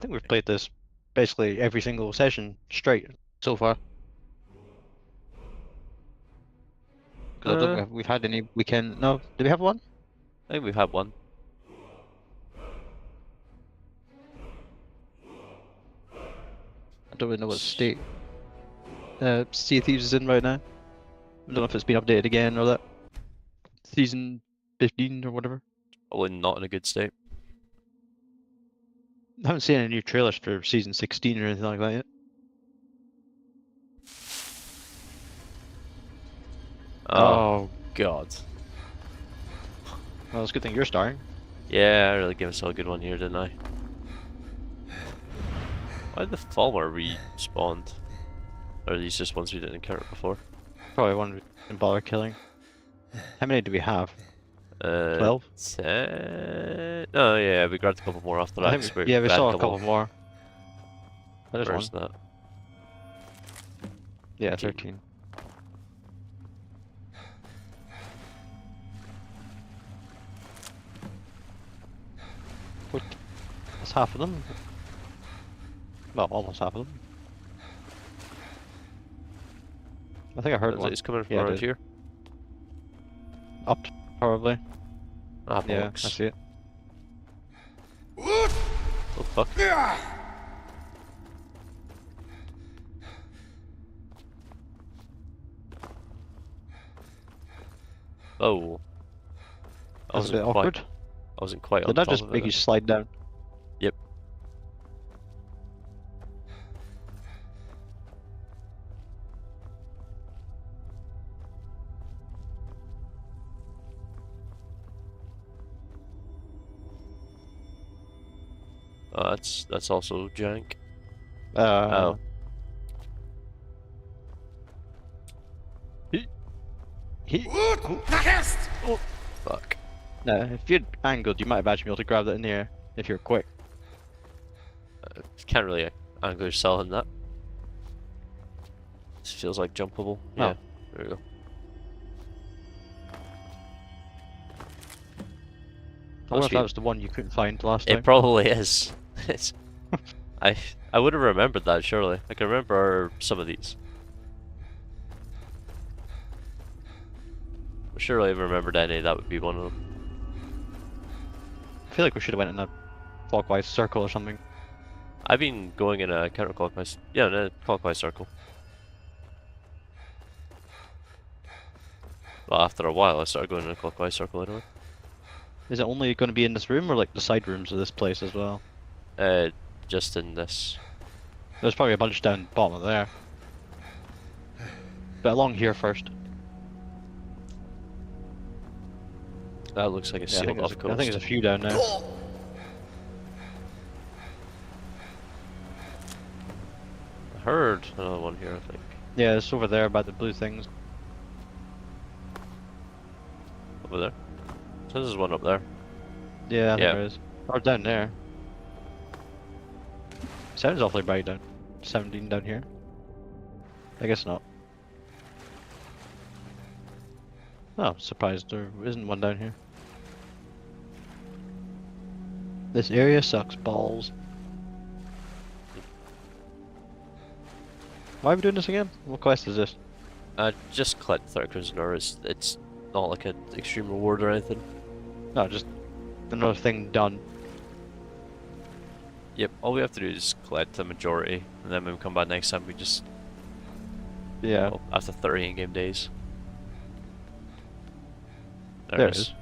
think we've played this basically every single session straight so far. Because I don't Uh, think we've had any weekend. No, did we have one? I think we've had one. I don't really know what state Sea of Thieves is in right now. I don't know if it's been updated again or that. Season 15 or whatever. Probably not in a good state. I haven't seen any new trailers for season 16 or anything like that yet. Oh God. Well, it's a good thing you're starring. Yeah, I really gave us a good one here, didn't I? Why did the Falmer respawned? Or are these just ones we didn't encounter before? Probably one we didn't bother killing. How many do we have? 12? 10... Oh yeah, we grabbed a couple more after I that. think 'Cause yeah, we had a saw a couple couple of... more. There's Where's one. that? Yeah, 13. 13. What? That's half of them. Well, almost half of them. I think I heard Looks like one. it's coming from Yeah, I around did. here. Up, probably. Ah, Yeah, I bollocks. see it. Oh fuck. Oh. I That's a bit wasn't quite... awkward. I wasn't quite Did on that top just of make you it. slide down? Yep. Oh, that's also jank. Uh, Oh. he, he, oh, Oh, fuck. no, if you'd angled, you might have actually been able to grab that in the air if you're quick. Can't really angle yourself in that. This feels like jumpable. Oh, Yeah, there we go. I Oh, wonder if that sweet. was the one you couldn't find last It time. probably is. It's, I I would have remembered that, surely. I can remember some of these. Surely if I remembered any, that would be one of them. I feel like we should have went in a clockwise circle or something. I've been going in a counterclockwise... Yeah, in a clockwise circle. Well, after a while, I started going in a clockwise circle anyway. Is it only going to be in this room or like the side rooms of this place as well? Uh, just in this. There's probably a bunch down bottom of there. But along here first. That looks like a Yeah, I sealed think off there's coast. a few down there. I heard another one here, I think. Yeah, it's over there by the blue things. Over there. So there's one up there. Yeah, I think Yeah. there is. Or down there. Sounds awfully bright down. 17 down here. I guess not. Oh, surprised there isn't one down here. This area sucks balls. Why are we doing this again? What quest is this? Just collect 30 prisoner. It's not like an extreme reward or anything. No, just another thing done. Yep, all we have to do is collect the majority, and then when we come back next time, we just... Yeah, Well, after 30 in-game days. there it is.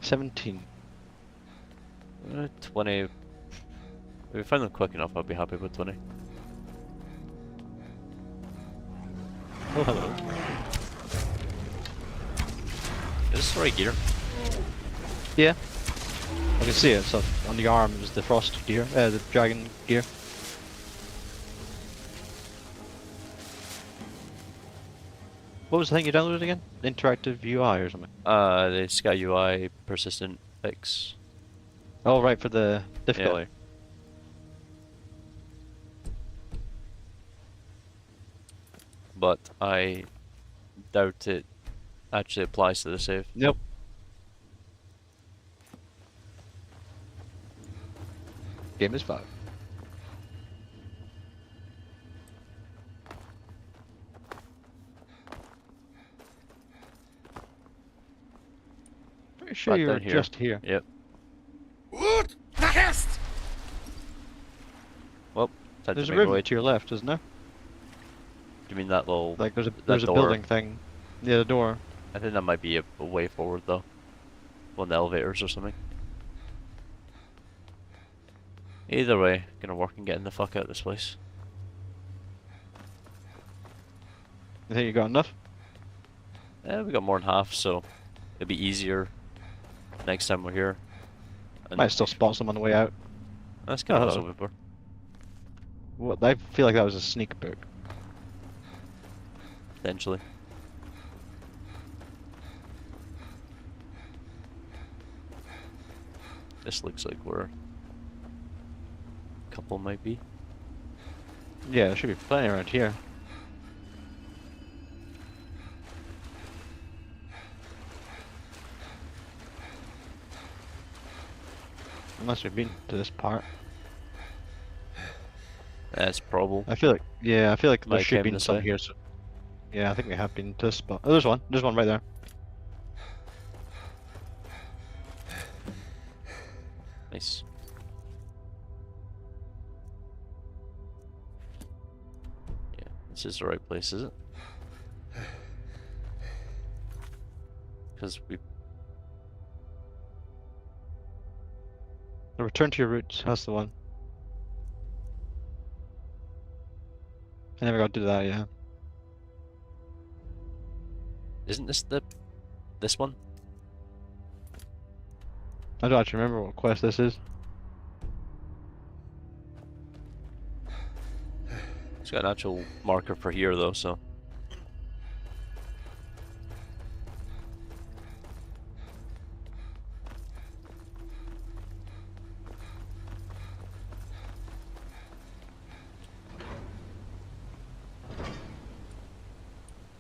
17. 20. If we find them quick enough, I'll be happy with 20. Oh, hello. Is this the right gear? Yeah. I can see it, so on the arm is the frost gear, the dragon gear. What was the thing you downloaded again? Interactive UI or something? The Sky UI persistent fix. Oh, right, for the difficulty. But I doubt it actually applies to the save. Nope. Game is 5. Pretty sure Back you down were here. just here. Yep. What? Nachest! Well, time There's to a make our room way. to your left, isn't there? You mean that little? Like there's a that door. building thing near the door. I think that might be a way forward though. One of the elevators or something. Either way, gonna work and getting the fuck out of this place. You think you got enough? We got more than half, so it'll be easier next time we're here. And Might still spot some on the way out. that's kind of what I Oh. was hoping for. What? I feel like that was a sneak book. Potentially. This looks like where a couple might be. Yeah, there should be plenty around here. Unless we've been to this part. That's probable. I feel like, yeah, I feel like there Might should came be this some way. here. So, yeah, I think we have been to this spot. Oh, there's one. There's one right there. Nice. Yeah, this is the right place, is it? Because we Return to your roots. That's the one. I never got to do that. Yeah. isn't this one? I don't actually remember what quest this is. It's got an actual marker for here though, so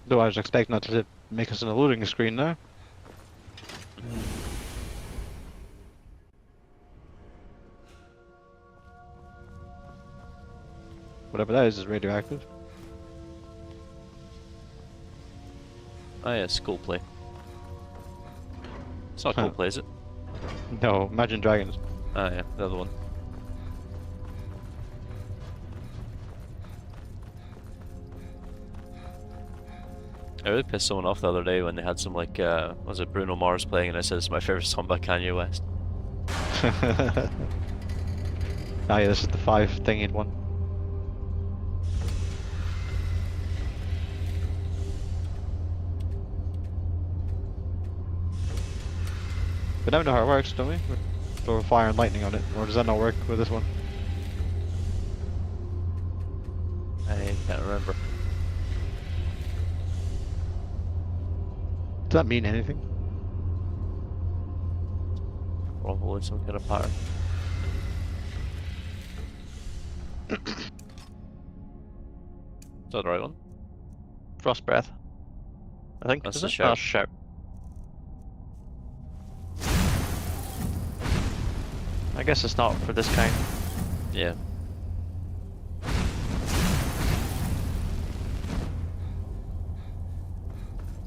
Though I was expecting that to make us in a loading screen now. Whatever that is radioactive. oh yeah, it's Coldplay. It's not Huh. Coldplay, is it? No, Imagine Dragons. Ah yeah, the other one. I really pissed someone off the other day when they had some like was it Bruno Mars playing and I said it's my favorite song by Kanye West. Ah, yeah, this is the 5 thingy one. But now we know how it works, don't we? Throw fire and lightning on it, or does that not work with this one? I can't remember. Does that mean anything? Probably some kind of pattern. Is that the right one? Frost breath. I think That's is the it? shout. Oh, shout. I guess it's not for this kind. Yeah.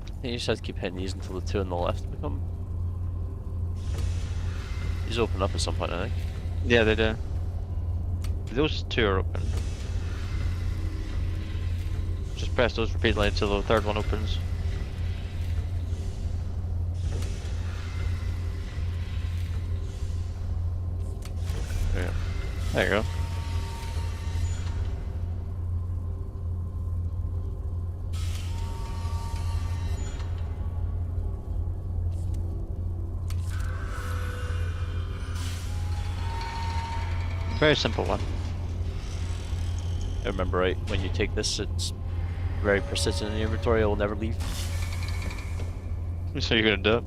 I think you just have to keep hitting these until the two on the left become. These open up at some point, I think. Yeah, they do. Those 2 are open. Just press those repeatedly until the 3rd one opens. Yeah. There you go. Very simple one. I remember right, when you take this, it's very persistent in the inventory, it will never leave. So you're gonna do it?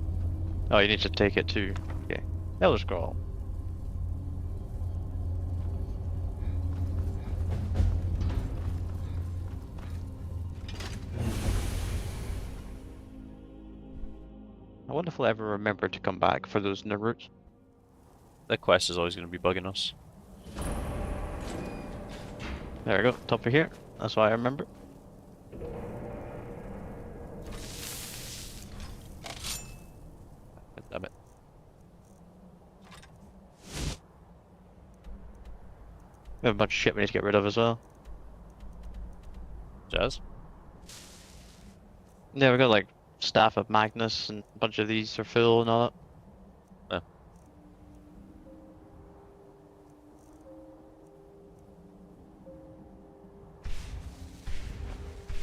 Oh, you need to take it to. Okay. Elder Scroll. I wonder if we'll ever remember to come back for those new routes. That quest is always going to be bugging us. There we go, top of here. That's why I remember. Damn it. We have a bunch of shit we need to get rid of as well. Jazz? Yeah, we got like Staff of Magnus and a bunch of these are full and all that. Oh.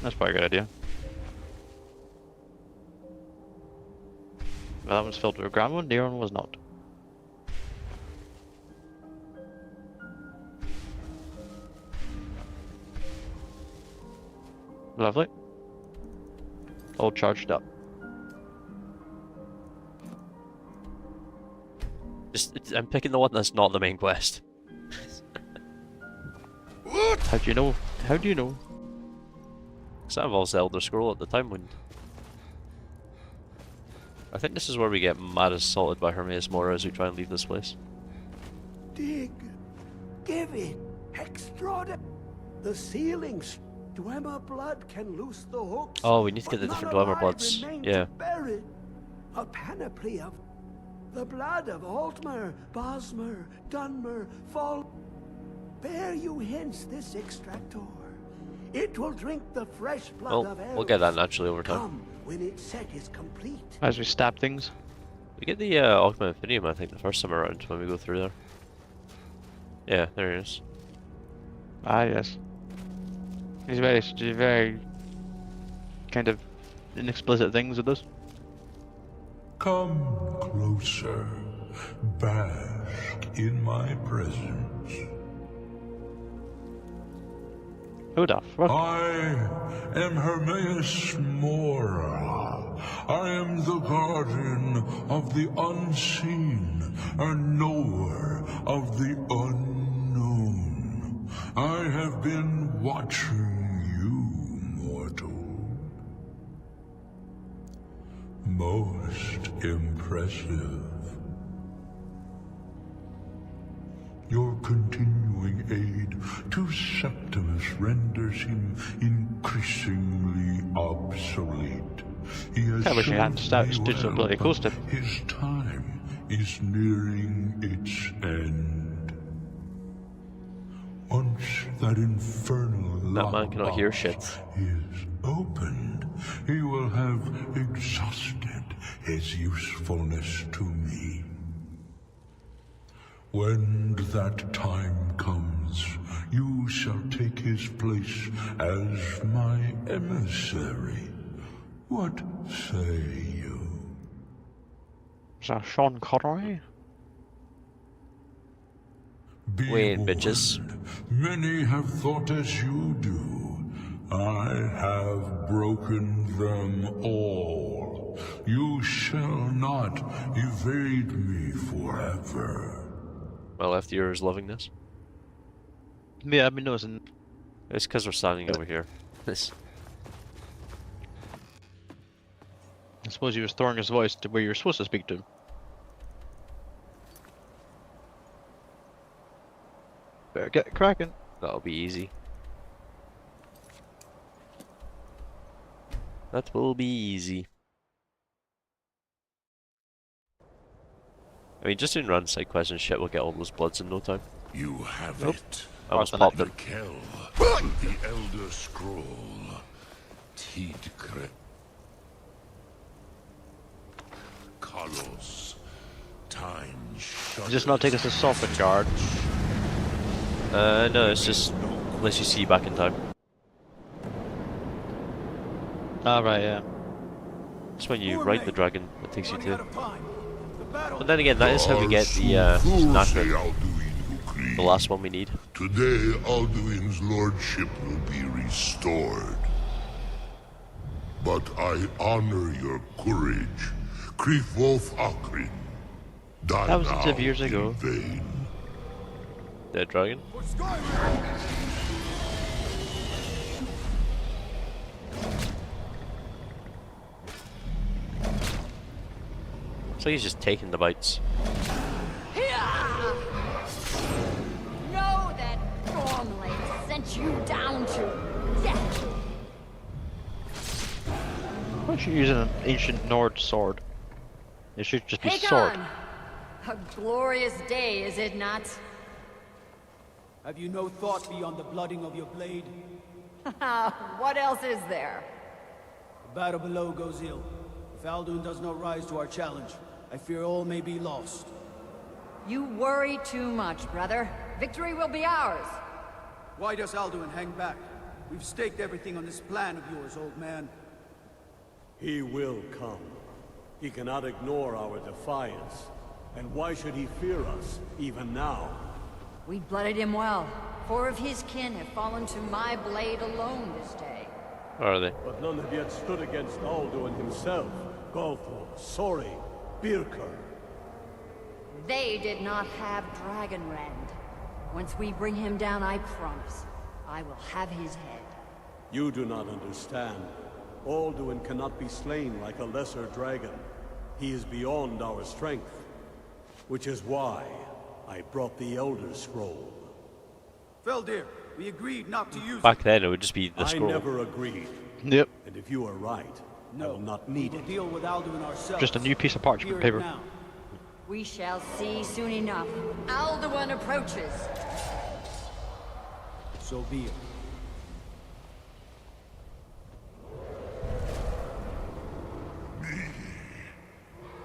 That's probably a good idea. Well, that one's filled with a grand one, the other one was not. Lovely. All charged up. I'm picking the one that's not the main quest. What? How do you know? How do you know? Because that involves the Elder Scroll at the time when... I think this is where we get mad assaulted by Hermaeus Mora as we try and leave this place. Dig. Give it. Extraordinary. The ceilings. Dwemer blood can loose the hooks. Oh, we need to get the but different none Dwemer alive bloods. remain Yeah. to bear it. A panoply of the blood of Altmer, Bosmer, Dunmer, Fall. Bear you hence this extractor. It will drink the fresh blood Well, of elves. we'll get that naturally over time. Come when its set is complete. As we stab things. We get the Augment Infinium, I think, the first time around when we go through there. Yeah, there it is. Ah, yes. He's very kind of inexplicit things with this. Come closer, bask in my presence. Who the fuck? I am Hermaeus Mora. I am the guardian of the unseen, a knower of the unknown. I have been watching you, mortal. Most impressive. Your continuing aid to Septimus renders him increasingly obsolete. He has I wish he hadn't served me stood so well, bloody close to but his time is nearing its end. Once that infernal That man cannot hear lockbox shit. is opened, he will have exhausted his usefulness to me. When that time comes, you shall take his place as my emissary. What say you? Is that Sean Connery? Be Wait, warned. bitches. Many have thought as you do. I have broken them all. You shall not evade me forever. My left ear is loving this. Yeah, I've been noticing. It's because we're standing over here. This. I suppose he was throwing his voice to where you're supposed to speak to him. Better get cracking. That'll be easy. That will be easy. I mean, just doing run side quests and shit, we'll get all those bloods in no time. You have Nope. it. I almost Awesome. popped The it. Kell, the Elder Scroll, Tidkre, Kalos, Time shudders. Just not take us to Soffit Guard. No, it's just unless you see you back in time. Ah, right, yeah. It's when you ride the dragon that takes you to. But But then again, that is how we get the Nashville, the last one we need. Today, Alduin's lordship will be restored. But I honor your courage. Krifwolf Akrin. Die That was now 6 years ago. in vain. Dead dragon. So he's just taking the bites. Know that formally sent you down to death. Why don't you use an ancient Nord sword? It should just be sword. Hagon! A glorious day, is it not? Have you no thought beyond the blooding of your blade? What else is there? The battle below goes ill. If Alduin does not rise to our challenge, I fear all may be lost. You worry too much, brother. Victory will be ours. Why does Alduin hang back? We've staked everything on this plan of yours, old man. He will come. He cannot ignore our defiance. And why should he fear us, even now? We blooded him well. 4 of his kin have fallen to my blade alone this day. Where are they? But none have yet stood against Alduin himself. Golthor, Sori, Birkir. They did not have Dragonrend. Once we bring him down, I promise, I will have his head. You do not understand. Alduin cannot be slain like a lesser dragon. He is beyond our strength. Which is why I brought the Elder Scroll. Feldir, we agreed not to use Back then, it would just be the I scroll. never agreed. Yep. And if you are right, I will not need We'll it. deal with Alduin ourselves. Just a new piece of parchment Hear it paper. now. We shall see soon enough. Alduin approaches. So be it.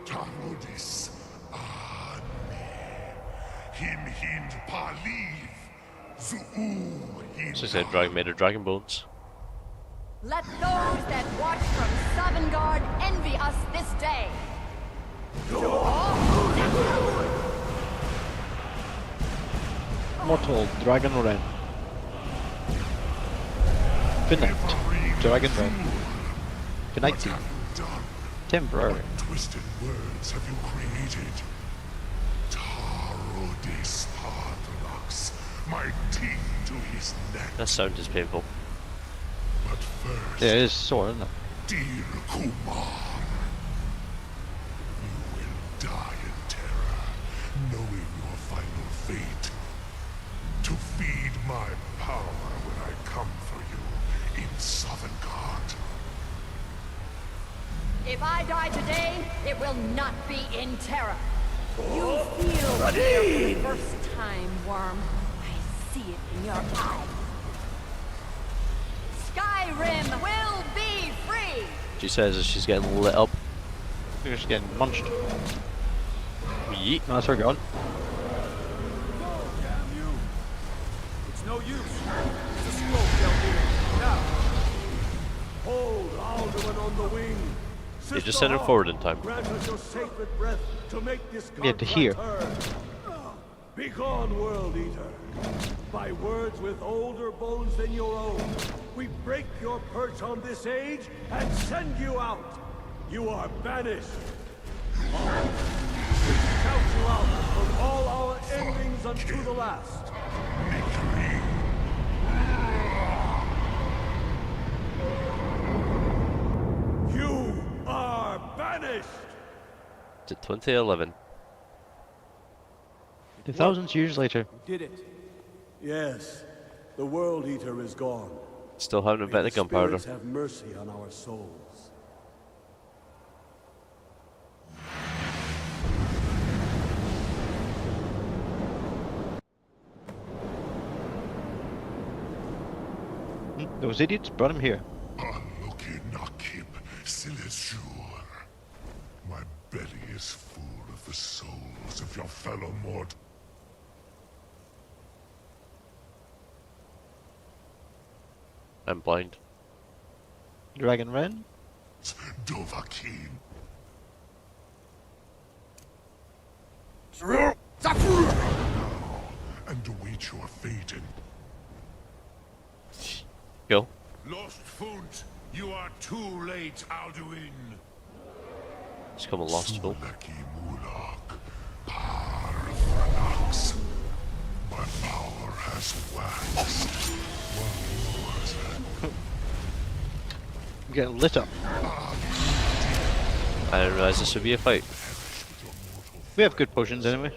Tarodis Ane Him Hind Paliv Zuu So I said dragon made of dragon bones. Let those that watch from Sovngarde envy us this day. Mortal Dragon Ren. Finite Dragon Ren. Finite. Temporary. Twisted words have you created? Tarodis Pathrax, my teeth to his neck. That sound is painful. But first, Yeah, it is sword, isn't it? dear Kumar, you will die in terror, knowing your final fate. To feed my power when I come for you in Sovngarde. If I die today, it will not be in terror. You feel fear for the first time, Worm. I see it in your eyes. Skyrim will be free! She says as she's getting lit up. You're just getting munched. Yeet. No, that's her gone. Damn you! It's no use. It's a scroll, Feldir. Now! Hold Alduin on the wing. They just sent him forward in time. Grant us your sacred breath to make this Yeah, to hear. contract heard. Begone, World Eater. By words with older bones than your own, we break your perch on this age and send you out. You are banished. We count you out from all our endings unto the last. You are banished. To 2011. 2,000 years later. We did it. Yes, the World Eater is gone. Still haven't May invented the gunpowder. spirits have mercy on our souls. Those idiots brought him here. Aluki Nakib Silesur. My belly is full of the souls of your fellow mortals. I'm blind. Dragon Ren? Dovahkiin. And await your fate in Go. Lost Funt. You are too late, Alduin. It's come a lost spell. Sulaki Mulak. Parthanax. My power has waxed. While yours had I'm getting lit up. I didn't realize this would be a fight. We have good potions anyway.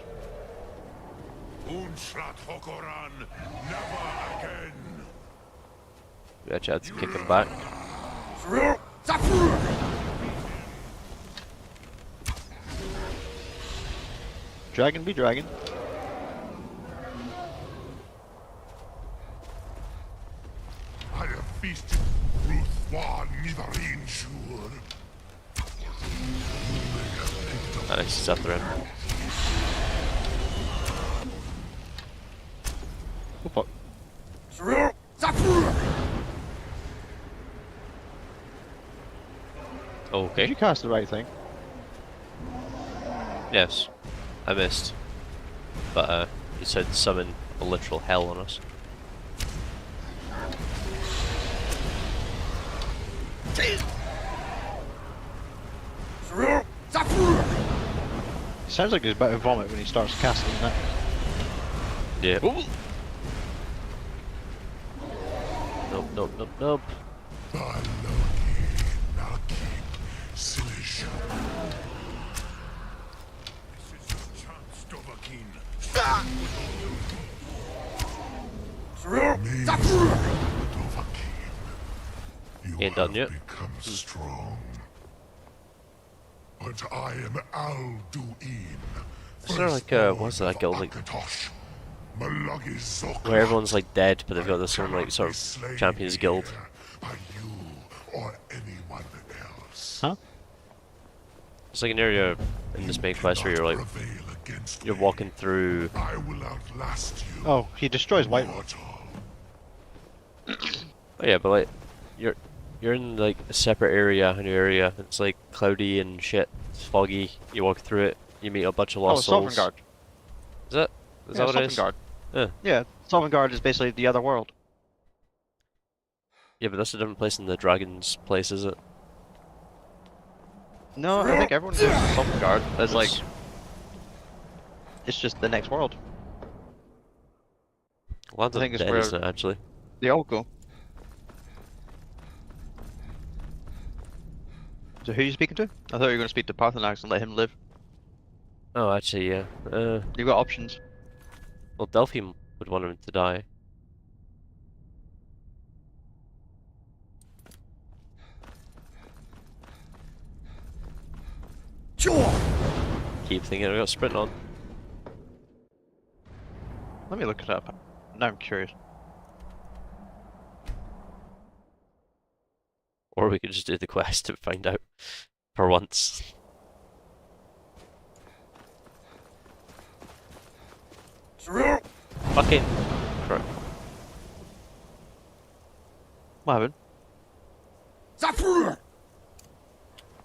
Unshlat Hokoran. Never again. We actually had to kick him back. Dragon be dragon. I have feasted Ruth Van Nidarin Shur. And it's just after him. Oh fuck. Did Okay. you cast the right thing? Yes. I missed. But he said summon a literal hell on us. Sounds like he's about to vomit when he starts casting that. Yeah. Nope, nope, nope, nope. Silish. This is your chance, Dovahkiin. You Ain't done have yet. become strong. But I am Alduin. Is there like what's that guild like Malagi where everyone's like dead, but they've got this one like sort of champions guild? By you or anyone else. Huh? It's like an area in this main quest where you're like you're walking through. I will outlast you. Oh, he destroys Whitewood. Oh yeah, but like you're in like a separate area, a new area. It's like cloudy and shit. It's foggy. You walk through it. You meet a bunch of Oh, lost souls. Sovngarde. Is that? Is that what it is? Sovngarde. Yeah. Yeah, Sovngarde is basically the other world. Yeah, but that's a different place than the dragon's place, is it? No, I think everyone goes to Sovngarde. It's like, Yes. it's just the next world. Land I of think the it's Dead, where- isn't it, actually? They all go. So who are you speaking to? I thought you were going to speak to Parthenax and let him live. Oh, actually, yeah. You've got options. Well, Delphine would want him to die. Keep thinking I got sprint on. Let me look it up. Now I'm curious. Or we could just do the quest and find out. For once. Fucking crap. What happened?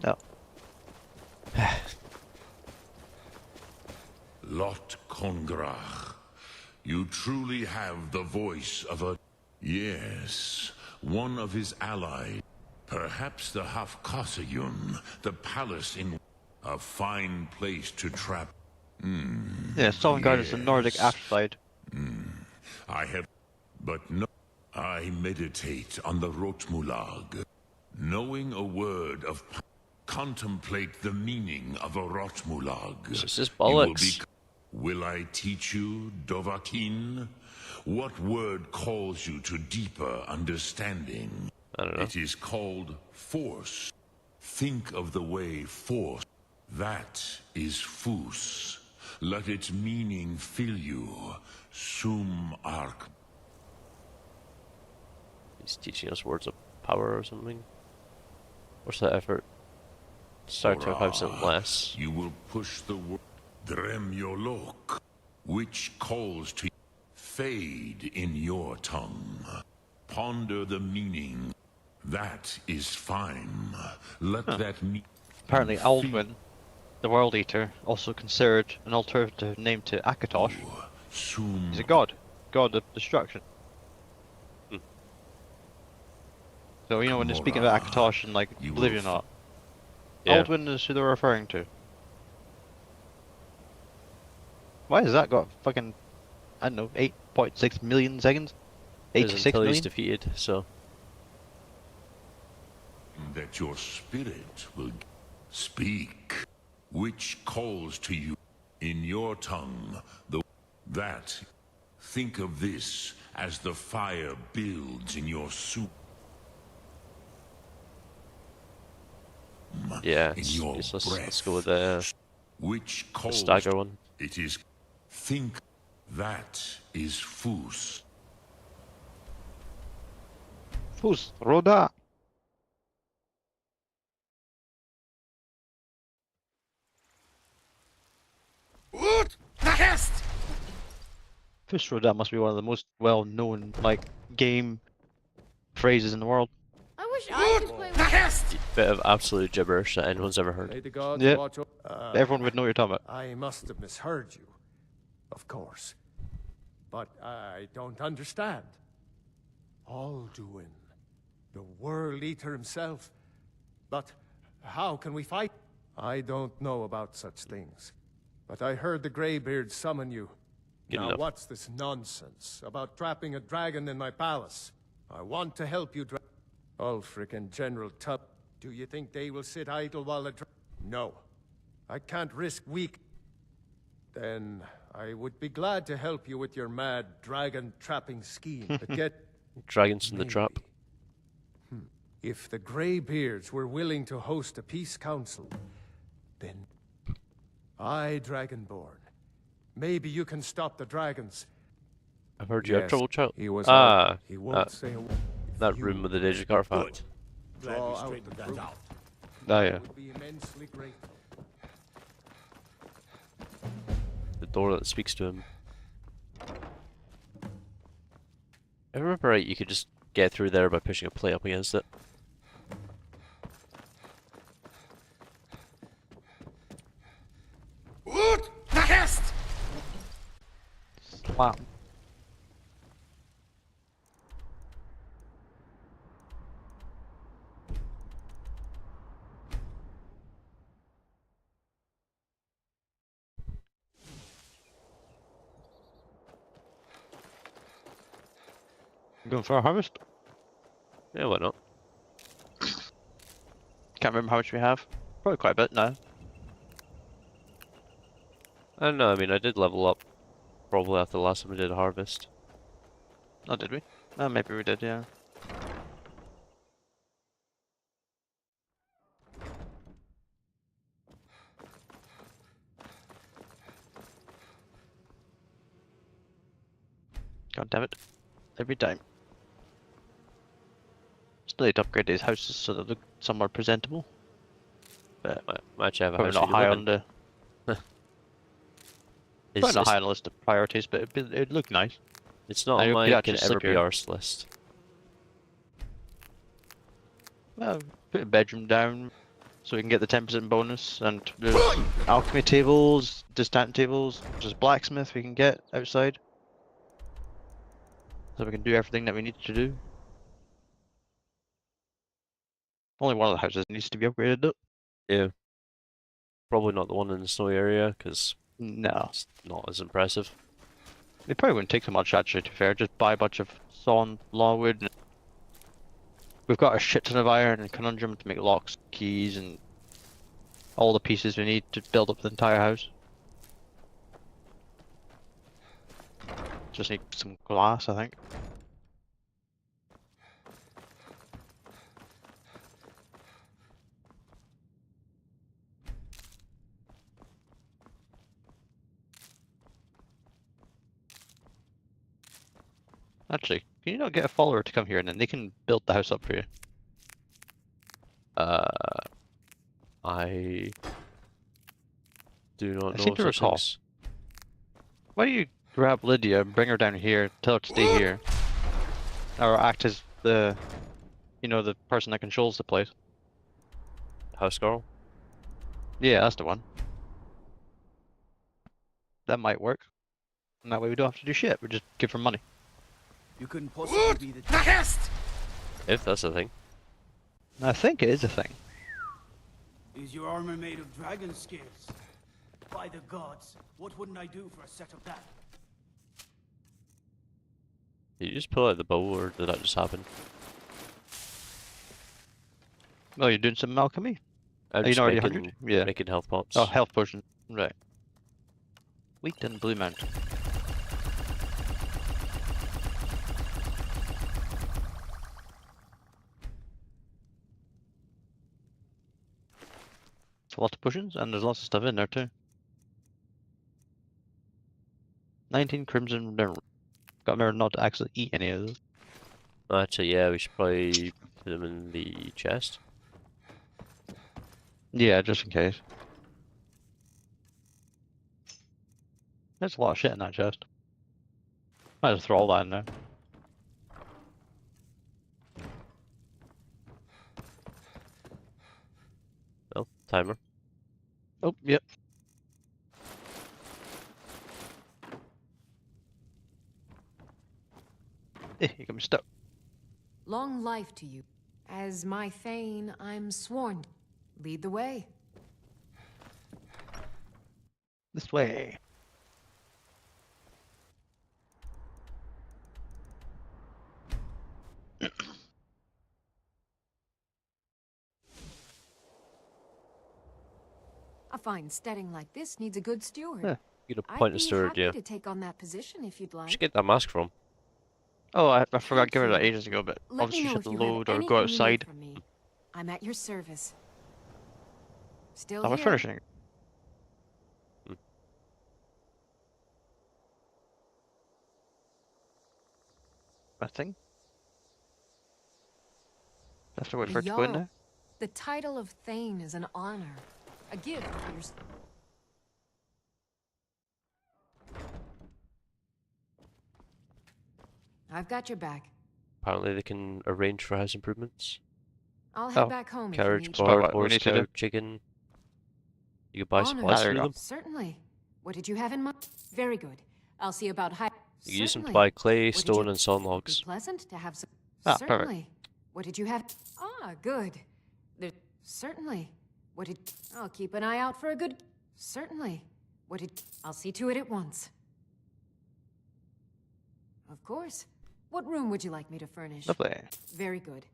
No. Lot Kongrach, you truly have the voice of a... Yes, one of his allies. Perhaps the Hafkasayun, the palace in... A fine place to trap... Yeah, Sovngarde is the Nordic yes. afterside. I have... But no... I meditate on the Rotmulag. Knowing a word of... Contemplate the meaning of a Rotmulag. This is You will bollocks. Will I teach you, Dovahkiin? What word calls you to deeper understanding? I don't know. It is called force. Think of the way force. That is fus. Let its meaning fill you. Sum arc. He's teaching us words of power or something. What's that effort? Start to 5% less. You will push the word Dremyolok, which calls to fade in your tongue. Ponder the meaning. That is fine. Let that mean. Apparently Aldwin, the World Eater, also considered an alternative name to Akatosh. Sum. He's a god. God of destruction. So, you know, when they're speaking about Akatosh and, like, You will Oblivion or not, Yeah. Aldwin is who they're referring to. Why has that got fucking, I don't know, 8.6 million seconds? It is 86 until he's million? defeated, so. That your spirit will speak, which calls to you in your tongue. Think of this as the fire builds in your soup. Yeah, in it's your useless. breath. Let's go with the Which caused stagger one. it is. Think that is Fus. Fus Roda. Fus Roda must be one of the most well-known like game phrases in the world. I wish I could play with Bit of absolute gibberish that anyone's ever heard. May the gods Yeah. watch Everyone would know what you're talking about. I must have misheard you, of course. But I don't understand. Alduin, the World Eater himself. But how can we fight? I don't know about such things. But I heard the Greybeard summon you. Good Now enough. what's this nonsense about trapping a dragon in my palace? I want to help you, Ulfric and General Tubb. Do you think they will sit idle while the No. I can't risk weak. Then I would be glad to help you with your mad dragon trapping scheme. But get Dragons in the trap. if the Greybeards were willing to host a peace council, then I, Dragonborn. Maybe you can stop the dragons. I've heard you have Yes, trouble, child. He was Ah, he won't say a word. that room with the digital artifact. Draw out the fruit. Oh yeah. Would be immensely grateful. The door that speaks to him. If I remember right, you could just get through there by pushing a plate up against it. Wow. Going for a harvest? Yeah, why not? Can't remember how much we have. Probably quite a bit now. I don't know, I mean, I did level up probably after the last time we did a harvest. Oh, did we? Oh, maybe we did, yeah. God damn it. Every time. Still need to upgrade these houses so they look somewhat presentable. But Might actually have a probably house not you high live on the in. probably not high on the list of priorities, but it'd look nice. It's not I on hope my you can actually ever sleep be here. arse list. Well, put a bedroom down so we can get the 10% bonus, and there's alchemy tables, distant tables, just blacksmith we can get outside. So we can do everything that we need to do. Only one of the houses needs to be upgraded though. Yeah. Probably not the one in the snowy area, because No. it's not as impressive. It probably wouldn't take so much actually, to be fair. Just buy a bunch of sawn lawwood. And we've got a shit ton of iron and conundrum to make locks, keys, and all the pieces we need to build up the entire house. Just need some glass, I think. Actually, can you not get a follower to come here and then they can build the house up for you? I do not I know seem of to such recall. things. Why don't you grab Lydia and bring her down here, tell her to stay here. Or act as the, you know, the person that controls the place. House girl? Yeah, that's the one. That might work. And that way we don't have to do shit, we just give her money. You couldn't possibly be the If that's a thing. And I think it is a thing. Is your armor made of dragon scales? By the gods, what wouldn't I do for a set of that? Did you just pull out the bow, or did that just happen? Oh, you're doing some alchemy? I'm Are you just not already making, 100? Yeah. making health pots. Oh, health potion. Right. Wheat and Blue Mountain. a lot of potions, and there's lots of stuff in there too. 19 crimson. Got to remember not to actually eat any of those. Actually, yeah, we should probably put them in the chest. Yeah, just in case. There's a lot of shit in that chest. Might as well throw all that in there. Well, timer. Oh, yep. You got me stuck. Long life to you. As my Thane, I'm sworn. Lead the way. This way. A fine steading like this needs a good steward. Yeah. Get a I'd point be of steward, happy yeah. to take on that position if you'd like. Should get that mask from. Oh, I forgot to give her that Thank you. ages ago, but Let obviously me she know had if to you load have or go anything you need outside. from me. I'm at your service. Still Oh, we're here. finishing. Nothing. Have to wait for it to go in Jarl, there. the title of Thane is an honor, a gift for your. I've got your back. Apparently they can arrange for house improvements. I'll head Oh, back home Carriage, if you need. Spot bar, what we horse, need to cow, do. chicken. You can buy Honor. supplies There through you go. them. Certainly. What did you have in mind? Very good. I'll see about high. You can use them to Certainly. buy clay, What did stone, you- and sawn Be logs. pleasant to have some. Ah, perfect. Certainly. What did you have? Ah, good. There. Certainly. What did? I'll keep an eye out for a good. Certainly. What did? I'll see to it at once. Of course. What room would you like me to furnish? Lovely. Very good.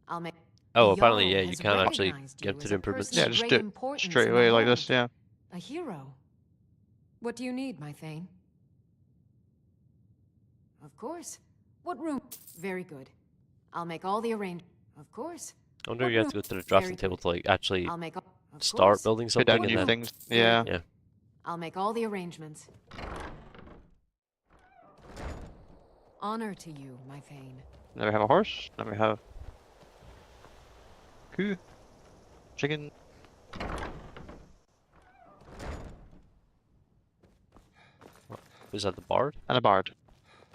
I'll make. Oh, The apparently, Jarl yeah, you has can actually recognized get you them to as do a improvements. person Yeah, of just great do it importance straight in the away like this, hold. yeah. A hero. What do you need, my Thane? Of course. What room? Very good. I'll make all the arrangements. Of course. I wonder if What you have room? to go to the drafting Very table good. to like actually I'll make all. Of start course. building Put something down and new then things. Very Yeah. good. yeah. I'll make all the arrangements. Honor to you, my Thane. Now we have a horse. Now we have cow, chicken. Was that the bard? And a bard.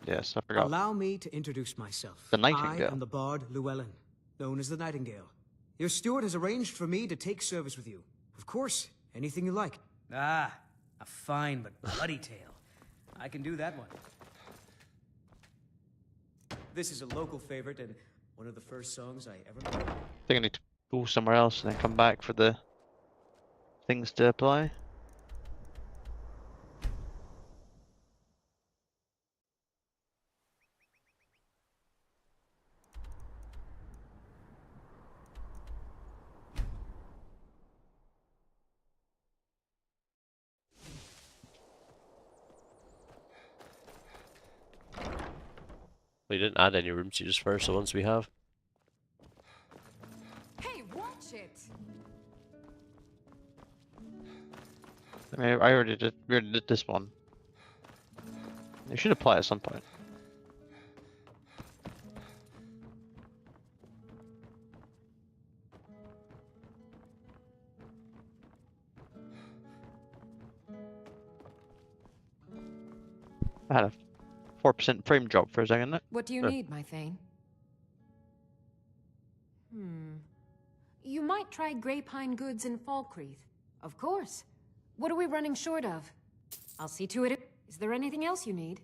Yes, I forgot. Allow me to introduce myself. The Nightingale. I am the bard Llewellyn, known as the Nightingale. Your steward has arranged for me to take service with you. Of course, anything you like. Ah, a fine but bloody tale. I can do that one. This is a local favorite and one of the first songs I ever wrote. I think I need to go somewhere else and then come back for the things to apply. We didn't add any rooms, you just finished the ones we have. Hey, watch it! I mean, I already did. We already did this one. You should apply at some point. I had a 4% frame drop for a second there. What do you need, my Thane? You might try Grey Pine Goods in Falkreath. Of course. What are we running short of? I'll see to it. Is there anything else you need?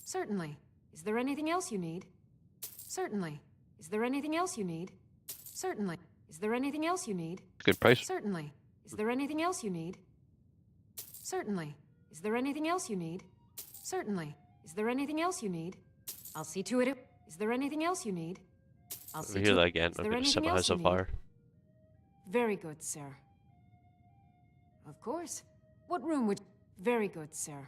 Certainly. Is there anything else you need? Certainly. Is there anything else you need? Certainly. Is there anything else you need? Good price. Certainly. Is there anything else you need? Certainly. Is there anything else you need? Certainly. Is there anything else you need? I'll see to it. Is there anything else you need? I'll If see we to hear that it. again, Is I'm there gonna set anything my else house you on need? fire. Very good, sir. Of course. What room would... Very good, sir.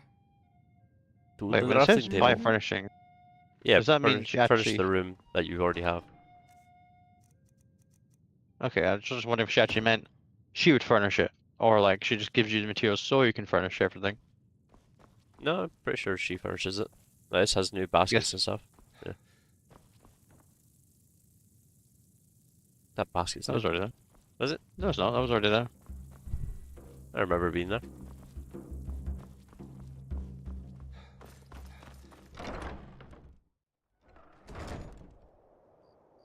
To Wait, the when it drafting says table. buy furnishing, Yeah, does that mean she furnish actually- the room that you already have. okay, I was just wondering if she actually meant She would furnish it, or like she just gives you the materials so you can furnish everything. No, I'm pretty sure she furnishes it. This has new baskets and stuff. Yeah. That basket's That was there. already there. Was it? No, it's not. That was already there. I remember being there.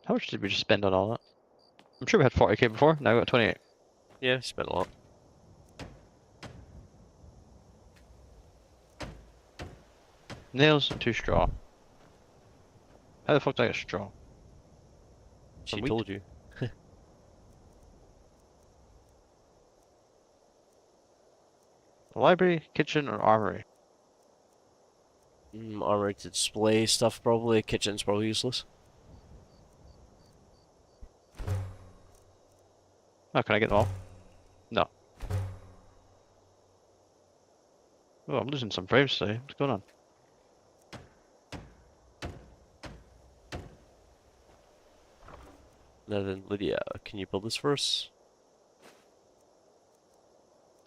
How much did we just spend on all that? I'm sure we had 40k before. Now we got 28. Yeah, spent a lot. Nails and 2 straw. How the fuck did I get straw? She wheat? told you. Library, kitchen, or armory? Armory to display stuff probably. Kitchen's probably useless. Oh, can I get them all? No. Oh, I'm losing some frames today. What's going on? Now then, Lydia, can you build this for us?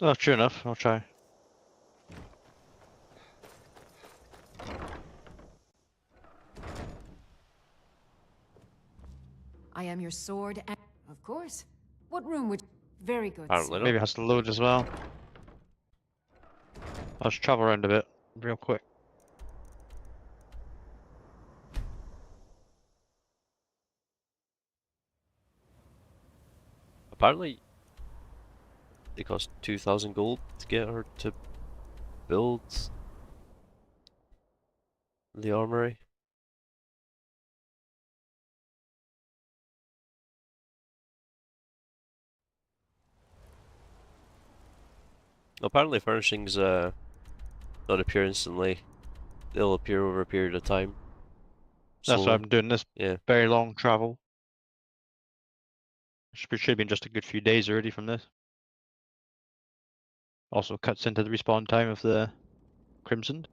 Oh, true enough. I'll try. I am your sword and... Of course. What room would... Very good, Apparently sir. not. Maybe it has to load as well. I'll just travel around a bit, real quick. Apparently, it cost 2,000 gold to get her to build the armory. Apparently, furnishings don't appear instantly. They'll appear over a period of time. That's why Slowly. I'm doing this Yeah. very long travel. Should have been just a good few days already from this. Also cuts into the respawn time of the Crimson.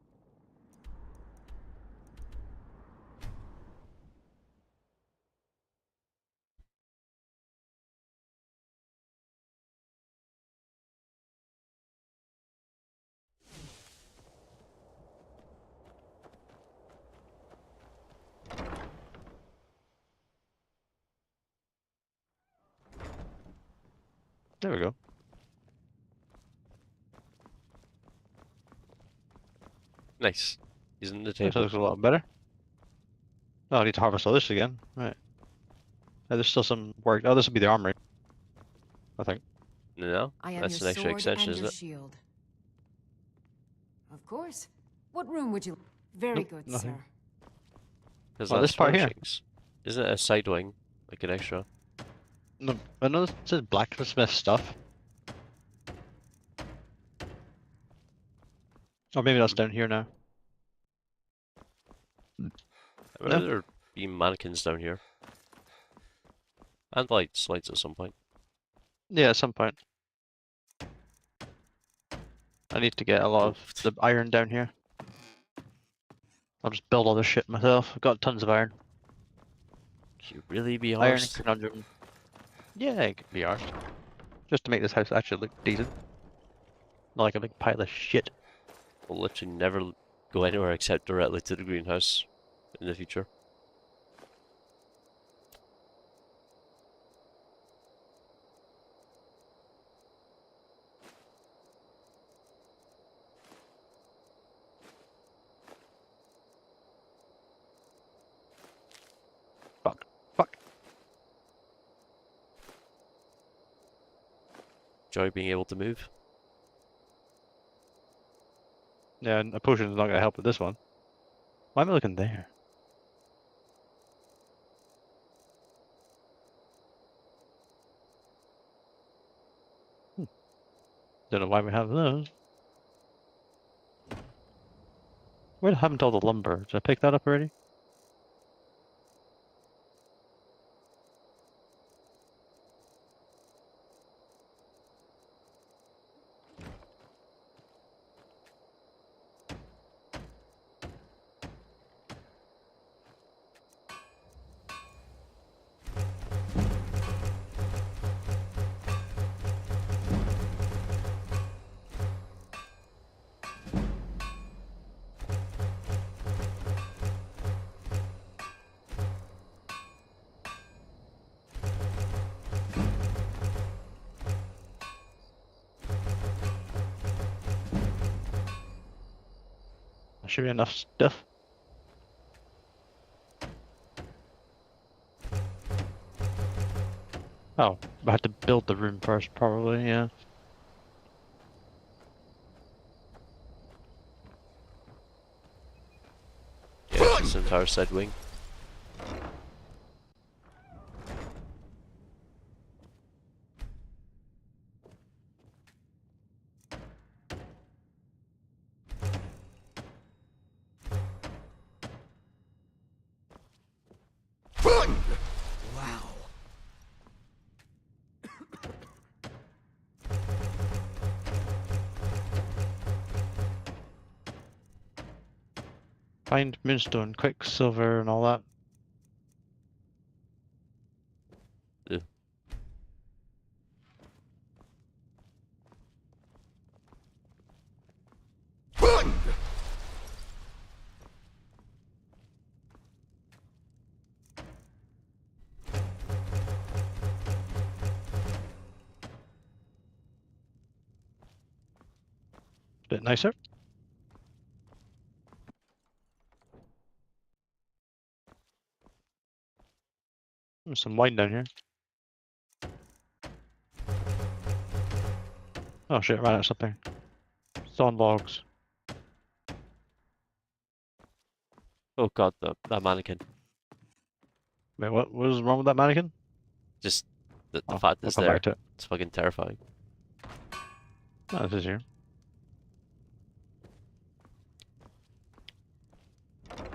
There we go. Nice. He's in the That table. looks a lot better. Oh, I need to harvest all this again. Right. There's still some work. Oh, this will be the armory. I think. No? I am That's your an extra sword extension, and isn't your it? shield. Of course. What room would you... Very Nope, good, nothing. sir. Because Oh, that's this part here. furnishings. Isn't it a side wing? Like an extra? No, I know it says blacksmith stuff. Or maybe that's down here now. I remember No. there being mannequins down here. And lights at some point. Yeah, at some point. I need to get a lot of the iron down here. I'll just build all this shit myself. I've got tons of iron. Can you really be Iron arsed? conundrum. Yeah, it can be arsed. Just to make this house actually look decent. Not like a big pile of shit. We'll literally never go anywhere except directly to the greenhouse in the future. Fuck. Fuck. Enjoy being able to move. Yeah, and a potion's not gonna help with this one. Why am I looking there? Don't know why we have those. Where happened to all the lumber? Did I pick that up already? should be enough stuff. Oh, I had to build the room first, probably, yeah. Yeah, this entire side wing. Wow. Find moonstone, quicksilver, and all that. Ew. Bit nicer. There's some wine down here. Oh shit, ran out of something. Sawn logs. Oh god, that mannequin. Wait, what was wrong with that mannequin? Just the Oh, fact we'll it's come there. back to it. It's fucking terrifying. Oh, this is here.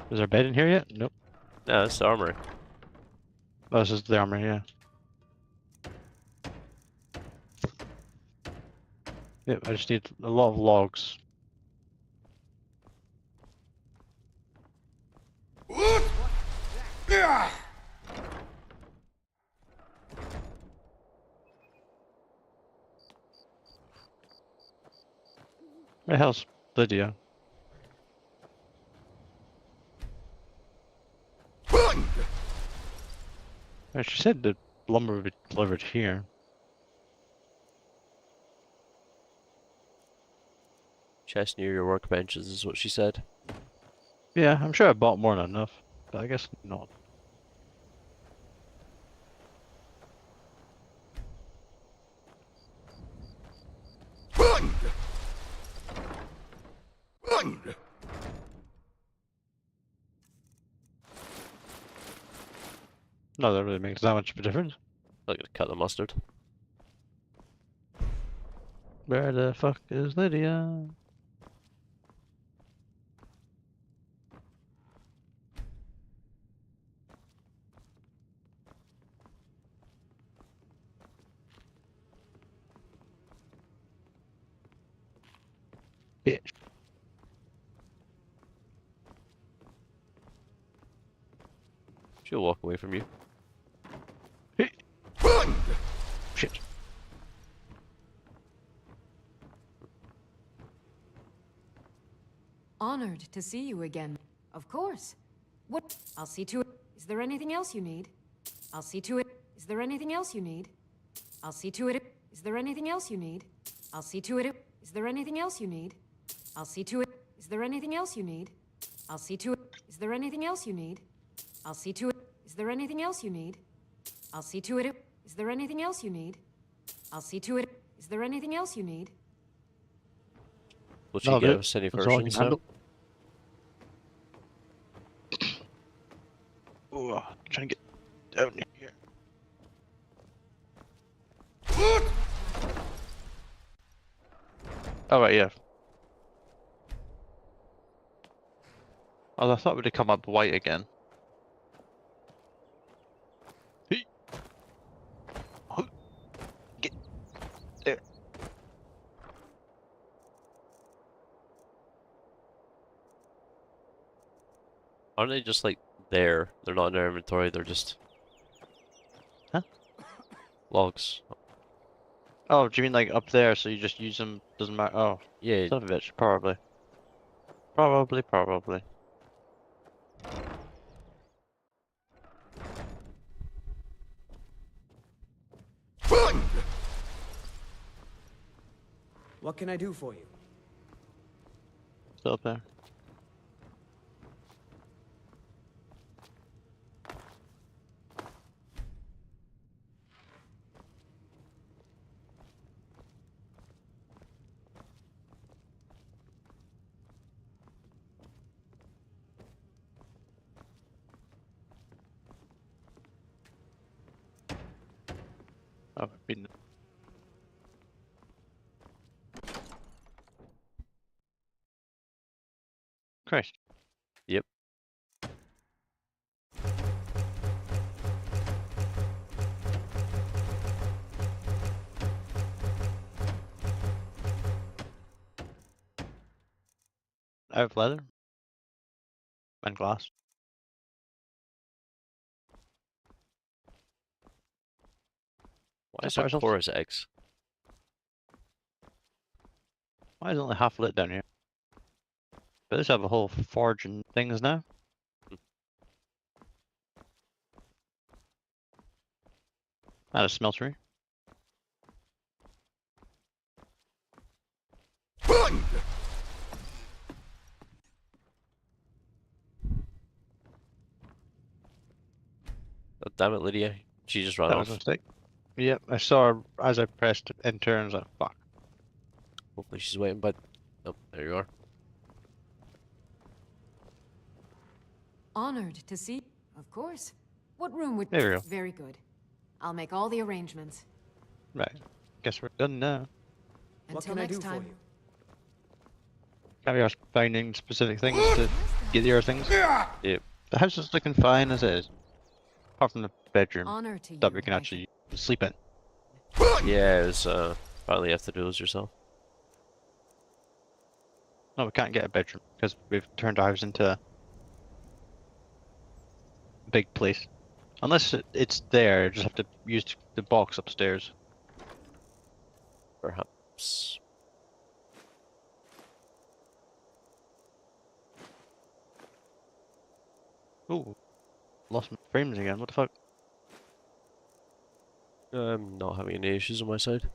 Is there a bed in here yet? Nope. No, it's the armory. Oh, this is the armor, yeah. Yep, I just need a lot of logs. Where the hell's Lydia? She said the lumber would be delivered here. Chest near your workbenches is what she said. Yeah, I'm sure I bought more than enough, but I guess not. Not that it really makes that much of a difference. Like cut the mustard. Where the fuck is Lydia? Bitch. She'll walk away from you. Shit. Honored to see you again. Of course. What? I'll see to it. Is there anything else you need? I'll see to it. Is there anything else you need? I'll see to it. Is there anything else you need? I'll see to it. Is there anything else you need? I'll see to it. Is there anything else you need? I'll see to it. Is there anything else you need? I'll see to it. Is there anything else you need? I'll see to it. Is there anything else you need? I'll see to it. Is there anything else you need? Will she No, give but us any that's all I can versions handle. now? Ooh, trying to get down here. Oh right, yeah. Oh, I thought it would come up white again. Hey. Oh. Get there. Aren't they just like there? They're not in our inventory, they're just... Huh? Logs. Oh, do you mean like up there, so you just use them, doesn't matter? Oh, Yeah, son of a bitch, probably. Probably. What can I do for you? Still up there. Oh, I've been. Christ. Yep. Out of leather. And glass. Why is That there part chorus eggs? Why is it only half lit down here? But let's have a whole forge and things now. And a smeltery. Oh, damn it, Lydia. She just ran That off. was a mistake. Yep, I saw her as I pressed enter and I was like, fuck. Hopefully she's waiting, but... Oh, there you are. Honored to see. Of course. What room would... There we go. Very good. I'll make all the arrangements. Right. Guess we're done now. What Until can I next do time. for you? Carry on finding specific things to get the other things. Yep. The house is looking fine as is. Apart from the bedroom Honor to that you. we can actually sleep in. Yeah, it was, partly have to do as yourself. No, we can't get a bedroom because we've turned our house into a big place. Unless it's there, just have to use the box upstairs. Perhaps. Ooh, lost my frames again. What the fuck? I'm not having any issues on my side.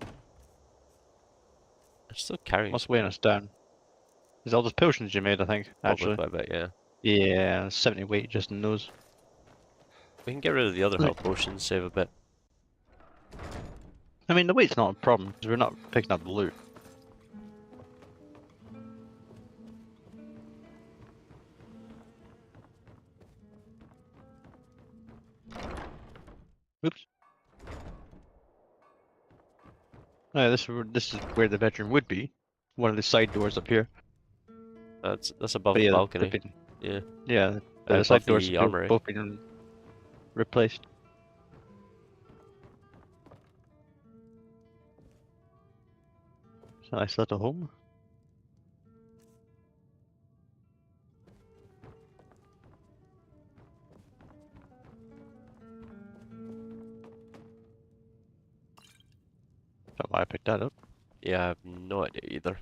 I'm still carrying What's weighing us down? Is all those potions you made, I think, probably actually. quite a bit, yeah. Yeah, 70 weight just in those. We can get rid of the other Look. health potions, save a bit. I mean, the weight's not a problem, because we're not picking up the loot. Oops. Oh, this is where the bedroom would be. One of the side doors up here. That's above But the yeah, balcony. they've been, Yeah. yeah, the Above side doors the have armory. both been replaced. It's a nice little home. Don't know why I picked that up. Yeah, I have no idea either.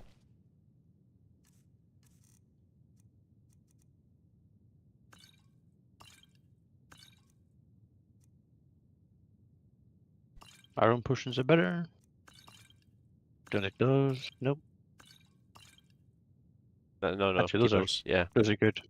Our own potions are better. Don't like those. Nope. No, Actually, keep those are those. Yeah. those are good.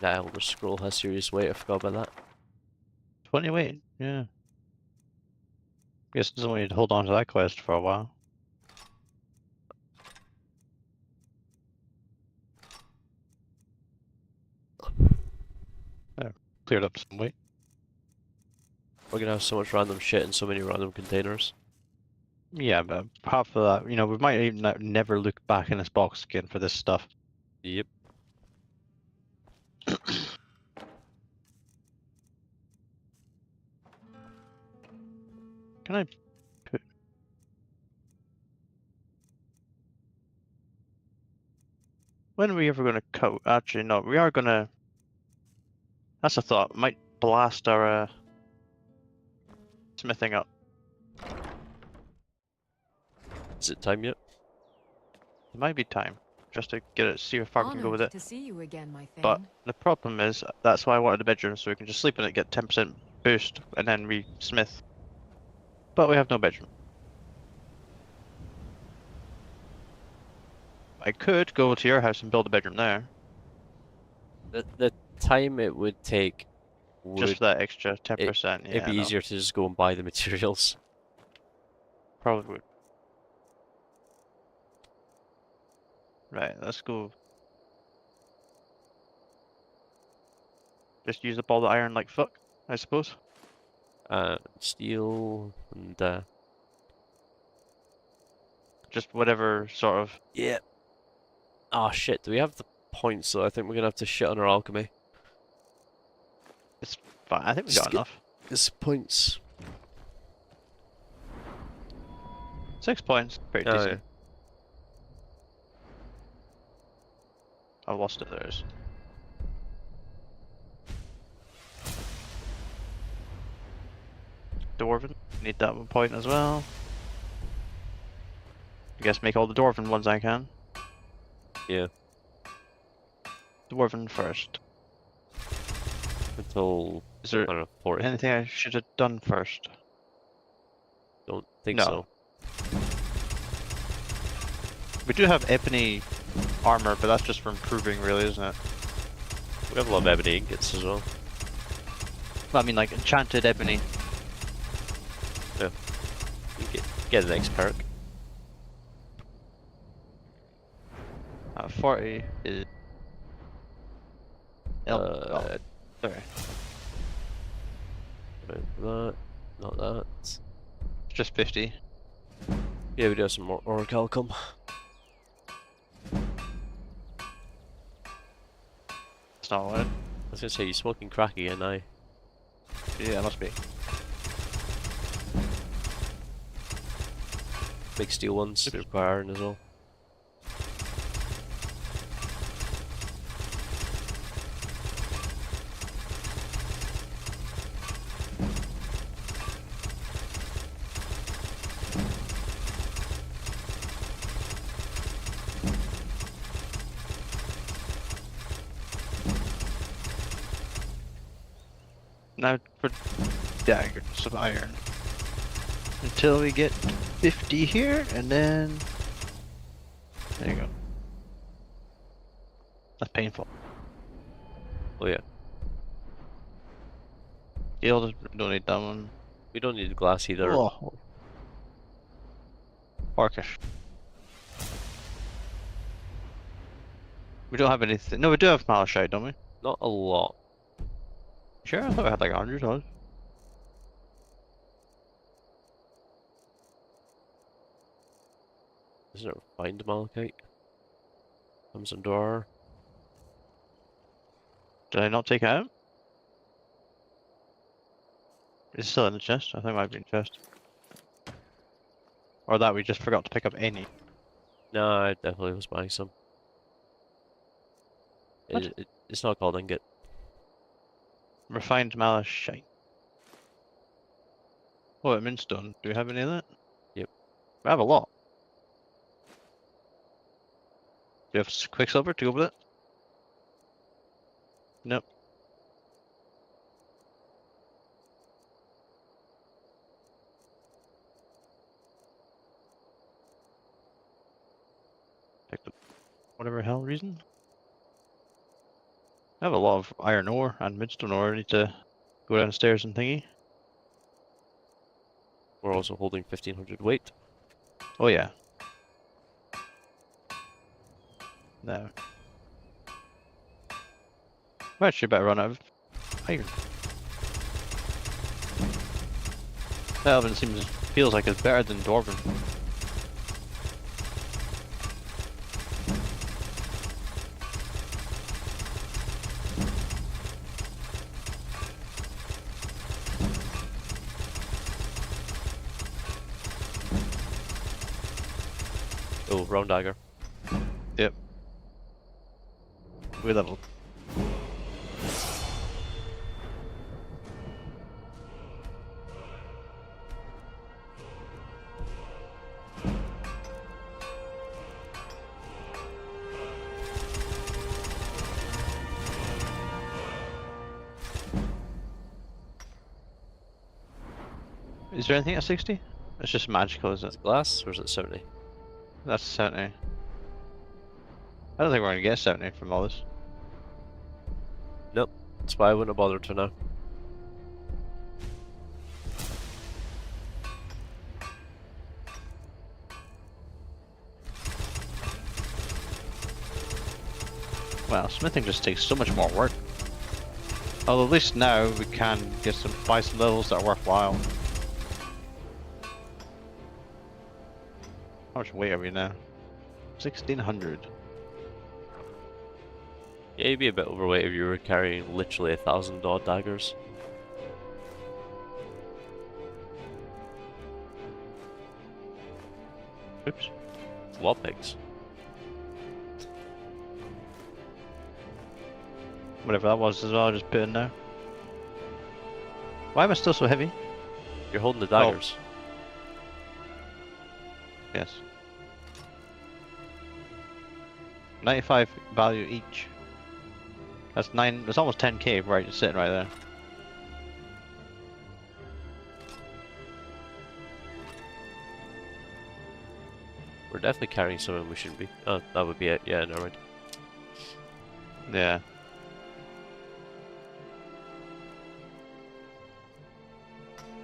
That Elder Scroll has serious weight, I forgot about that. 20 weight. Yeah. Guess doesn't want you to hold on to that quest for a while. There, cleared up some weight. We're gonna have so much random shit in so many random containers. Yeah, but half of that, you know, we might even never look back in this box again for this stuff. Yep. Can I put... When are we ever gonna cut? Actually, no, we are gonna... That's a thought. Might blast our smithing up. Is it time yet? It might be time just to get it, see how far we can go with Honored it. to see you again, my thing. But the problem is, that's why I wanted the bedroom, so we can just sleep in it, get 10% boost, and then we smith. But we have no bedroom. I could go to your house and build a bedroom there, The time it would take would just for that extra 10%. it'd be easier to just go and buy the materials. Probably would. Right, let's go. Just use up all the iron like fuck, I suppose. Steel and Just whatever sort of. yeah. Ah shit, do we have the points though? I think we're gonna have to shit on our alchemy. It's fine. I think we Just got get- enough. It's points. 6 points, pretty Oh, decent. I lost it. There it is. Dwarven, need that 1 point as well. I guess make all the Dwarven ones I can. Yeah. Dwarven first. Until Is there I don't know, 40. anything I should have done first? Don't think No. so. We do have ebony armor, but that's just for improving, really, isn't it? We have a lot of ebony ingots as well. I mean, like enchanted ebony. You get the next perk. 40 is. Uh, sorry. That, not that. It's just 50. Yeah, we do have some more orichalcum. It's not what. I was gonna say, you smoking crack again now. Yeah, it must be. Big steel ones, they require iron as well. Now for daggers of iron. Until we get 50 here, and then. There you go. That's painful. Oh yeah, You'll don't need that one. we don't need glass either. Oh. Orcish. We don't have anything. No, we do have malachite, don't we? Not a lot. Sure, I thought we had like 100 on. Isn't it refined malachite? Comes in door. Did I not take it out? It's still in the chest. I think it might be in the chest. Or that we just forgot to pick up any. No, I definitely was buying some. What? It's not called ingot. Refined malachite. Oh, at Minstone. Do we have any of that? Yep. We have a lot. Do you have quicksilver to go with it? Nope. Pick the whatever hell reason. I have a lot of iron ore and midstone ore. I need to go downstairs and thingy. We're also holding 1500 weight. Oh yeah. No. We actually better run out of iron. Elven feels like it's better than Dwarven. Oh, round dagger. Yep. We level. Is there anything at 60? It's just magical, is Is it? it glass or is it 70? That's 70. I don't think we're gonna get 70 from all this. Nope. That's why I wouldn't have bothered for now. Well, smithing just takes so much more work. Although at least now we can get buy some levels that are worthwhile. How much weight are we now? 1600. Yeah, you'd be a bit overweight if you were carrying literally 1,000 odd daggers. Oops. It's a lot of pigs. Whatever that was as well, I'll just put in there. Why am I still so heavy? You're holding the daggers. Yes. 95 value each. That's 9, that's almost 10k right, just sitting right there. We're definitely carrying something we shouldn't be. Oh, that would be it. Yeah, never mind. Yeah.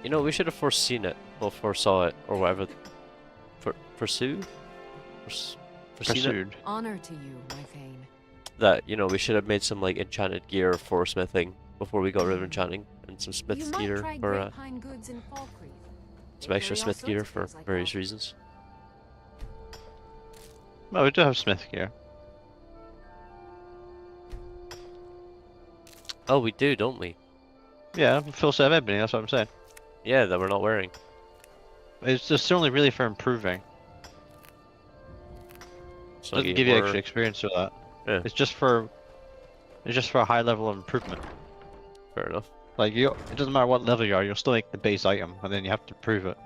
You know, we should have foreseen it, or foresaw it, or whatever. Foreseen it? Pursued. Honor to you, my Thane. That, you know, we should have made some, like, enchanted gear for smithing before we got rid of enchanting, and some You smith might gear try for, grapevine goods in Falkreath. some They extra carry all smith sorts gear of for things like various that. reasons. Well, we do have smith gear. Oh, we do, don't we? Yeah, full set of ebony, that's what I'm saying. Yeah, that we're not wearing. It's just only really for improving. So Doesn't give you extra experience for that. Yeah. It's just for a high level of improvement. Fair enough. Like it doesn't matter what level you are, you'll still make the base item, and then you have to prove it.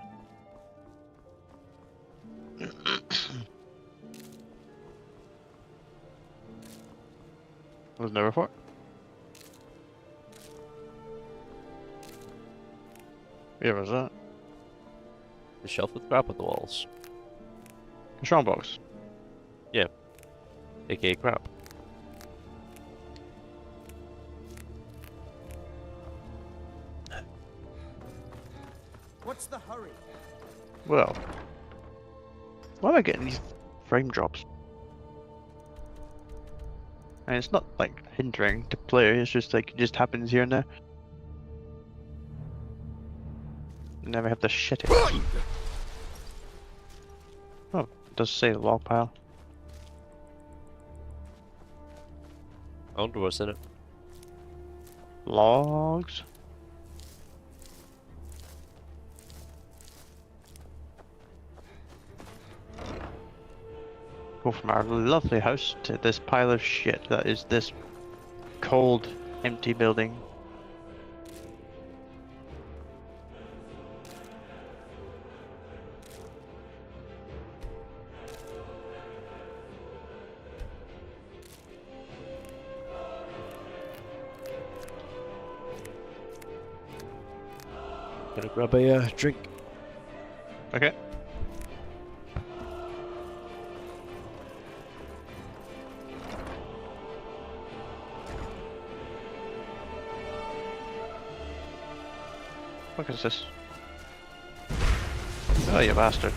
Was never for. Yeah, was that? The shelf with crap on the walls. The strongbox. Yeah. AKA crap. What's the hurry? Well, why am I getting these frame drops? And it's not like hindering to play. It's just like it just happens here and there. Never have to shit it. Oh, it does say log pile. I wonder what's in it. Logs. Go from our lovely house to this pile of shit that is this cold, empty building. Gonna grab a drink. Okay. What is this? Oh, you bastard.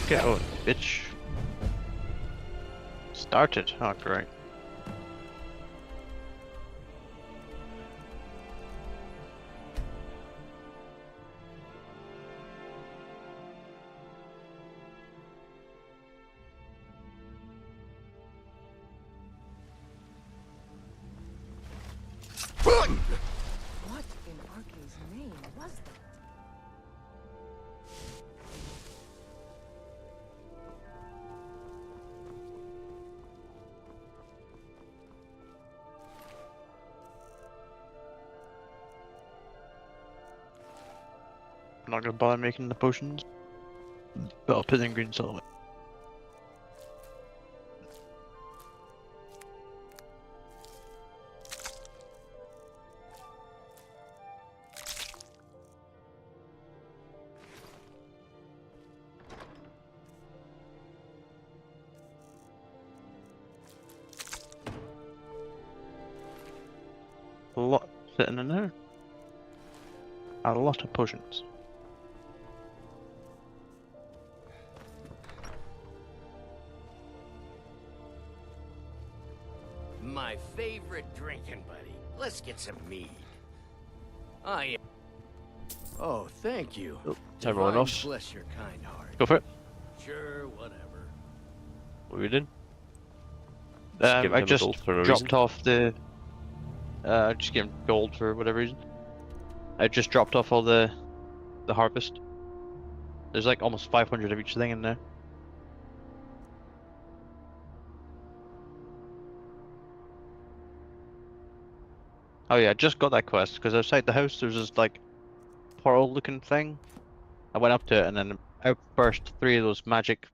Get out, bitch. Started. Oh, great. What in Arke's name was that? I'm not gonna bother making the potions, but I'll put the ingredients all away. sitting in there. A lot of potions. My favorite drinking buddy. Let's get some mead. Oh, thank you. Time rolling Divine off. Bless your kind heart. Go for it. Sure, whatever. What are we doing? Giving I him a just gold for no dropped reason. off the. Just give him gold for whatever reason. I just dropped off all the harvest. There's like almost 500 of each thing in there. Oh yeah, I just got that quest because outside the house there's this like portal-looking thing. I went up to it and then out burst 3 of those magic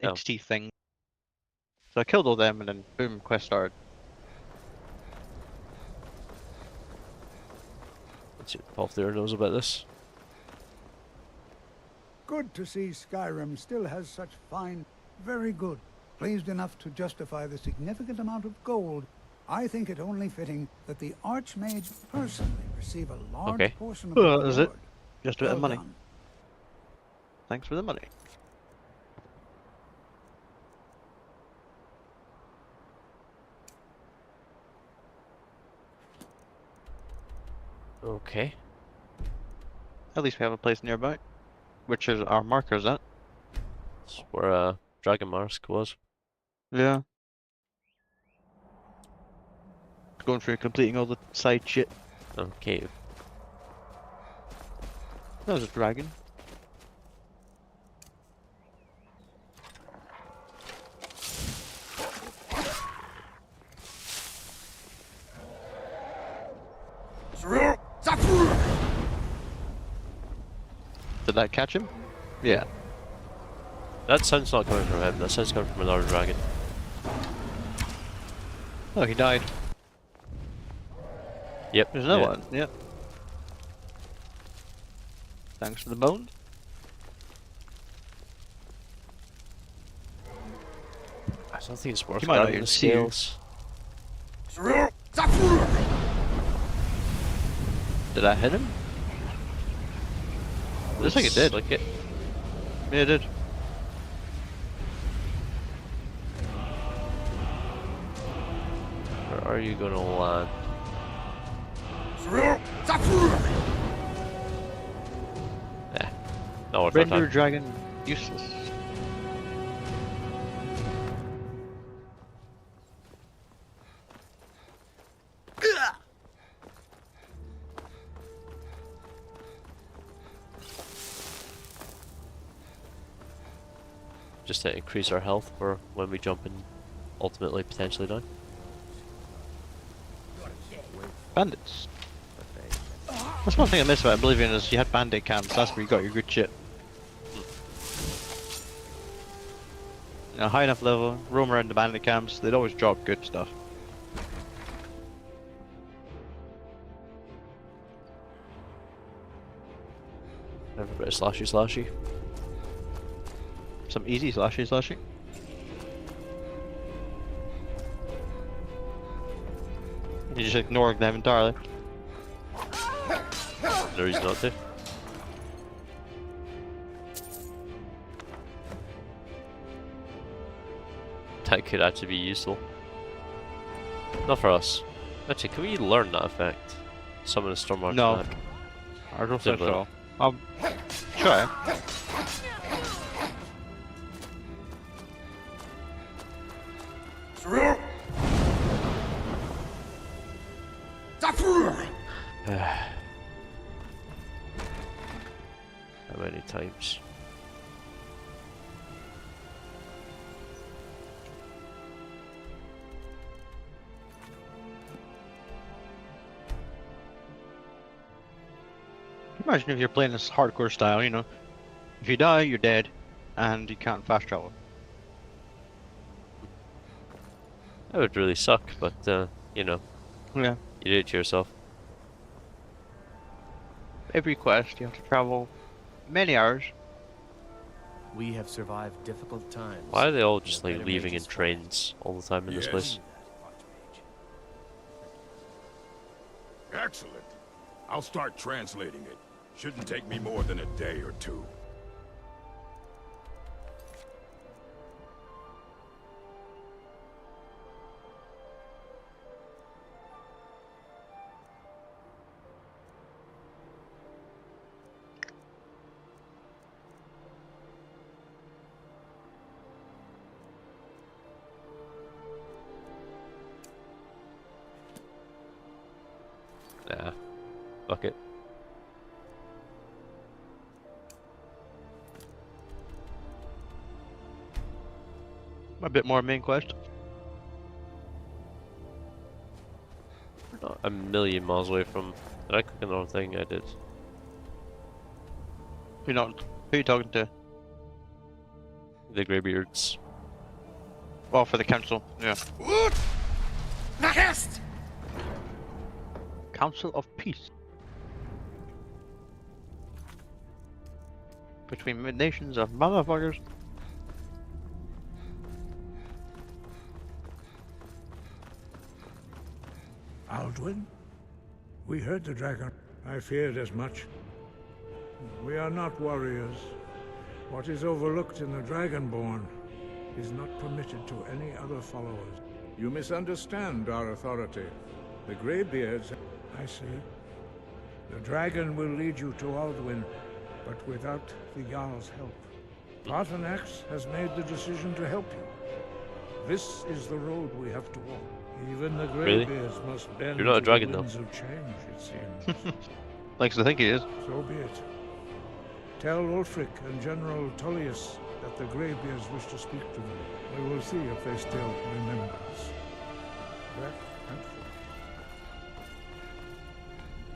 Oh. entity things. So I killed all them and then boom, quest started. Let's see if Paul there knows about this. Good to see Skyrim still has such fine... Very good. Pleased enough to justify the significant amount of gold. I think it only fitting that the Archmage personally receive a large portion of the reward. Is it? Just a bit of Well money. done. Thanks for the money. Okay. At least we have a place nearby. Which is our markers at. That's where Dragon Mask was. Yeah. Going through completing all the side shit. Okay. That was a dragon. Did that catch him? Yeah. That sound's not coming from him, that sound's coming from another dragon. Oh, he died. Yep. There's another yeah. one. Yep. Thanks for the bones. I don't think it's worth You might not grabbing even the see you. scales. Did I hit him? Looks like it did. Like it. Yeah, it did. Where are you gonna land? Yeah. No, worth our Render time. dragon useless. Just to increase our health for when we jump and ultimately potentially die. Bandits. That's one thing I miss about Oblivion is you had bandit camps. That's where you got your good shit. You know, high enough level, roam around the bandit camps. They'd always drop good stuff. Everybody slashy. Some easy slashy. You just ignore them entirely. No reason not to. That could actually be useful. Not for us. Actually, can we learn that effect? Summon a storm march No. back. I don't think Didn't so. Try. How many times? Imagine if you're playing this hardcore style, you know. If you die, you're dead, and you can't fast travel. That would really suck, but you know, Yeah. you do it to yourself. Every quest, you have to travel many hours. We have survived difficult times. Why are they all and just a like better leaving in mage's fight. trains all the time in this Yes. place? Excellent. I'll start translating it. Shouldn't take me more than a day or two. Nah. Fuck it. A bit more main quest. We're not a million miles away from... Did I click another thing? I did. Who are you talking to? The Greybeards. Well, for the council, yeah. Council of Peace. Between nations of motherfuckers. Alduin? We heard the dragon. I feared as much. We are not warriors. What is overlooked in the Dragonborn is not permitted to any other followers. You misunderstand our authority. The Greybeards... I see. The dragon will lead you to Alduin, but without the Jarl's help. Paarthurnax has made the decision to help you. This is the road we have to walk. Even the Greybeards must bend You're not a to dragon, the though. winds of change, it seems. Likes to think he is. So be it. Tell Ulfric and General Tullius that the Greybeards wish to speak to them. We will see if they still remember us. Back and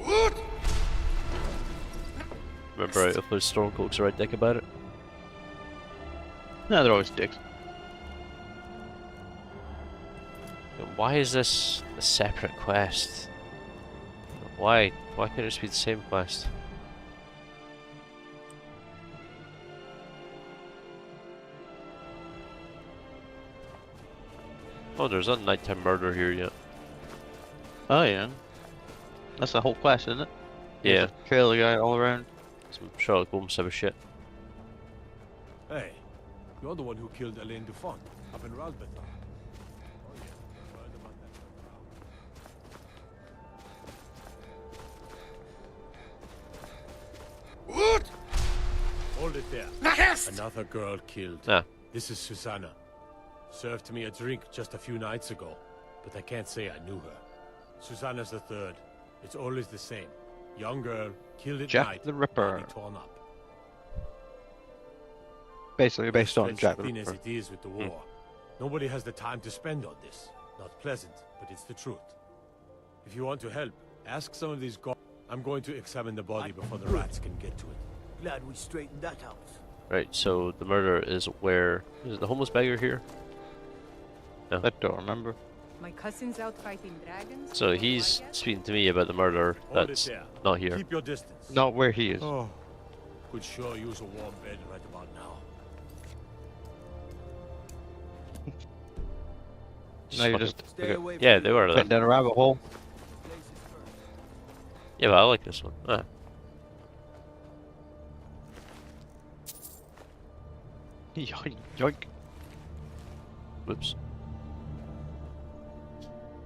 forth. Remember if those Stormcloaks are right dick about it? No, they're always dicks. Why is this a separate quest? Why? Why can't it just be the same quest? Oh, there's not nighttime murder here yet. Oh yeah. That's the whole quest, isn't it? Yeah. Just trail the guy all around. Some Sherlock Holmes type of shit. Hey, you're the one who killed Elaine Dufont up in Ralbethar. Oh yeah, heard about that. What? Hold it there. Another girl killed. Ah. This is Susanna. Served me a drink just a few nights ago, but I can't say I knew her. Susanna's the third. It's always the same. Young girl, killed at Jack night, the Ripper. body torn up. Basically based on Stretched Jack the thin as Ripper. it is with the war. Nobody has the time to spend on this. Not pleasant, but it's the truth. If you want to help, ask some of these guards. I'm going to examine the body before the rats can get to it. Glad we straightened that out. Right, so the murder is where... Is the homeless beggar here? No. I don't remember. My cousin's out fighting dragons. So he's speaking to me about the murder Hold that's it there. not here. Keep your distance. Not where he is. Oh, could sure use a warm bed right about now. No, you fucking- just Stay away Yeah, from they the were went there. down a rabbit hole. places first. Yeah, but I like this one. Ah. Yoink. Yoink. Whoops.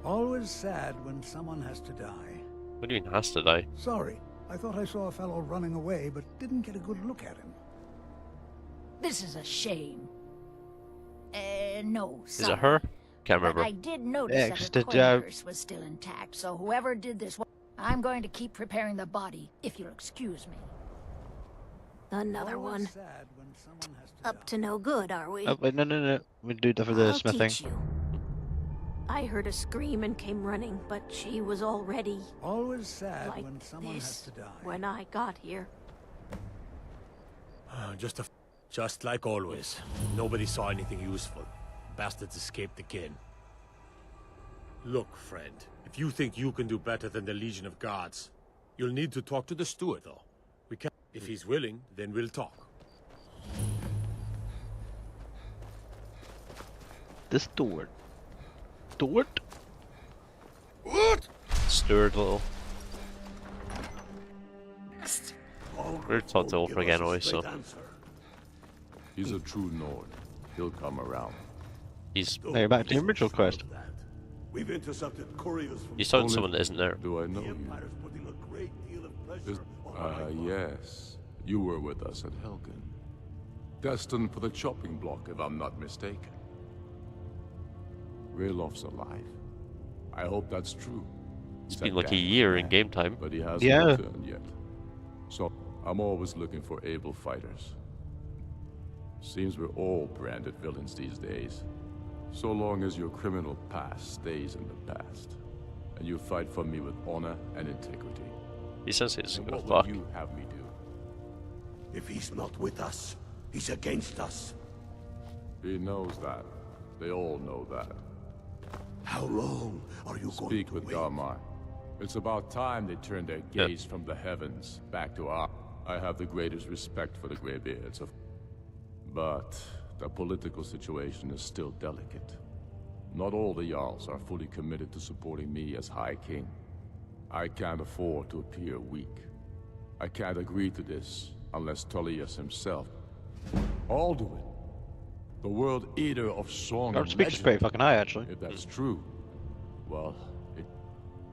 Always sad when someone has to die. What do you mean has to die? Sorry, I thought I saw a fellow running away, but didn't get a good look at him. This is a shame. No, Is it her? Can't But remember. I did notice Next, that her job. coin purse was still intact, so whoever did this... I'm going to keep preparing the body, if you'll excuse me. Another Always one. sad when someone has to Up die. to no good, are we? Oh, wait, no. We do that for the I'll smithing. teach you. I heard a scream and came running, but she was already Always sad like when someone has this to die. when I got here. Just like always. Nobody saw anything useful. Bastards escaped again. Look, friend. If you think you can do better than the Legion of Guards, you'll need to talk to the steward, though. We can. If he's willing, then we'll talk. The steward. Steward? Steward little. We're taught to Won't Ulfric give us a anyway, so straight answer. He's a true Nord. He'll come around. he's Don't Hey, back to be the so original sure quest. of that. We've intercepted couriers from he's talking to Only- someone that isn't there. Do I know the you? Empire's putting a great deal of pressure Is- on our yes. You were with us at Helgen. Destined for the chopping block, if I'm not mistaken. Raylof's alive. I hope that's true. It's He's been a like a damn year in man, game time. but he hasn't Yeah. returned yet. So, I'm always looking for able fighters. Seems we're all branded villains these days. So long as your criminal past stays in the past, and you fight for me with honor and integrity. He says he doesn't And give a what fuck. will you have me do? If he's not with us, he's against us. He knows that. They all know that. How long are you going Speak to with wait? Garmar. It's about time they turn their gaze from the heavens back to our... I have the greatest respect for the Greybeards, but the political situation is still delicate. Not all the Jarls are fully committed to supporting me as High King. I can't afford to appear weak. I can't agree to this unless Tullius himself... Alduin, the World Eater of Song Our and speech is Legend. pretty fucking high, actually. If that's true, well,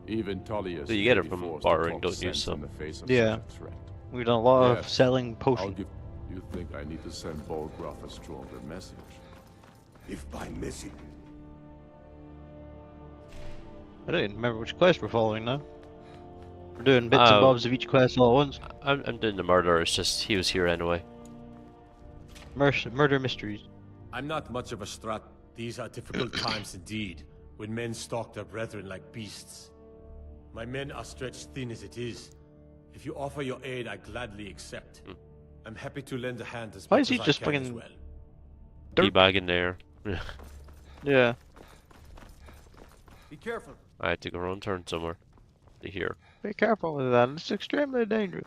even Tullius... So you get may it be from forced to bartering, talk don't you, sense so- in the face of Yeah. such a threat. We've done a lot of Yes, selling I'll potions. give... You think I need to send Volgraf a stronger message? If by message... I don't even remember which quest we're following now. We're doing bits and Oh. bobs of each quest all at once. I'm doing the murder, it's just he was here anyway. Murder mysteries. I'm not much of a strat. These are difficult times indeed, when men stalk their brethren like beasts. My men are stretched thin as it is. If you offer your aid, I gladly accept. I'm happy to lend a hand as Why much is he as I just can as fucking- well. Teabagging there. Yeah. Be careful. I had to go around turn somewhere. To here. Be careful with that, it's extremely dangerous.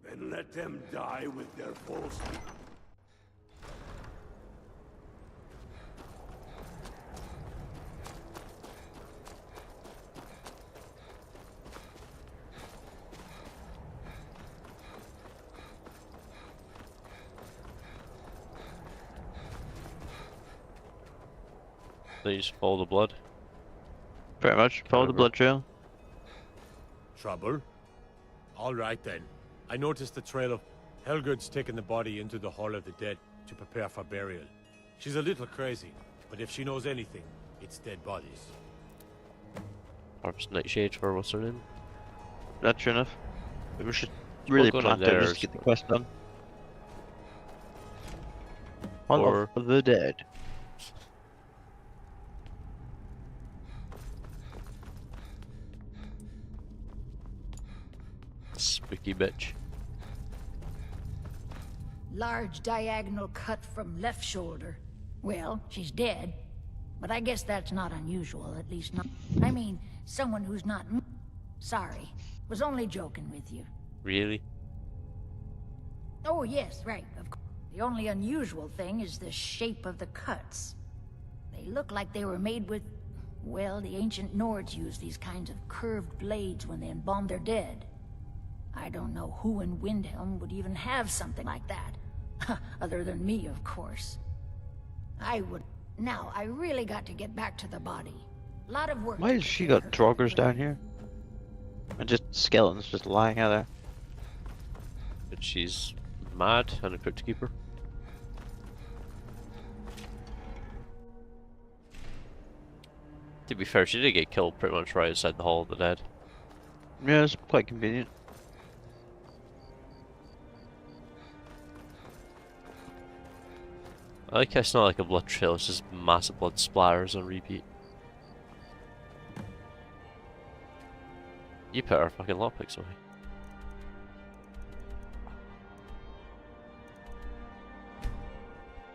Then let them die with their false... Then you just follow the blood. Pretty much. Follow the Whatever. blood trail. Trouble? All right then. I noticed the trail of Helgerd's taken the body into the Hall of the Dead to prepare for burial. She's a little crazy, but if she knows anything, it's dead bodies. Harvest Nightshade for what's her name? That's true enough. We should really going on plant it there? just to get the quest done. Hall Or- of the Dead. Spooky bitch. Large diagonal cut from left shoulder. Well, she's dead. But I guess that's not unusual, at least not... I mean, someone who's not... Sorry. Was only joking with you. Really? Oh, yes, right, of course. The only unusual thing is the shape of the cuts. They look like they were made with... Well, the ancient Nords used these kinds of curved blades when they embalmed their dead. I don't know who in Windhelm would even have something like that. Other than me, of course. I would... Now, I really got to get back to the body. A lot of work. Why to has she prepare got her. Draugrs down here? And just skeletons just lying out there. But she's mad and a crypt keeper. To be fair, she did get killed pretty much right outside the Hall of the Dead. Yeah, it's quite convenient. I like how it's not like a blood trail, it's just massive blood splatters on repeat. You put our fucking lockpicks away.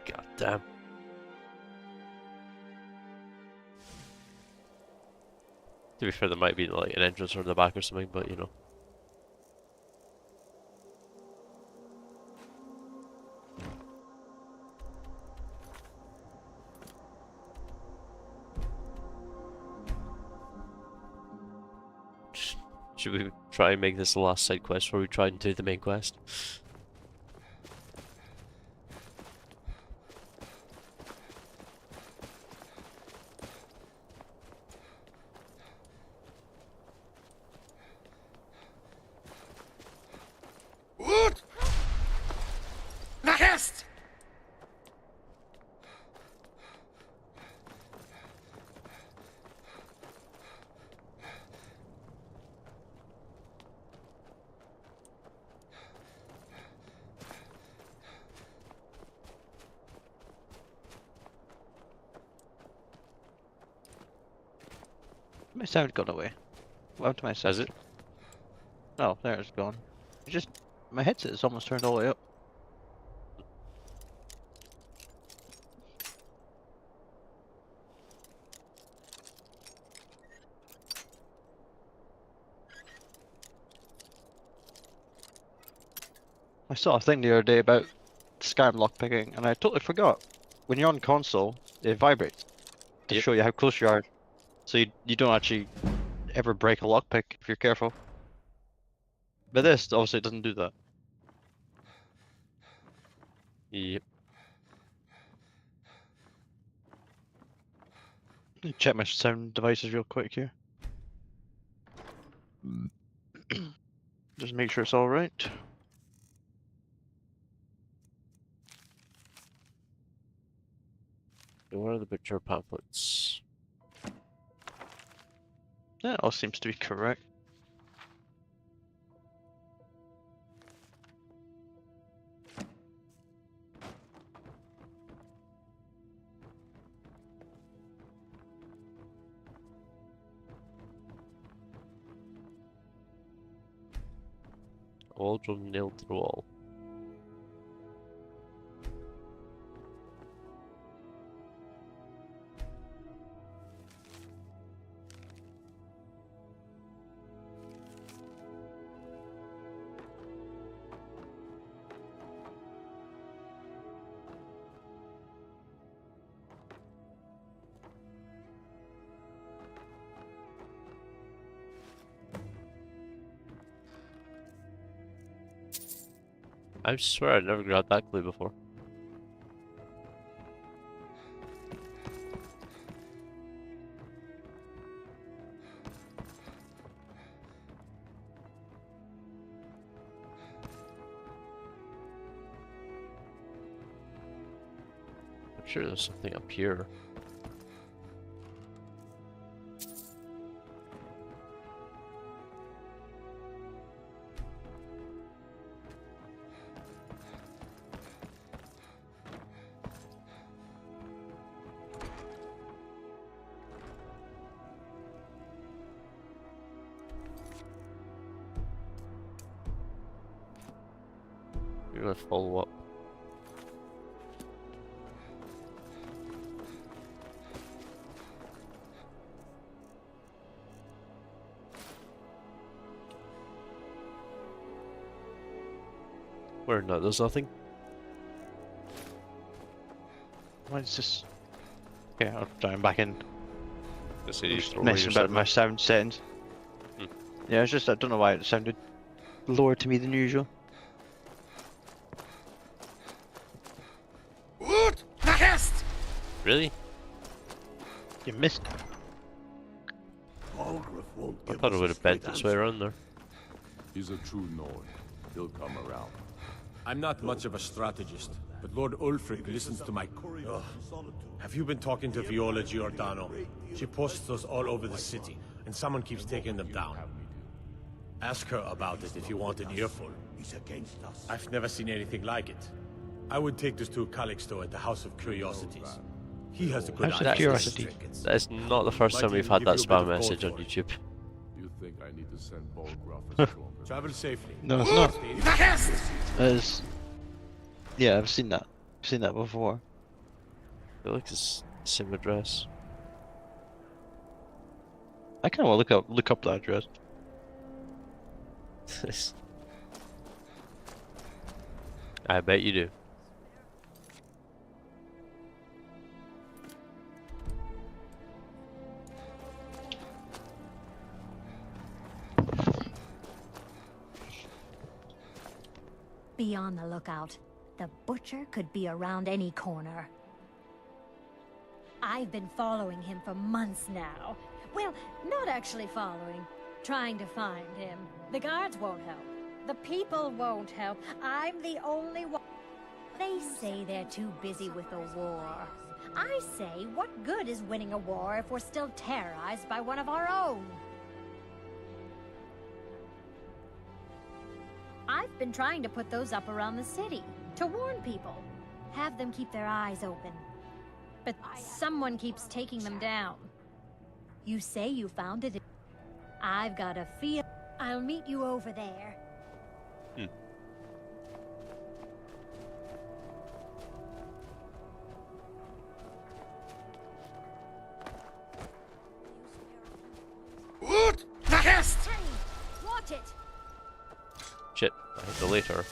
God damn. To be fair, there might be like an entrance or the back or something, but you know. Should we try and make this the last side quest before we try and do the main quest? What? Nahest! My sound got away. What happened to my sound? Has it? Oh, there it's gone. It just my headset is almost turned all the way up. I saw a thing the other day about Skyrim lockpicking, and I totally forgot. When you're on console, it vibrates to show you how close you are, so you don't actually ever break a lockpick if you're careful. But this obviously doesn't do that. Yep. Let me check my sound devices real quick here. Just make sure it's all right. Where are the picture pamphlets? Yeah, it all seems to be correct. All drum nailed to the wall. I swear I never grabbed that clue before. I'm sure there's something up here. We're gonna follow up. Where? No, there's nothing. Why is this? Yeah, I'll try and back in. Just Messing about my sound settings. Yeah, it's just I don't know why it sounded lower to me than usual. What? Nahest! Really? You missed. I thought it would have bent its way around there. He's a true Nord. He'll come around. I'm not much of a strategist, but Lord Ulfric listens to my... Ugh. Have you been talking to Viola Giordano? She posts those all over the city, and someone keeps taking them down. Ask her about it if you want an earful. I've never seen anything like it. I would take this to Calixto at the House of Curiosities. He has a good House of eye for Curiosity. trinkets. That is not the first time we've had that spam message on YouTube. You think I need to send Bolgraf a stronger? Travel safely. No, it's not. Nahest! It's... Yeah, I've seen that. I've seen that before. I feel like it's the same address. I kind of want to look up that address. I bet you do. Be on the lookout. The butcher could be around any corner. I've been following him for months now. Well, not actually following. Trying to find him. The guards won't help. The people won't help. I'm the only one. They say they're too busy with the war. I say, what good is winning a war if we're still terrorized by one of our own? I've been trying to put those up around the city, to warn people. Have them keep their eyes open. But someone keeps taking them down. You say you found it. I've got a feel. I'll meet you over there. What? Hey, watch it. Shit, I hit the later.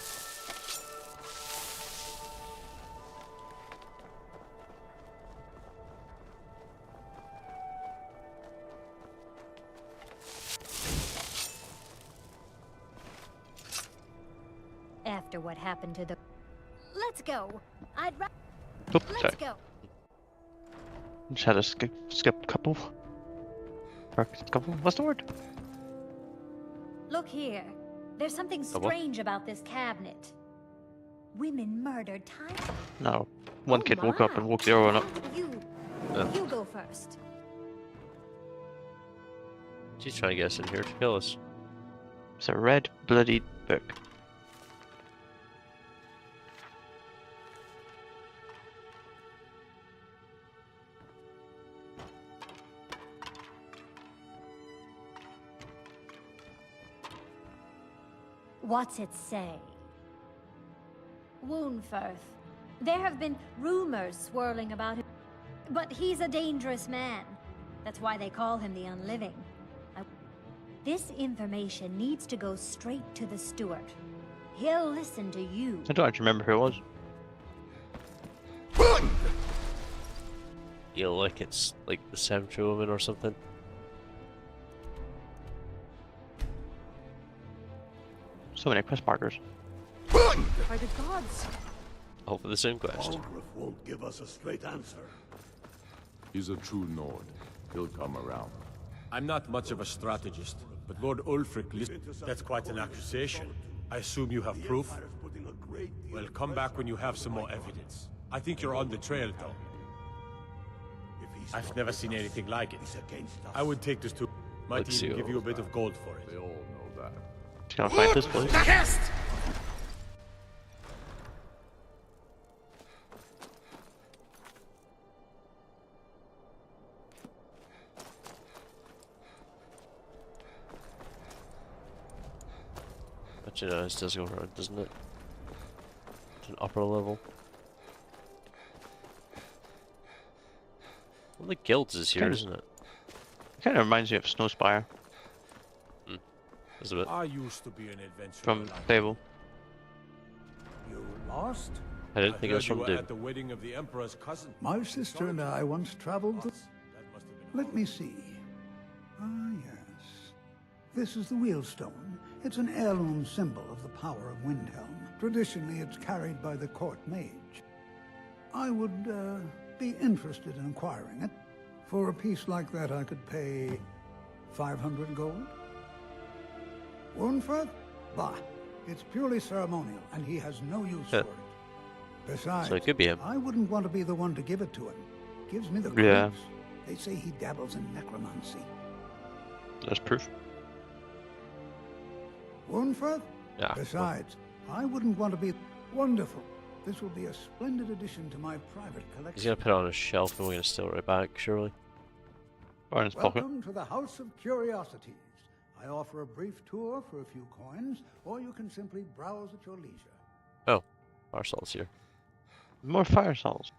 After what happened to the... Let's go. Oh, Let's sorry. go. Just had a skip couple. Couple. What's the word? Look here. There's something strange about this cabinet. Women murdered time. No. One kid woke up and woke the other one up. You go first. She's trying to get us in here to kill us. It's a red bloody book. What's it say? Woundfirth. There have been rumors swirling about him. But he's a dangerous man. That's why they call him the Unliving. This information needs to go straight to the steward. He'll listen to you. I don't actually remember who it was. You like it's like the cemetery woman or something. So many quest markers. By the gods! All for the same quest. Ulgrif won't give us a straight answer. He's a true Nord. He'll come around. I'm not much of a strategist, but Lord Ulfric that's quite an accusation. I assume you have proof? Well, come back when you have some more evidence. I think you're on the trail, though. I've never seen anything like it. I would take this to... Might even give you a bit of gold for it. They all know that. Just gonna fight this place. But you know, this does go around, doesn't it? To an upper level. Well, the guilds is here, isn't it? Kind of reminds me of Snowspire. That's a bit. I used to be an adventurer. From Fable. You lost? I didn't think it was from Doom. At the wedding of the Emperor's cousin. My sister and I once traveled. Let me see. Ah, yes. This is the wheelstone. It's an heirloom symbol of the power of Windhelm. Traditionally, it's carried by the court mage. I would be interested in acquiring it. For a piece like that, I could pay 500 gold. Woundfirth? Bah. It's purely ceremonial, and he has no use for it. Besides, So it could be him. I wouldn't want to be the one to give it to him. Gives me the Yeah. creeps. They say he dabbles in necromancy. There's proof. Woundfirth? Yeah. Besides, I wouldn't want to be... Wonderful. This will be a splendid addition to my private collection. He's gonna put it on a shelf and we're gonna steal it right back, surely. Or in his pocket. Welcome to the House of Curiosities. I offer a brief tour for a few coins, or you can simply browse at your leisure. Oh, our salt's here. More fire salts.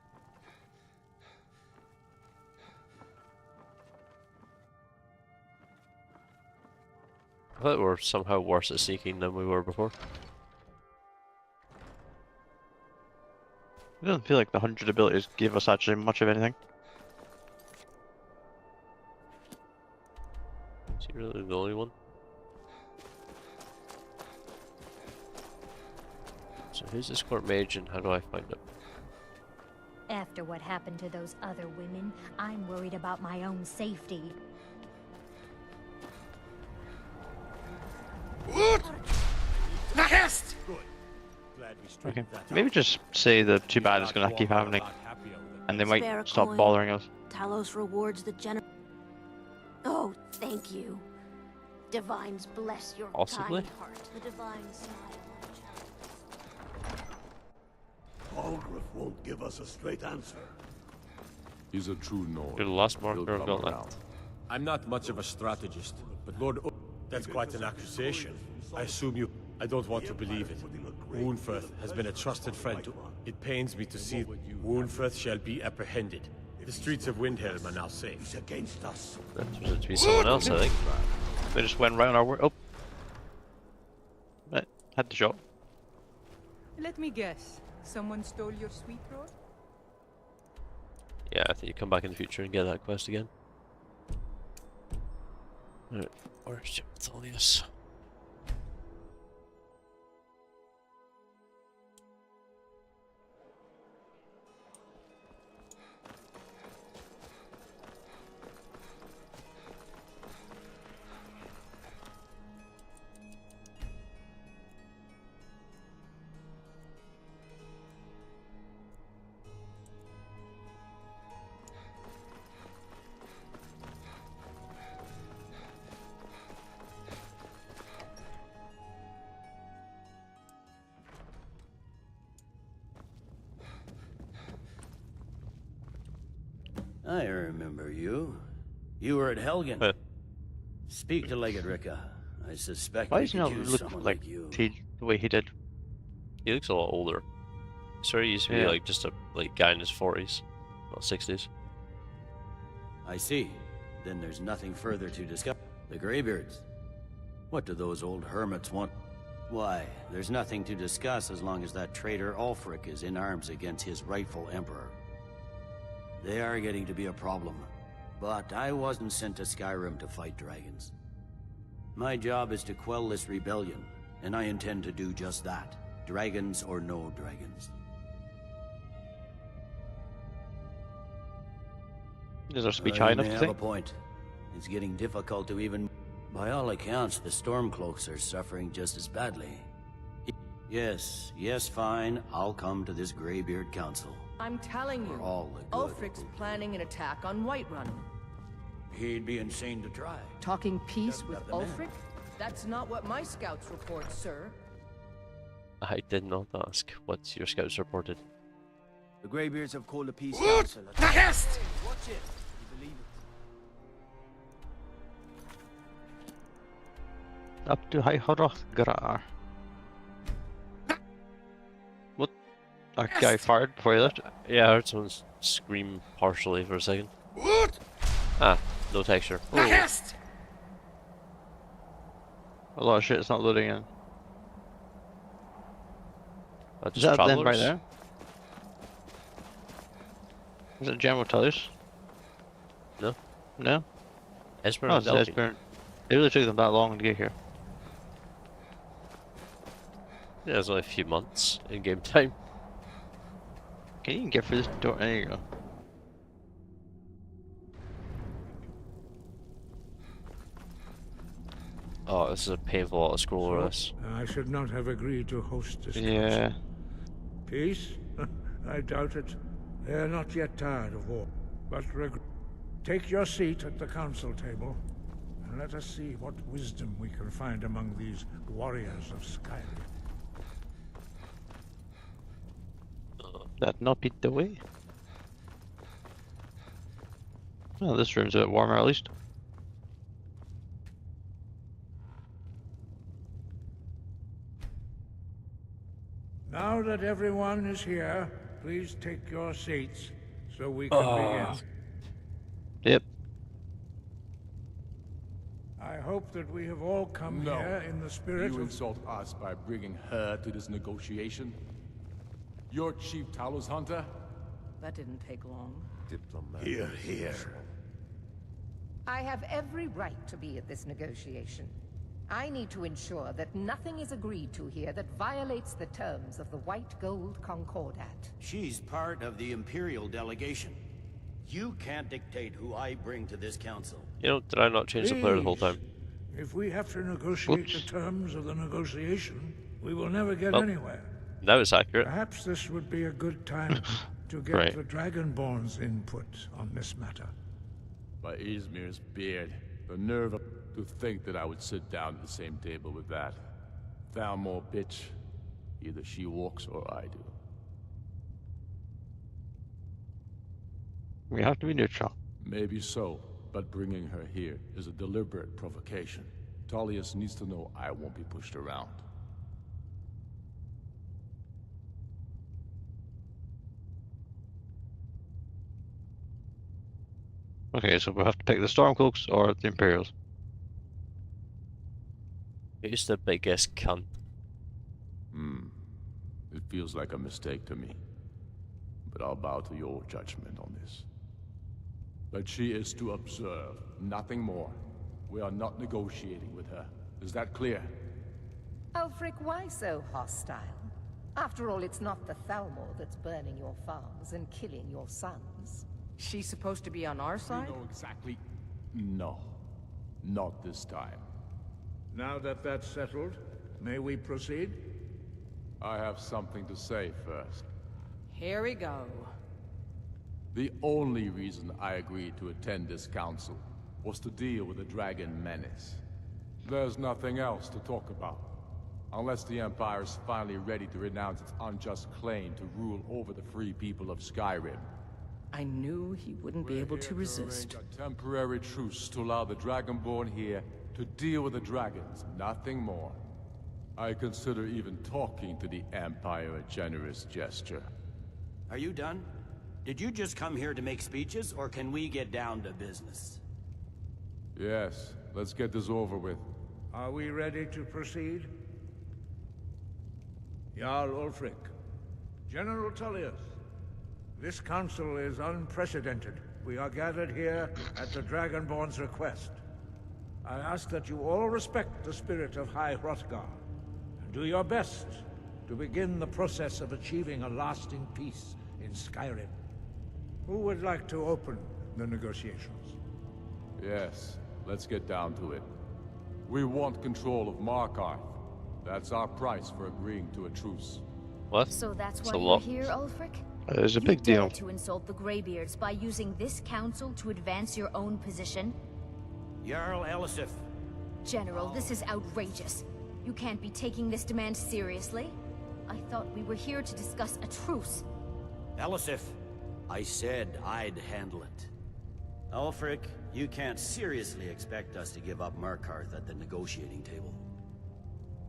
I thought we were somehow worse at sneaking than we were before. It doesn't feel like the 100 abilities give us actually much of anything. Is he really the only one? So who's this court mage and how do I find him? After what happened to those other women, I'm worried about my own safety. Okay. Maybe just say the too bad is gonna keep happening, and they might Spare a stop coin. bothering us. Talos rewards the general. Oh, thank you. Divines bless your Possibly. kind heart. The divine smile. Algrith won't give us a straight answer. He's a true Nord. You're the last He'll marker of come Gauntlet. around. I'm not much of a strategist, but Lord that's quite an accusation. I assume you... I don't want to believe it. Woundfirth has been a trusted friend to... It pains me to see Woundfirth shall be apprehended. The streets of Windhelm are now safe. He's against us. That was to be someone else, I think. They just went right on our word. Oh, had the shot. Let me guess. Someone stole your sweet road? Yeah, I think you come back in the future and get that quest again. Alright, where's Timotolius? I remember you. You were at Helgen. Speak to Legate Ricka. I suspect Why we does he could not use look someone like you. the way he did? He looks a lot older. Sorry, he used to be Yeah. like just a guy in his 40s, not 60s. I see. Then there's nothing further to discuss. The Greybeards. What do those old hermits want? Why, there's nothing to discuss as long as that traitor Ulfric is in arms against his rightful emperor. They are getting to be a problem. But I wasn't sent to Skyrim to fight dragons. My job is to quell this rebellion, and I intend to do just that. Dragons or no dragons. Is our speech You high enough may to have say? a point. It's getting difficult to even... By all accounts, the Stormcloaks are suffering just as badly. Yes, fine. I'll come to this Greybeard Council. I'm telling you, For all the good. Ulfric's planning an attack on Whiterun. He'd be insane to try. Talking peace Doesn't with have the men. Ulfric? That's not what my scouts report, sir. I did not ask what your scouts reported. The Greybeards have called a peace council. Watch it! You believe it? Up to High Hrothgar. What? That guy fired before he left? Yeah, I heard someone scream partially for a second. Ah, no texture. Oh. A lot of shit is not loading in. Is Just that them right travelers? there? Is it General Tullius? No. No? Esper Oh, and it's Delphi. Esper. It really took them that long to get here. Yeah, it's only a few months in game time. Can you even get through this door? There you go. Oh, this is a painful lot of scroll over this. I should not have agreed to host this Yeah. council. Peace? I doubt it. They are not yet tired of war. But take your seat at the council table, and let us see what wisdom we can find among these warriors of Skyrim. That not be the way. Well, this room's a bit warmer at least. Now that everyone is here, please take your seats so we can begin. Yep. I hope that we have all come No. here in the spirit You of... insult us by bringing her to this negotiation? You're Chief Talos Hunter? That didn't take long. Diplomat. Here. I have every right to be at this negotiation. I need to ensure that nothing is agreed to here that violates the terms of the White Gold Concordat. She's part of the Imperial delegation. You can't dictate who I bring to this council. You know, did I not change the player the whole Please. time? If we have to negotiate the terms of the negotiation, we will never get Oh. anywhere. That was accurate. Perhaps this would be a good time to get Right. the Dragonborn's input on this matter. By Izmir's beard, the nerve to think that I would sit down at the same table with that. Thalmor bitch. Either she walks or I do. We have to be neutral. Maybe so, but bringing her here is a deliberate provocation. Tullius needs to know I won't be pushed around. Okay, so we'll have to pick the Stormcloaks or the Imperials. Who's the biggest cunt? It feels like a mistake to me. But I'll bow to your judgment on this. But she is to observe, nothing more. We are not negotiating with her. Is that clear? Ulfric, why so hostile? After all, it's not the Thalmor that's burning your farms and killing your sons. She's supposed to be on our side? You know exactly. No. Not this time. Now that that's settled, may we proceed? I have something to say first. Here we go. The only reason I agreed to attend this council was to deal with the dragon menace. There's nothing else to talk about. Unless the Empire is finally ready to renounce its unjust claim to rule over the free people of Skyrim. I knew he wouldn't be able to resist. A temporary truce to allow the Dragonborn here to deal with the dragons, nothing more. I consider even talking to the Empire a generous gesture. Are you done? Did you just come here to make speeches, or can we get down to business? Yes, let's get this over with. Are we ready to proceed? Jarl Ulfric, General Tullius, this council is unprecedented. We are gathered here at the Dragonborn's request. I ask that you all respect the spirit of High Hrothgar, and do your best to begin the process of achieving a lasting peace in Skyrim. Who would like to open the negotiations? Yes, let's get down to it. We want control of Markarth. That's our price for agreeing to a truce. What? So that's It's why a you're lot. here, Ulfric? It's a You big dare deal. to insult the Greybeards by using this council to advance your own position? Jarl Elisif. General, this is outrageous. You can't be taking this demand seriously. I thought we were here to discuss a truce. Elisif, I said I'd handle it. Ulfric, you can't seriously expect us to give up Markarth at the negotiating table.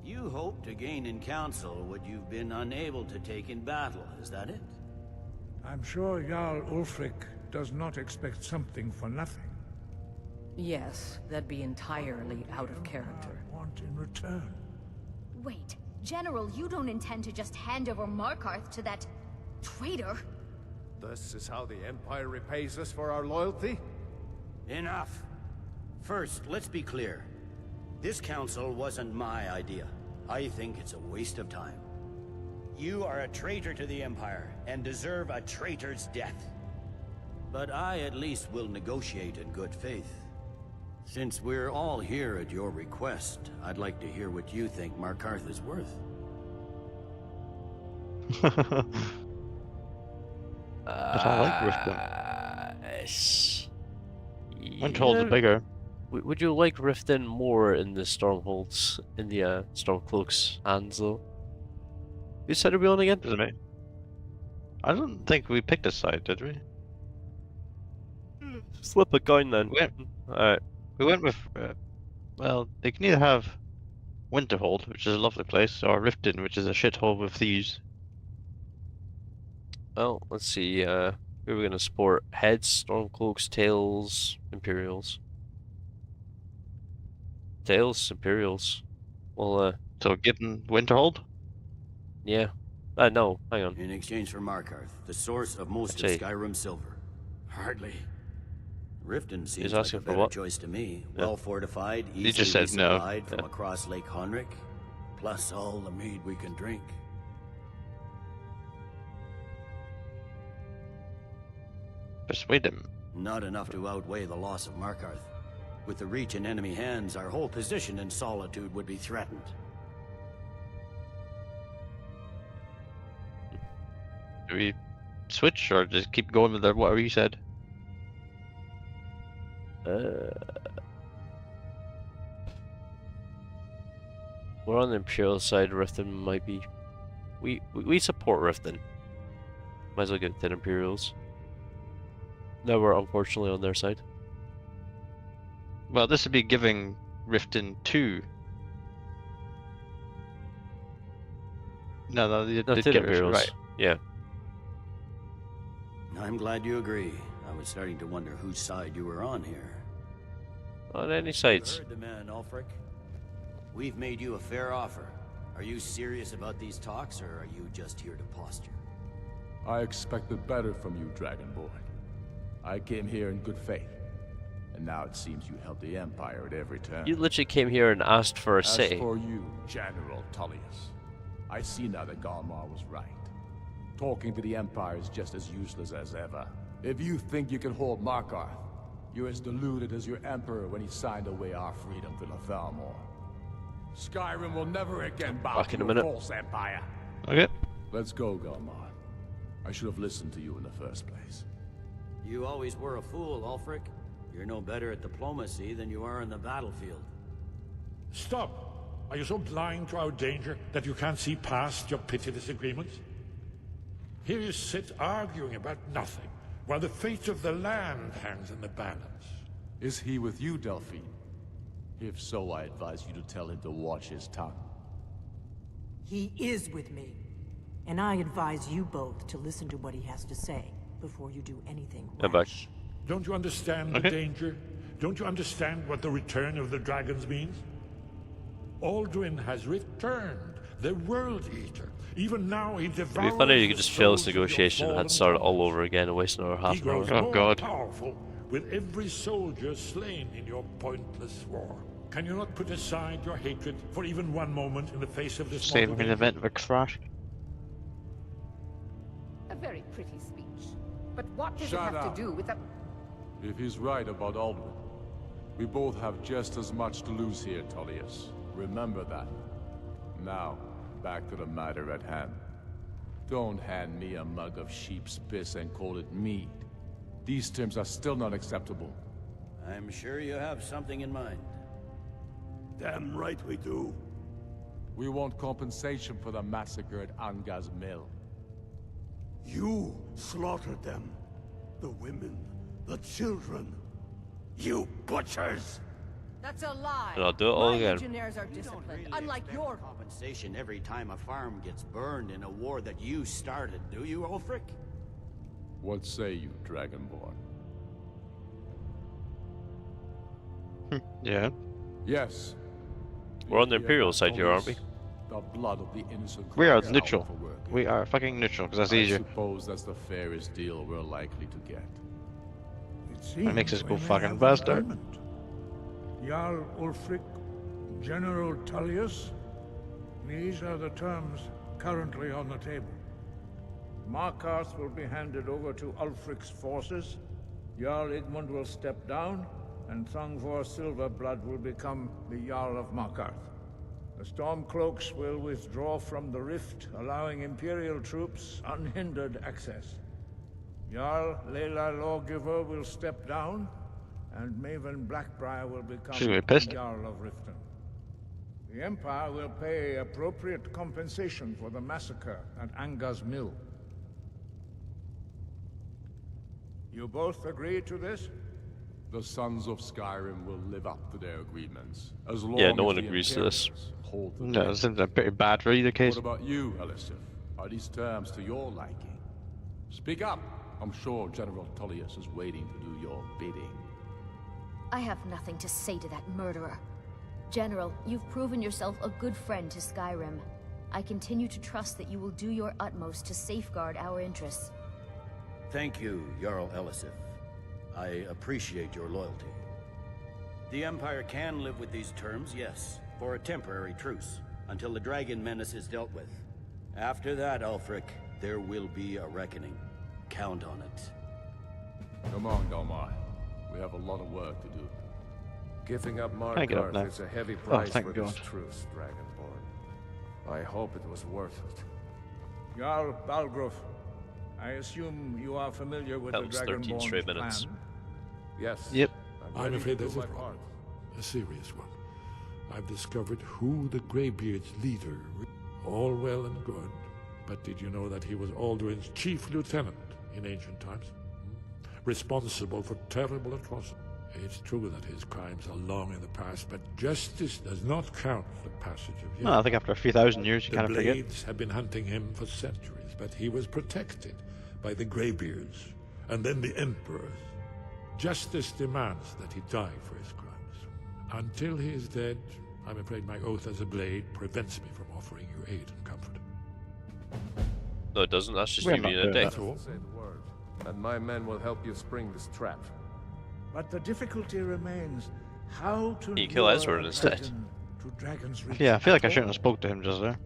You hope to gain in council what you've been unable to take in battle, is that it? I'm sure Jarl Ulfric does not expect something for nothing. Yes, that'd be entirely out of character. Want in return? Wait, General, you don't intend to just hand over Markarth to that traitor? This is how the Empire repays us for our loyalty? Enough. First, let's be clear. This council wasn't my idea. I think it's a waste of time. You are a traitor to the Empire, and deserve a traitor's death. But I at least will negotiate in good faith. Since we're all here at your request, I'd like to hear what you think Markarth is worth. But I like Riften. Winterhold's bigger. Would you like Riften more in the Stormholds, in the Stormcloaks hands though? Whose side are we on again? Isn't it? I don't think we picked a side, did we? Flip a coin then. Alright. We went with, well, they can either have Winterhold, which is a lovely place, or Riften, which is a shithole with thieves. Well, let's see, who are we gonna support? Heads, Stormcloaks, Tails, Imperials. Tails, Imperials. Well, so given Winterhold? Yeah. No, hang on. In exchange for Markarth, the source of most of Actually- Skyrim silver. Hardly. Riften seems He's like a asking for better what? choice to me. Yeah. Well fortified, He easily just said no. supplied from across Lake Honrick, plus all the mead we can drink. Persuade him. Not enough to outweigh the loss of Markarth. With the Reach in enemy hands, our whole position in Solitude would be threatened. Do we switch or just keep going with whatever you said? We're on the Imperial side. Riften might be. We support Riften. Might as well get 10 Imperials. Now we're unfortunately on their side. Well, this would be giving Riften 2. No, they No, did 10 get Riften, Imperials. right. Yeah. I'm glad you agree. I was starting to wonder whose side you were on here. On any sides. Heard the man, Ulfric. We've made you a fair offer. Are you serious about these talks, or are you just here to posture? I expected better from you, Dragonborn. I came here in good faith. And now it seems you help the Empire at every turn. You literally came here and asked for a say. As for you, General Tullius, I see now that Galmar was right. Talking to the Empire is just as useless as ever. If you think you can hold Markarth, you're as deluded as your Emperor when he signed away our freedom to the Thalmor. Skyrim will never again bow Back to in a a minute. false empire. Okay. Let's go, Galmar. I should have listened to you in the first place. You always were a fool, Ulfric. You're no better at diplomacy than you are in the battlefield. Stop! Are you so blind to our danger that you can't see past your petty disagreements? Here you sit arguing about nothing, while the fate of the land hangs in the balance. Is he with you, Delphine? If so, I advise you to tell him to watch his tongue. He is with me. And I advise you both to listen to what he has to say before you do anything rash. Don't you understand the danger? Don't you understand what the return of the dragons means? Alduin has returned, the World Eater. Even now he devours. It'd be funny if you the could just fail this souls of your negotiation and had fallen started all over again and waste another half He an hour. grows Oh, more God. powerful with every soldier slain in your pointless war. Can you not put aside your hatred for even one moment in the face of this Same mortal in event of a crash. A very pretty speech. But what does Shut it have up. to do with the... If he's right about Alduin, we both have just as much to lose here, Tullius. Remember that. Now, back to the matter at hand. Don't hand me a mug of sheep's piss and call it mead. These terms are still not acceptable. I'm sure you have something in mind. Damn right we do. We want compensation for the massacre at Anga's mill. You slaughtered them. The women, the children. You butchers! That's a lie. And I'll do it all My again. legionnaires are disciplined, unlike your... Compensation every time a farm gets burned in a war that you started, do you, Ulfric? What say you, Dragonborn? Yeah. Yes. We're on the Imperial side here, aren't we? The blood of the innocent We are cries out neutral. for work. We are fucking neutral, because that's I easier. suppose that's the fairest deal we're likely to get. That makes us we go may fucking have an bastard. agreement. Jarl Ulfric, General Tullius, these are the terms currently on the table. Markarth will be handed over to Ulfric's forces, Jarl Igmund will step down, and Thangvor Silverblood will become the Jarl of Markarth. The Stormcloaks will withdraw from the rift, allowing Imperial troops unhindered access. Jarl Layla Lawgiver will step down, and Maven Blackbriar will become She's gonna be pissed. the Jarl of Riften. The Empire will pay appropriate compensation for the massacre at Anga's mill. You both agree to this? The Sons of Skyrim will live up to their agreements, as long Yeah, no as one the agrees to this. Imperials hold the No, it dead. seems pretty bad for either case. What about you, Elisif? Are these terms to your liking? Speak up! I'm sure General Tullius is waiting to do your bidding. I have nothing to say to that murderer. General, you've proven yourself a good friend to Skyrim. I continue to trust that you will do your utmost to safeguard our interests. Thank you, Jarl Elisif. I appreciate your loyalty. The Empire can live with these terms, yes, for a temporary truce, until the dragon menace is dealt with. After that, Ulfric, there will be a reckoning. Count on it. Come on, Domar. We have a lot of work to do. Giving up I get up Markarth now? is a heavy Oh, price thank for God. this truce, Dragonborn. I hope it was worth it. Jarl Balgruuf, I assume you are familiar with That the was 13 straight minutes. plan? Yes. Yep. I'm afraid there's a my problem. part. A serious one. I've discovered who the Greybeard's leader is. All well and good, but did you know that he was Aldrin's chief lieutenant in ancient times? Responsible for terrible atrocities. It's true that his crimes are long in the past, but justice does not count the passage of years. No, I think after a few thousand years, you The kind of forget. Blades have been hunting him for centuries, but he was protected by the Greybeards, and then the Emperors. Justice demands that he die for his crimes. Until he is dead, I'm afraid my oath as a Blade prevents me from offering you aid and comfort. No, it doesn't. That's just We're you not being a doing dick. that. Say the word, and my men will help you spring this trap. But the difficulty remains how to You kill lure Ezra a instead. dragon to Dragon's Reach Yeah, I feel like I at shouldn't all. have spoke to him just there.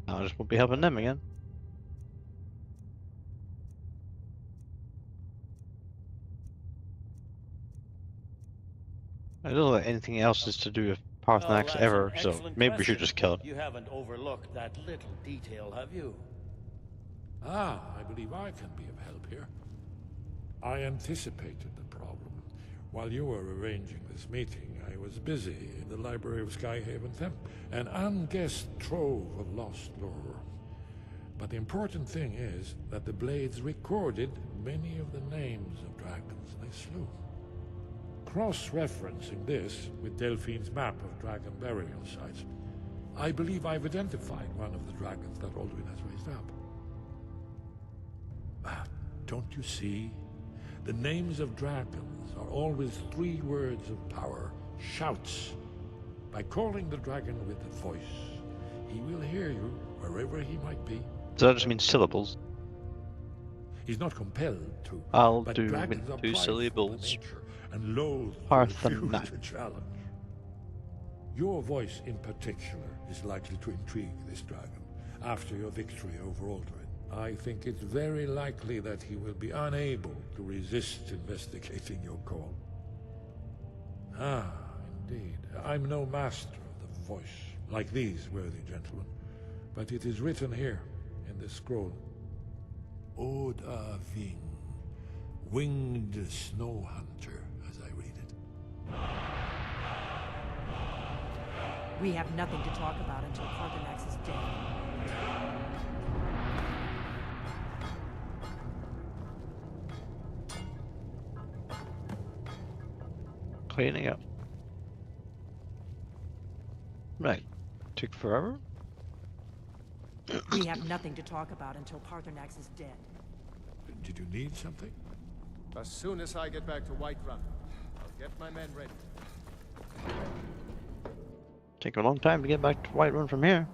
I just won't be helping them again. I don't know that anything else is to do with Paarthurnax ever, so maybe we should just kill him. You haven't overlooked that little detail, have you? Ah, I believe I can be of help here. I anticipated the problem. While you were arranging this meeting, I was busy in the library of Skyhaven Temple, an unguessed trove of lost lore. But the important thing is that the Blades recorded many of the names of dragons they slew. Cross-referencing this with Delphine's map of dragon burial sites, I believe I've identified one of the dragons that Aldrin has raised up. Ah, don't you see? The names of dragons are always 3 words of power, shouts. By calling the dragon with the voice, he will hear you wherever he might be. Does that just mean syllables? He's not compelled to. I'll but do dragons are two prideful by syllables. nature and loathe to Paarthurnax. refuse a challenge. Your voice in particular is likely to intrigue this dragon after your victory over Aldrin. I think it's very likely that he will be unable to resist investigating your call. Ah, indeed. I'm no master of the voice, like these worthy gentlemen, but it is written here in this scroll. Ode a Ving, winged snow hunter, as I read it. We have nothing to talk about until Paarthurnax is dead. Cleaning up. Right. Took forever? We have nothing to talk about until Paarthurnax is dead. Did you need something? As soon as I get back to Whiterun, I'll get my men ready. Take a long time to get back to Whiterun from here.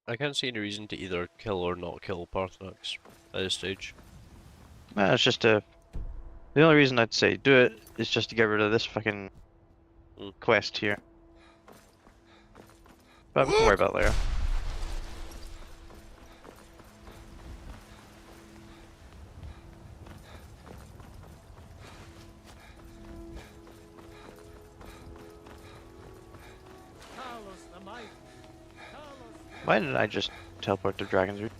I can't see any reason to either kill or not kill Paarthurnax at this stage. It's just a... The only reason I'd say do it is just to get rid of this fucking quest here. But we can worry about it later. Why didn't I just teleport to Dragon's Reach?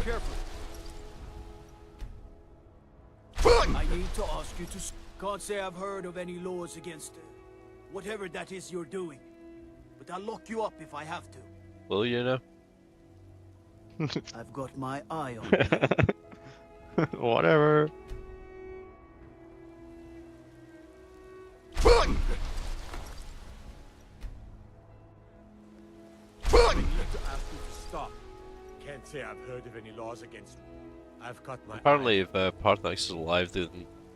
Careful. I need to ask you to... Can't say I've heard of any laws against whatever that is you're doing. But I'll lock you up if I have to. Will you know? I've got my eye on you. Whatever. I need to ask you to stop. can't say I've heard of any laws against. I've got my. Apparently, if Parthenax is alive, then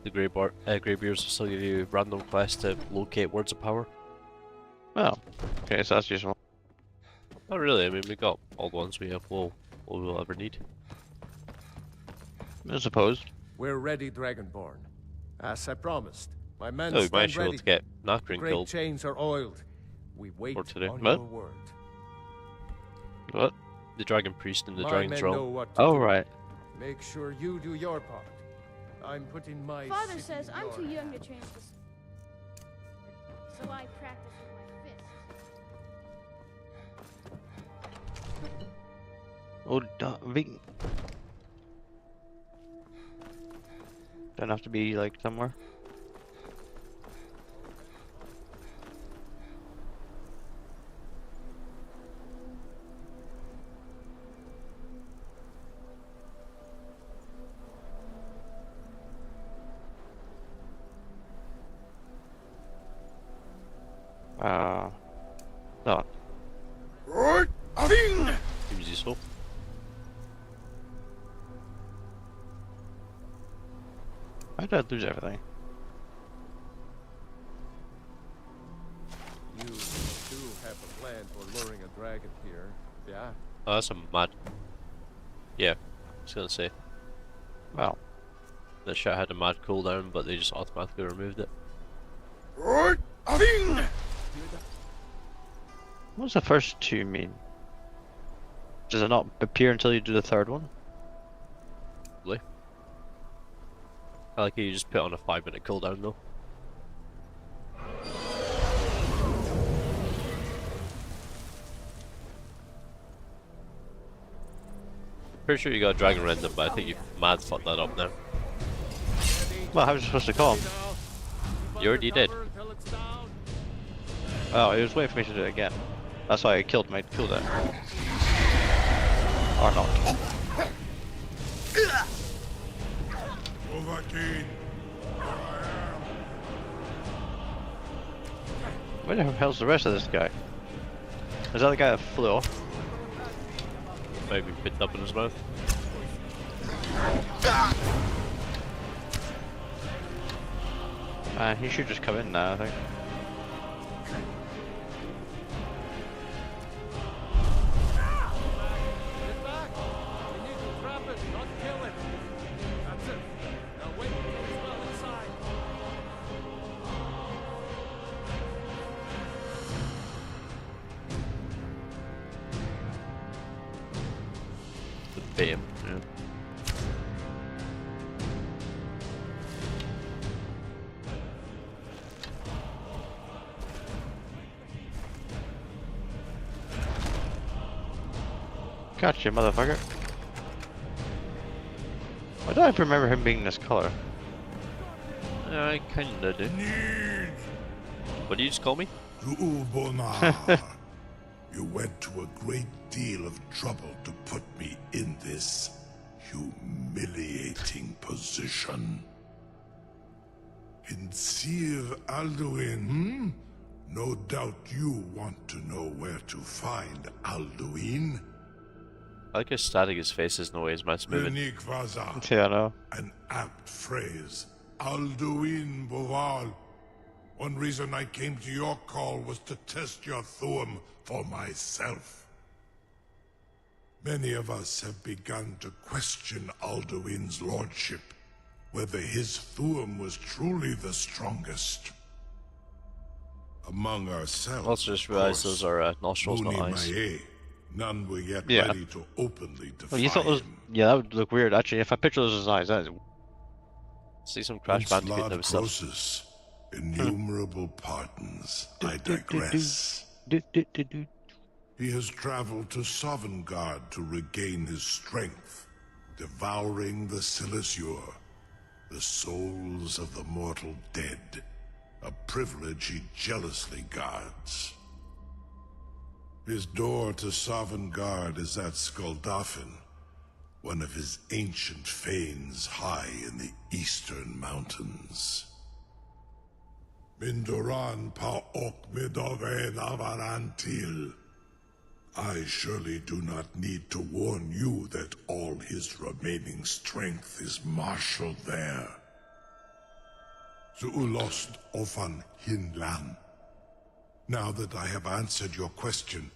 the Greybeards will still give you random quests to locate words of power. Oh, okay, so that's useful. Not really. I mean, we got all the ones we have. We'll ever need. I suppose. We're ready, Dragonborn. As I promised, my men Oh, we might stand be able ready. to get Nakarin Great killed. chains are oiled. We wait Or today. on What? your word. What? The Dragon Priest and the My Dragon men Throne. know what to Oh, do. right. Make sure you do your part. I'm putting my Father city says in I'm your too young to hands. train this, so I practice with my fists. Oh, vegan. Don't have to be like somewhere. No. Seems useful. Why did I lose everything? You do have a plan for luring a dragon here, yeah? Oh, that's a mad. Yeah, I was gonna say. Well. That shit had a mad cooldown, but they just automatically removed it. What does the first two mean? Does it not appear until you do the third one? Really? I like how you just put on a 5-minute cooldown though. Pretty sure you got a dragon random, but I think you mad fucked that up now. Well, how was I supposed to call him? You already did. Oh, he was waiting for me to do it again. That's why I killed my cooldown. Or not. Overkeen. Where the hell's the rest of this guy? Is that the guy that flew off? Maybe picked up in his mouth. He should just come in now, I think. Get back! We need to trap it, not kill it. That's it. Now wait until he's well inside. Bait him. Yeah. Gotcha, motherfucker. Why do I remember him being this color? I kinda do. What did you just call me? Ulbonar, you went to a great deal of trouble to put me in this humiliating position. In Sir Alduin, No doubt you want to know where to find Alduin. I like how static his face is, no way his mouth's moving. Unique Vaza. Yeah, I know. An apt phrase. Alduin Boval. One reason I came to your call was to test your Thuum for myself. Many of us have begun to question Alduin's lordship, whether his Thuum was truly the strongest. Among ourselves, Also just realised those are nostrils, not Muni eyes. Mae, none were yet Yeah. ready to openly defy Well, you thought those? him. Yeah, that would look weird. Actually, if I picture those as eyes, that is. See some Crash Bandicoot type stuff. Croesus, innumerable pardons. I digress. He has traveled to Sovngarde to regain his strength, devouring the Silesure, the souls of the mortal dead, a privilege he jealously guards. His door to Sovngarde is at Skuldafn, one of his ancient fanes high in the eastern mountains. Mindoran pa ok midoven avarantil. I surely do not need to warn you that all his remaining strength is marshaled there. Zuulost ofan hinlan. Now that I have answered your question,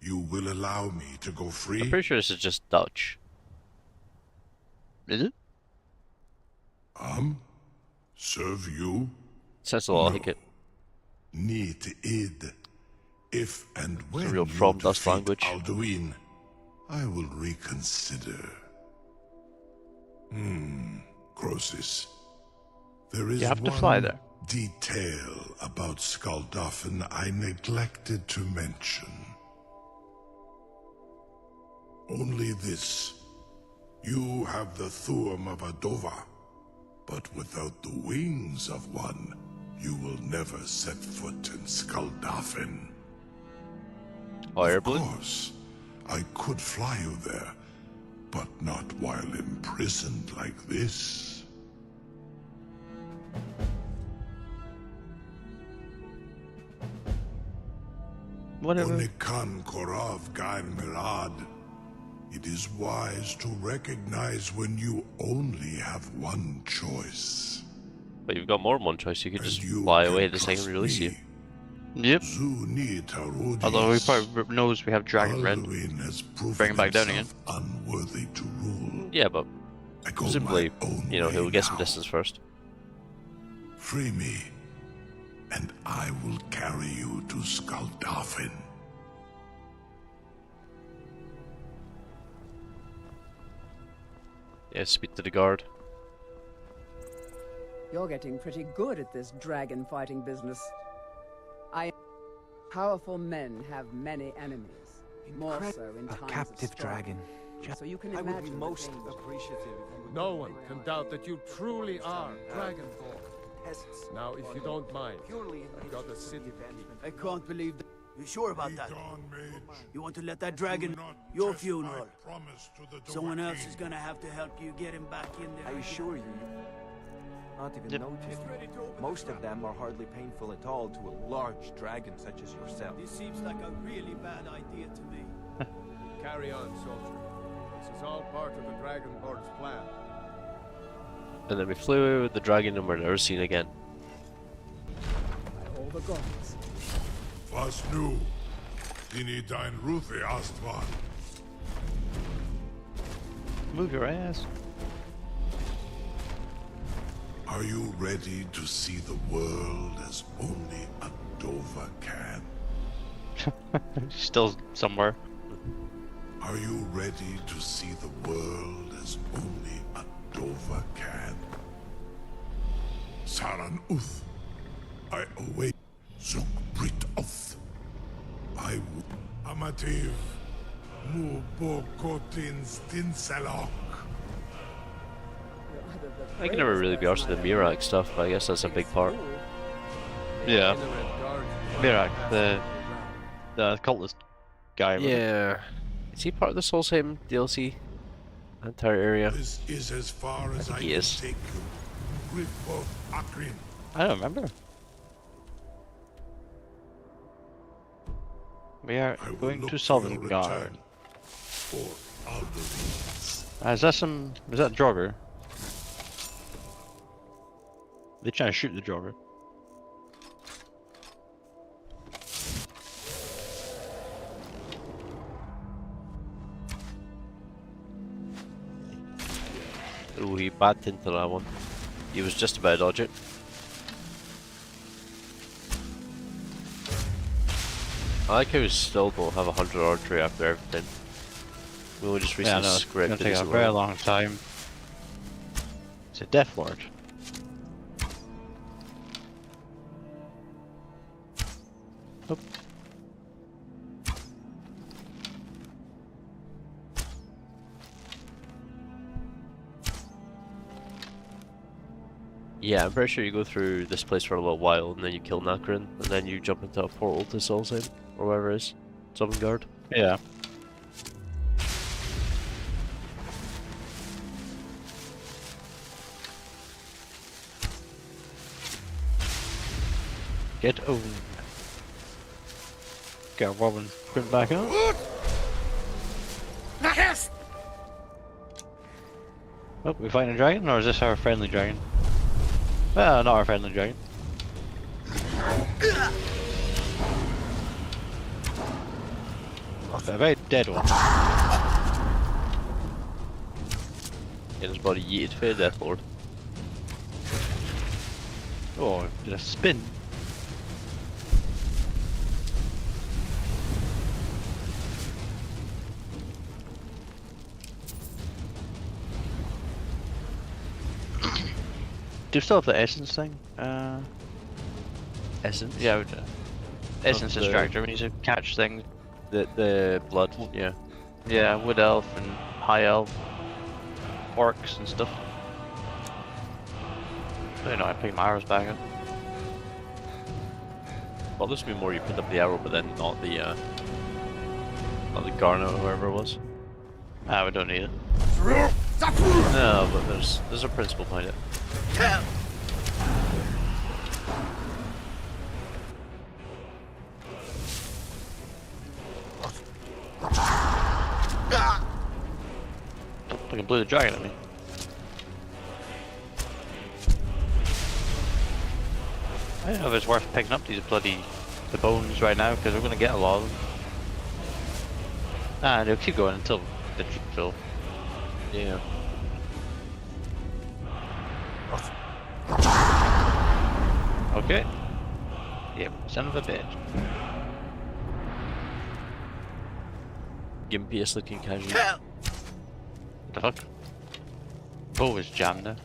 you will allow me to go free? I'm pretty sure this is just Dutch. Is it? Serve you? Says a lot like it. Need id. If and when It's a real you from Dutch defeat language. Alduin, I will reconsider. Croesus. There is You have to one fly there. detail about Skuldafn I neglected to mention. Only this. You have the Thuum of Adova, but without the wings of one, you will never set foot in Skuldafn. Of course, I could fly you there, but not while imprisoned like this. Whatever. Onikan Korav Gain Mirad. It is wise to recognize when you only have one choice. But you've got more than one choice. You could just fly away the second we release you. Yep. Although he probably knows we have Dragon Red. Bring him back down again. Unworthy to rule. Yeah, but presumably, you know, he'll get some distance first. Free me, and I will carry you to Skuldafn. Yeah, speak to the guard. You're getting pretty good at this dragon fighting business. Powerful men have many enemies. More so in times A captive of strife. dragon. So you can I imagine would be the most danger. appreciative. No one can doubt that you truly are Dragonborn. Now, if you don't mind, I've got a city to keep. I can't believe that. You sure about that? You want to let that dragon... Your funeral. Someone else is gonna have to help you get him back in there. I assure you, not even noticed. Most of them are hardly painful at all to a large dragon such as yourself. This seems like a really bad idea to me. Carry on, soldier. This is all part of the Dragonborn's plan. And then we flew away with the dragon and we're never seen again. By all the gods. Was nu? Dini dein Ruthi Astvan. Move your ass. Are you ready to see the world as only a Dova can? Still somewhere. Are you ready to see the world as only a Dova can? Saran Uth, I await Zuk Brit Oth. I would Amativ Mu Bokotin Stinselok. I can never really be arsed with the Mirak stuff, but I guess that's a big part. Yeah. Mirak, the cultist guy. Yeah. Is he part of the Soulshaven DLC? Entire area? This is as far as I he can is. take you. With both Akrin. I don't remember. We are going to Sovngarde. Is that Jogger? They're trying to shoot the Jogger. Ooh, he backed into that one. He was just about to dodge it. I like how we still don't have 100 archery after everything. We only just recently It's gonna scripted take this a as very well. long time. It's a Death Lord. Oop. Yeah, I'm pretty sure you go through this place for a little while and then you kill Nacrin and then you jump into a portal to Soulshaven or wherever it is. Sovngarde. Yeah. Get owned. Got Robin sprint back up. Oh, we fighting a dragon, or is this our friendly dragon? Well, not our friendly dragon. A very dead one. Get his body yeeted for the Death Lord. Oh, did a spin. Do you still have the essence thing? Essence? Yeah, essence the- extractor. We need to catch things. The blood, yeah. Yeah, wood elf and high elf, orcs and stuff. You know, I pick my arrows back up. Well, this would be more you picked up the arrow, but then not the garnet or whoever it was. Ah, we don't need it. No, but there's a principle behind it. Fucking blew the dragon at me. I don't know if it's worth picking up these the bones right now, because we're gonna get a lot of them. Ah, they'll keep going until the fill. Yeah. Okay. Yep, son of a bitch. Gimpiest looking casual. What the fuck? Bow is jammed now.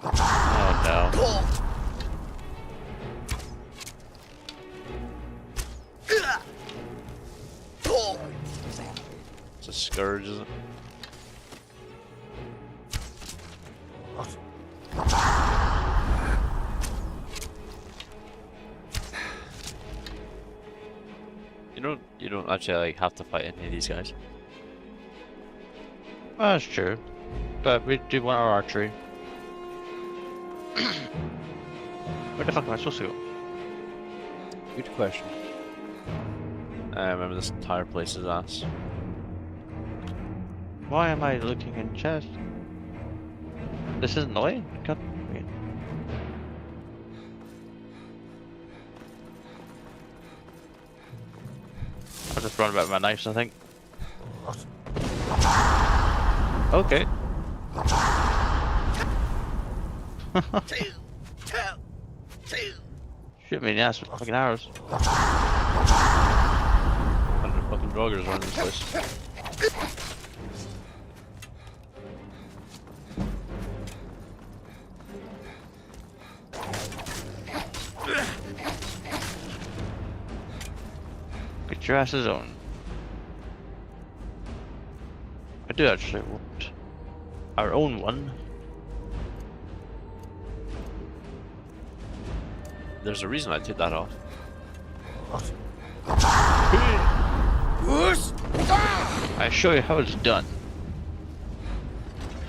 Oh no. It's a scourge, isn't it? You don't actually like have to fight any of these guys. Well, that's true. But we do want our archery. Where the fuck am I supposed to go? Good question. I remember this entire place is ass. Why am I looking in chest? This isn't the way? God, wait. I'll just run about with my knives, I think. Okay. Shoot me in the ass with fucking arrows. 100 fucking joggers around this place. Get your asses on. I do actually want our own one. There's a reason I took that off. I show you how it's done.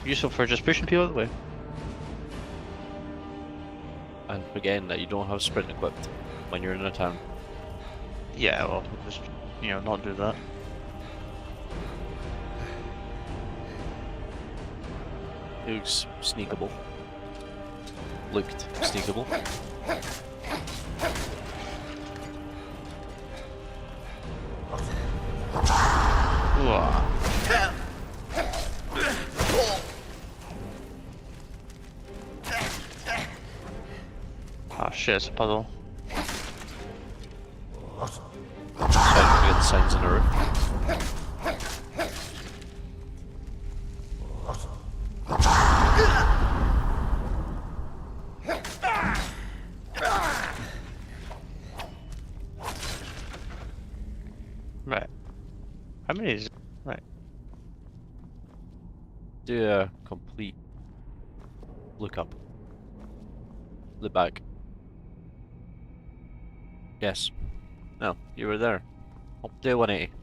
Useful for just pushing people out of the way. And again, that you don't have sprint equipped when you're in a town. Yeah, well, just, you know, not do that. It looks sneakable. Looked sneakable. Oh shit, it's a puzzle. So I can get the signs in a row. Right. How many is... Right. Do a complete look up. Look back. Yes. No, you were there. Up to 180.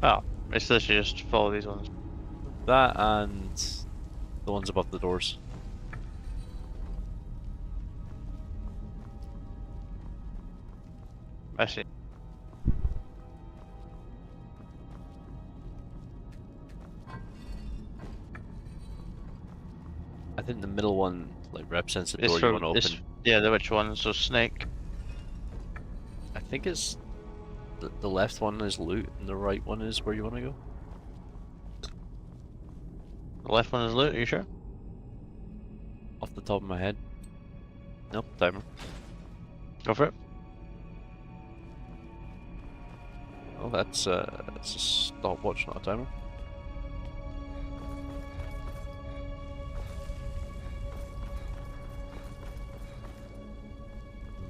Oh, it's literally just follow these ones. That and the ones above the doors. I see. I think the middle one like represents the It's door for, you want to it's, open. yeah, the which one? So snake. I think it's the left one is loot and the right one is where you want to go. The left one is loot, are you sure? Off the top of my head. Nope, timer. Go for it. Oh, that's a stopwatch, not a timer.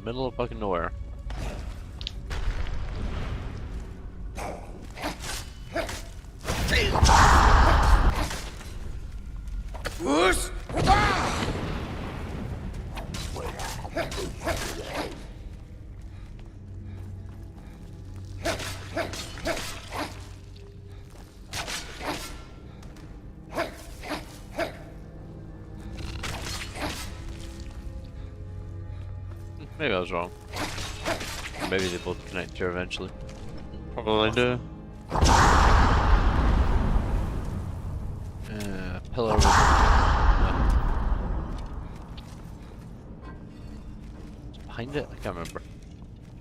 Middle of fucking nowhere. Maybe I was wrong. Maybe they both connect here eventually. Probably do. Pillar. Behind it? I can't remember.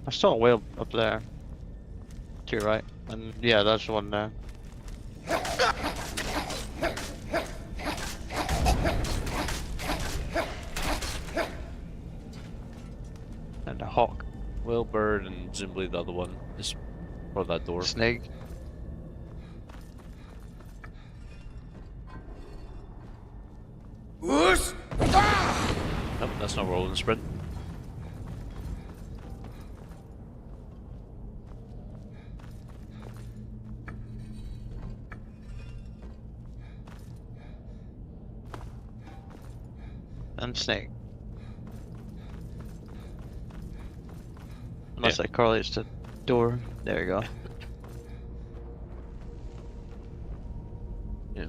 I saw a whale up there. To your right. And yeah, that's the one there. And a hawk. Whalebird and Zimbly the other one. Just for that door. Snake. Nope, that's not rolling sprint. And snake. Unless that correlates to door. There you go. Yeah.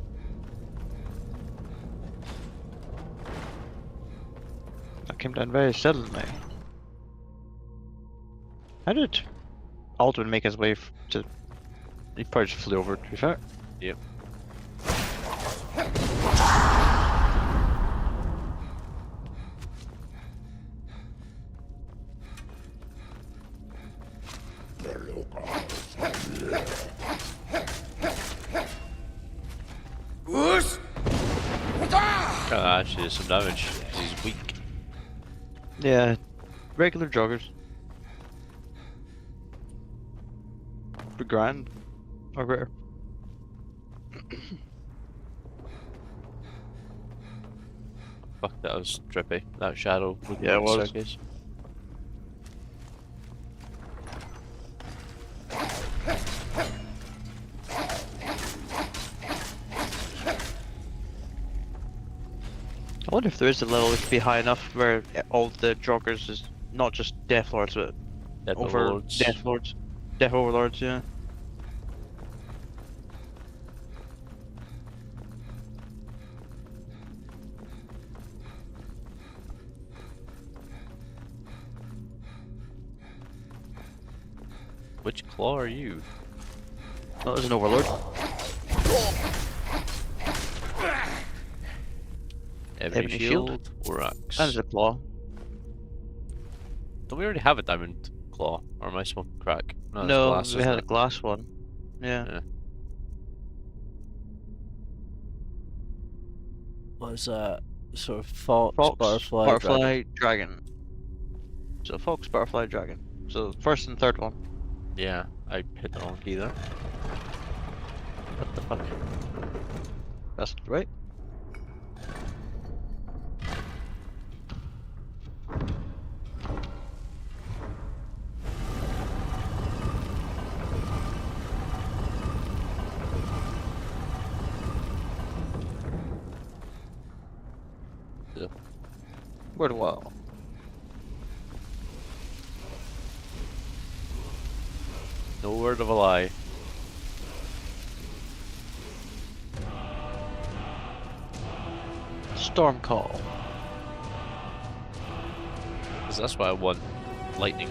That came down very suddenly. How did Aldwin make his way to... He probably just flew over, to be fair. Yep. Actually did some damage, because he's weak. Yeah, regular joggers. For grand. Or rare. Fuck, that was trippy. That shadow. Yeah, it was. Staircase. I wonder if there is a level that could be high enough where all the joggers is not just Death Lords, but Death over Overlords. Death Lords. Death Overlords, yeah. Which claw are you? Oh, there's an Overlord. Ebony Ebony shield or axe? That is a claw. Don't we already have a diamond claw? Or am I smoking crack? No, that's No, glass, we isn't had a it? glass one. Yeah. Yeah. What is that? Sort of fox, butterfly, dragon. So fox, butterfly, dragon. So first and third one. Yeah, I hit the wrong key there. What the fuck? That's right. Yeah. Word well. No word of a lie. Storm call. Because that's why I won lightning.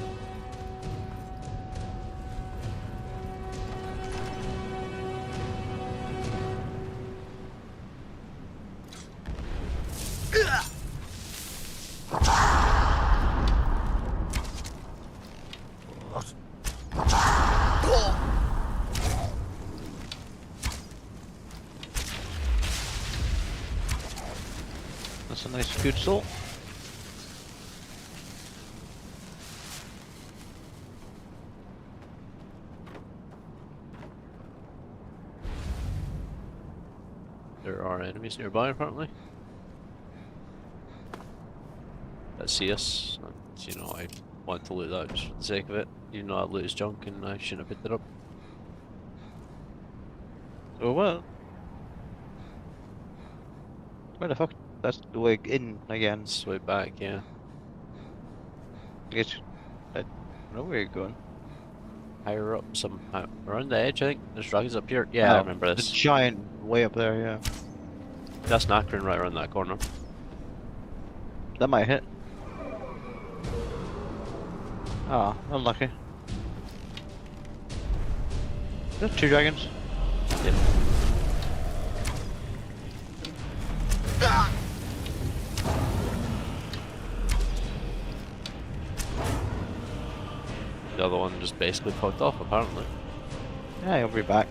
That's a nice good salt. There are enemies nearby, apparently. That see us. And, you know, I want to loot that just for the sake of it. Even though that loot is junk and I shouldn't have picked it up. So what? Where the fuck? That's the way in again. It's the way back, yeah. I guess I don't know where you're going. Higher up, around the edge, I think. There's dragons up here. Yeah, I remember this. The giant way up there, yeah. That's Nacrin right around that corner. That might hit. Ah, unlucky. There's 2 dragons. Yep. The other one just basically fucked off, apparently. Yeah, he'll be back.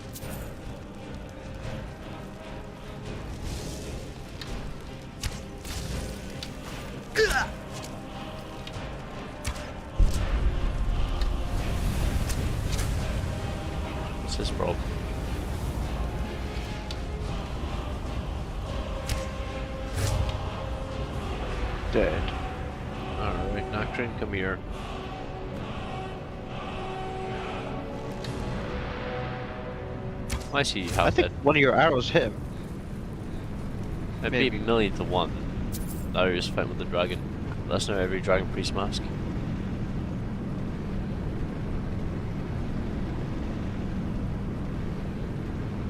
What's his problem? Dead. Alright, Nacrin, come here. I see you have I think one of your arrows hit him. It'd be a million to one. That I just found with the dragon. That's not every dragon priest mask.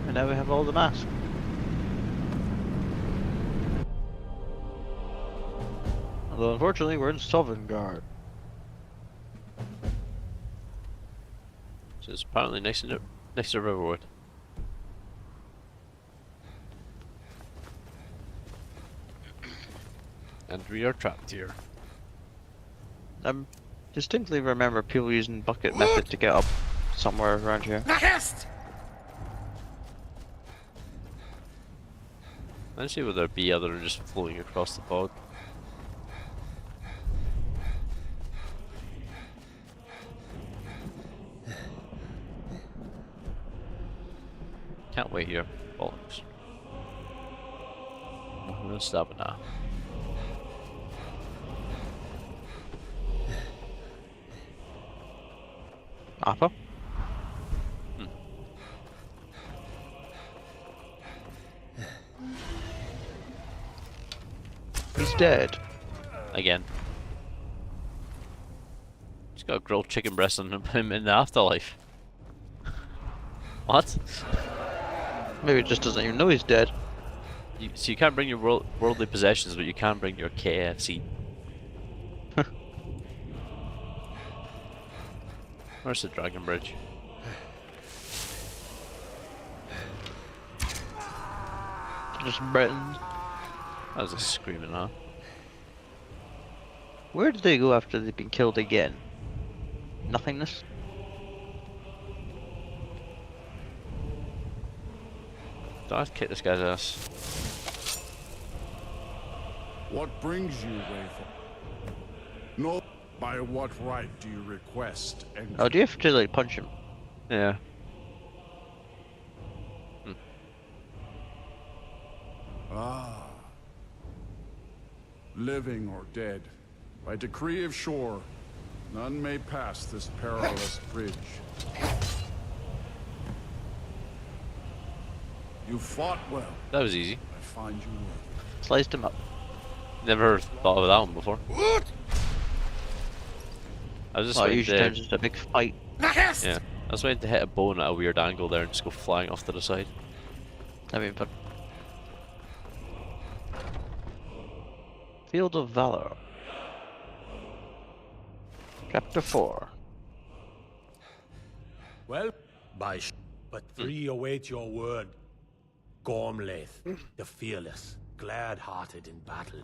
And now we have all the masks. Although unfortunately we're in Sovngarde. So it's apparently next to Riverwood. And we are trapped here. I distinctly remember people using bucket method to get up somewhere around here. Let's see whether there be other than just floating across the fog. Can't wait here. Bollocks. I'm gonna stop it now. Appa? He's dead. Again. He's got a grilled chicken breast on him in the afterlife. What? Maybe it just doesn't even know he's dead. So you can't bring your worldly possessions, but you can bring your KFC. Where's the dragon bridge? Just Britons. That was a screaming, huh? Where did they go after they've been killed again? Nothingness? Don't have to kick this guy's ass. What brings you, Wayfall? No, by what right do you request? Oh, do you have to like punch him? Yeah. Ah. Living or dead, by decree of Shore, none may pass this perilous bridge. You fought well. That was easy. I find you worthy. Sliced him up. Never thought of that one before. What? I was just it waiting usually to... turns into a big fight. Yeah. I was waiting to hit a bone at a weird angle there and just go flying off to the side. That'd be fun. Field of Valor. Chapter 4. Well, but 3 await your word. Gormlaith, the fearless, glad-hearted in battle.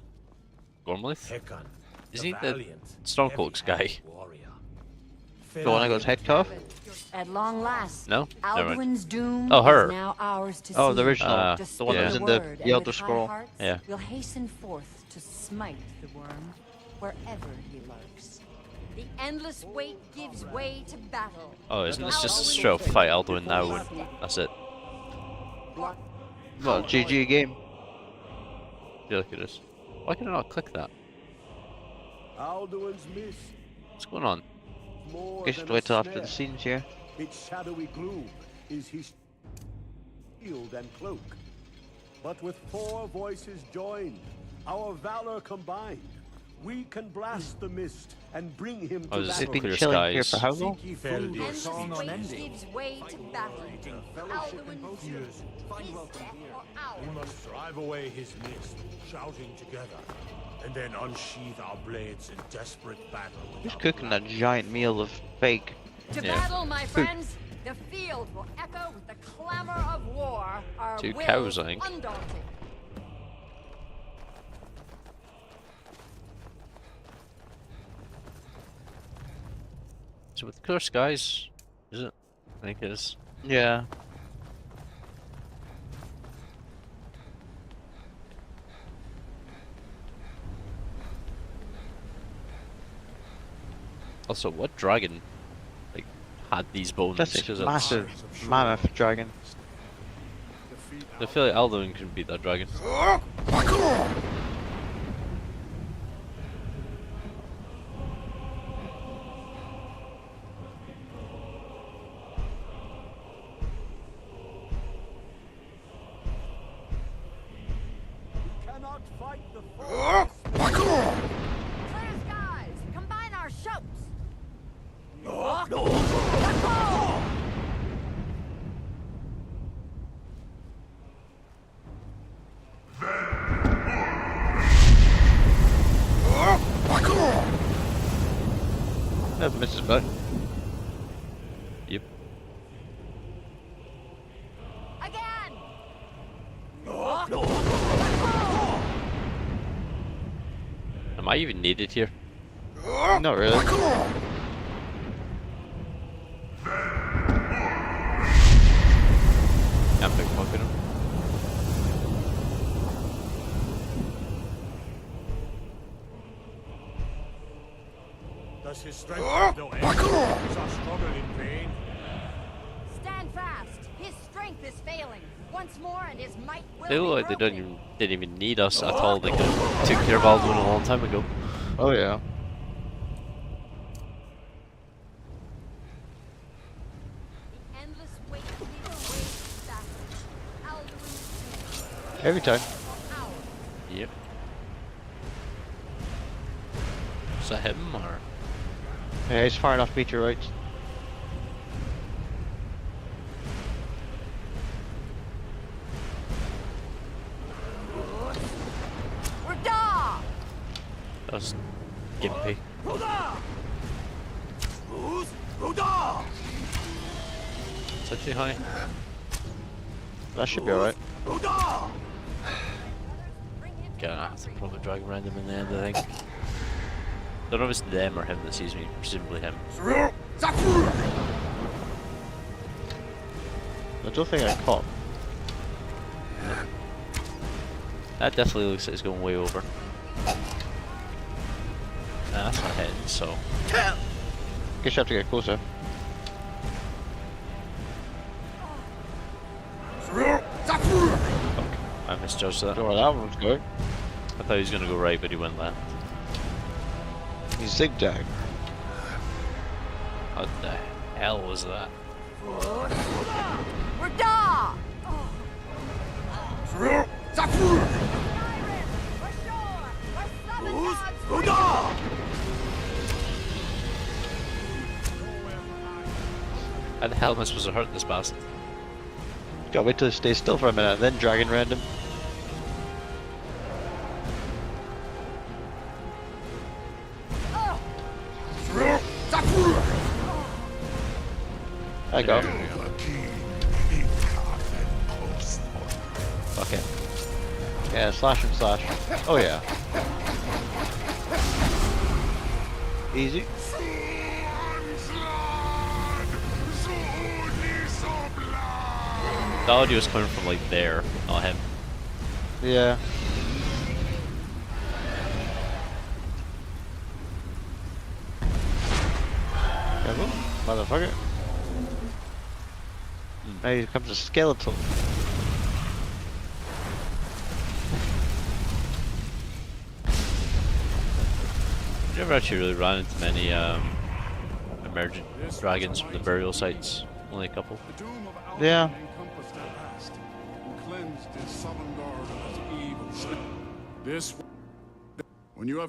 Gormlaith? Hecon, Is he the valiant, Stormcloaks guy? warrior. The one that goes head cuff? At long last, No? Never mind. Alduin's doom Oh, her. is now ours to Oh, see. the original. The one that was in the Word, and Elder with high Scroll. hearts, Yeah. We'll hasten forth to smite the worm wherever he lurks. The endless wait gives way to battle. Oh, isn't this just a straight up fight Alduin now and that's it? Well, GG game. Yeah, look at this. Why can I not click that? Alduin's mist. What's going on? Guess you have to wait till after the scenes here. Its shadowy gloom is his shield and cloak. But with 4 voices joined, our valor combined, we can blast the mist and bring him to battle. It's been chilling here for how long? Endless wait gives way to battle. Alduin's fierce, his death or ours. We must drive away his mist, shouting together, and then unsheath our blades in desperate battle. Who's cooking that giant meal of fake? To battle, my friends! The field will echo with the clamor of war. Our 2 will cows, I think. undaunted. So with clear skies, is it? I think it is. Yeah. Also, what dragon like had these bones? That's a 'Cause massive mammoth dragon. I feel like Alduin can beat that dragon. Cannot fight the forest. Clear skies! Combine our shouts! Never misses back. Yep. Again! Am I even needed here? Not really. I'm pickpocketing him. Does his strength have no end? Is our struggle in vain? Stand fast! His strength is failing. Once more and his might will They look be like they broken. didn't even need us at all. They could have took care of Alduin a long time ago. Oh yeah. The endless wait gives way to battle. Alduin's Every time. Yep. Is that him or? Yeah, he's far enough meteorites. Rada! That was gimpy. It's actually high. That should be alright. Gonna have to probably drag random in the end, I think. Don't know if it's them or him that sees me, presumably him. I don't think I caught. That definitely looks like it's going way over. Nah, that's not hitting, so. Guess you have to get closer. Fuck. I misjudged that. Don't know where that one's going. I thought he was gonna go right, but he went left. He zigzagged. What the hell was that? Rada! How the hell am I supposed to hurt this bastard? Gotta wait till it stays still for a minute, then dragon random. I go. Fuck it. Yeah, slash and slash. Oh yeah. Easy. The audio is coming from like there, not him. Yeah. Careful, motherfucker. Now here comes a skeleton. Never actually really ran into many emergent dragons from the burial sites. Only a couple. Yeah. This, when you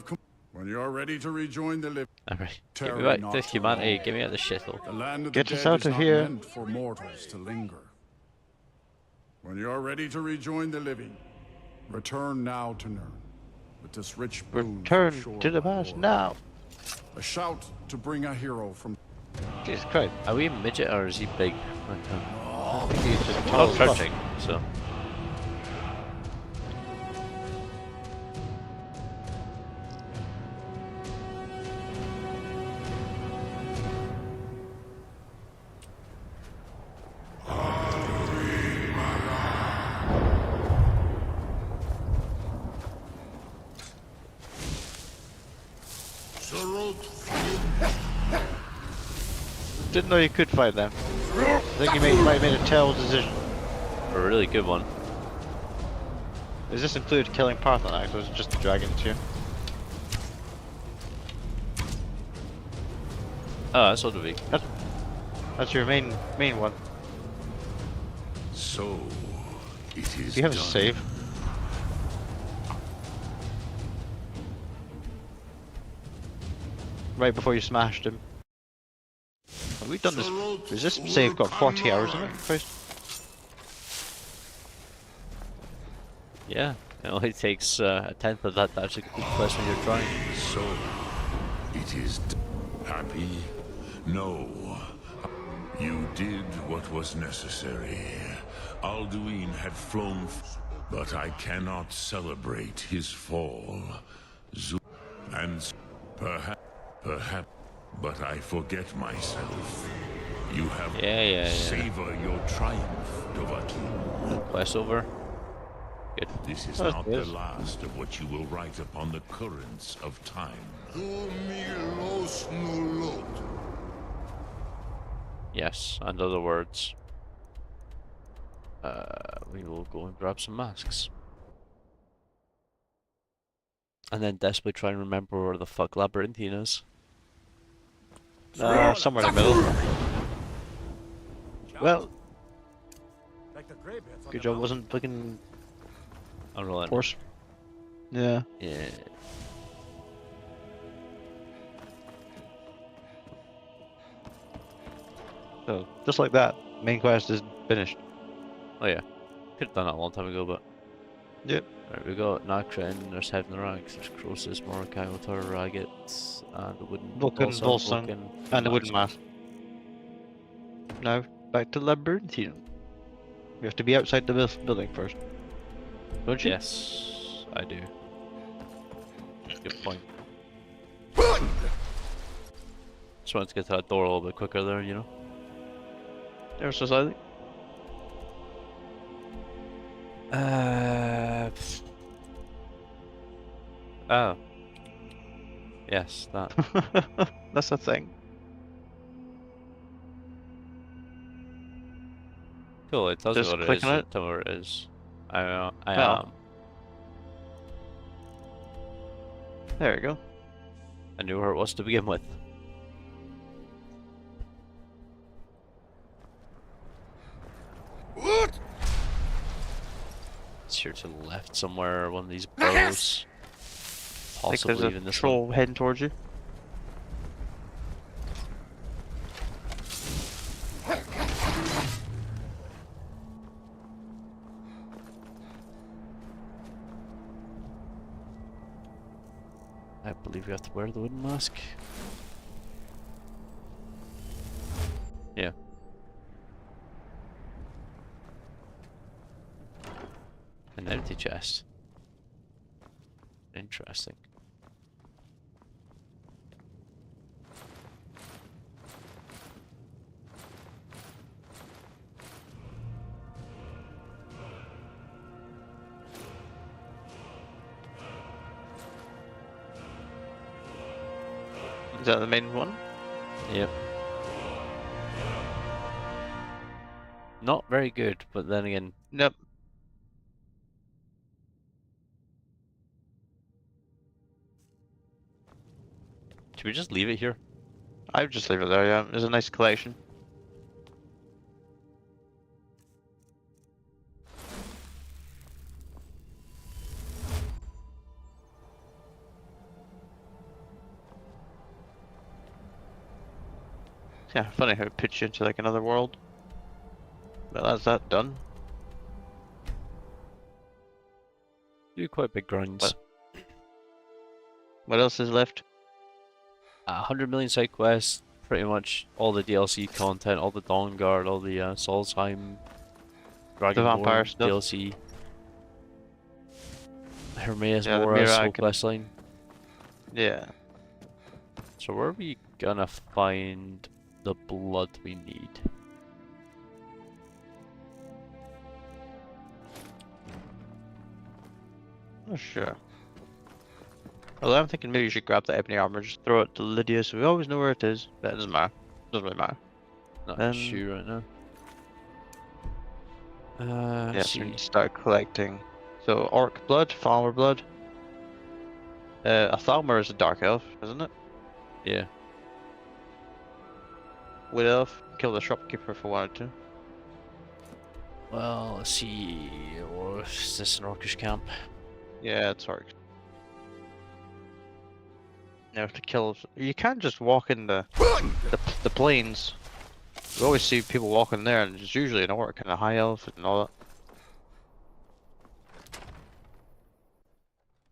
are ready to rejoin the living. Alright, get me back to humanity. Get me out of the shithole. The land of Get the us dead out is of not here. meant for mortals to linger. When you are ready to rejoin the living, return now to Nirn with this rich boon. Return to the past now. A shout to bring a hero from. Jesus Christ. Are we a midget or is he big? I think he's just I'm tall not as fuck. crouching, so. Didn't know you could fight them. I think you might have made a terrible decision. A really good one. Does this include killing Parthenax, or is it just the dragon too? Oh, that's what it would be. That's your main one. So, it is. Do you have a done. save? Right before you smashed him. Have we done this? Is this save got 40 hours in it? Christ. Yeah, it only takes a tenth of that to actually complete the quest when you're trying. So, it is happy? No. You did what was necessary. Alduin had flown, but I cannot celebrate his fall. And perhaps, but I forget myself. You have savor your triumph, Dovahkiin. Quest over. Good. This is not the last of what you will write upon the currents of time. Yes, and other words. We will go and grab some masks. And then desperately try and remember where the fuck Labyrinthine is. Somewhere in the middle. Well, good job wasn't fucking force. Yeah. Yeah. So, just like that, main quest is finished. Oh yeah. Could have done that a long time ago, but... Yep. Alright, we got Nakrin, there's Heaven Rags, there's Croesus, Mordecai, Otar, Raggett, and the wooden... Volsung, and the wooden mask. Now, back to Labyrinthine. We have to be outside the building first. Don't you? Yes, I do. Good point. Just wanted to get to that door a little bit quicker there, you know? Ever so slightly. Oh. Yes, that. That's a thing. Cool, it tells Just you what it click is. on it. Tell me where it is. I Oh. am. There we go. I knew where it was to begin with. What? It's here to the left somewhere, one of these burrows. I think Possibly even there's a this troll one. heading towards you. I believe you have to wear the wooden mask. Yeah. An empty chest. Interesting. Is that the main one? Yep. Not very good, but then again... Nope. Should we just leave it here? I would just leave it there, yeah. There's a nice collection. Yeah, funny how it puts you into like another world. But that's that done. Do quite big grinds. What else is left? 100 million side quests, pretty much all the DLC content, all the Dawnguard, all the Solstheim, vampire Dragonborn stuff. DLC. Hermaeus Yeah, the Mora Mirag soul and- quest line. Yeah. So where are we gonna find the blood we need? Not sure. Although I'm thinking maybe you should grab the ebony armor, just throw it to Lydia so we always know where it is. But it doesn't matter. Doesn't really matter. Not sure right now. Yeah, so we need to start collecting. So orc blood, farmer blood. A Thalmor is a dark elf, isn't it? Yeah. Wood elf, kill the shopkeeper if I wanted to. Well, let's see. Or is this an orcish camp? Yeah, it's orc. You have to kill. You can't just walk in the plains. You always see people walking there, and it's usually an orc and a high elf and all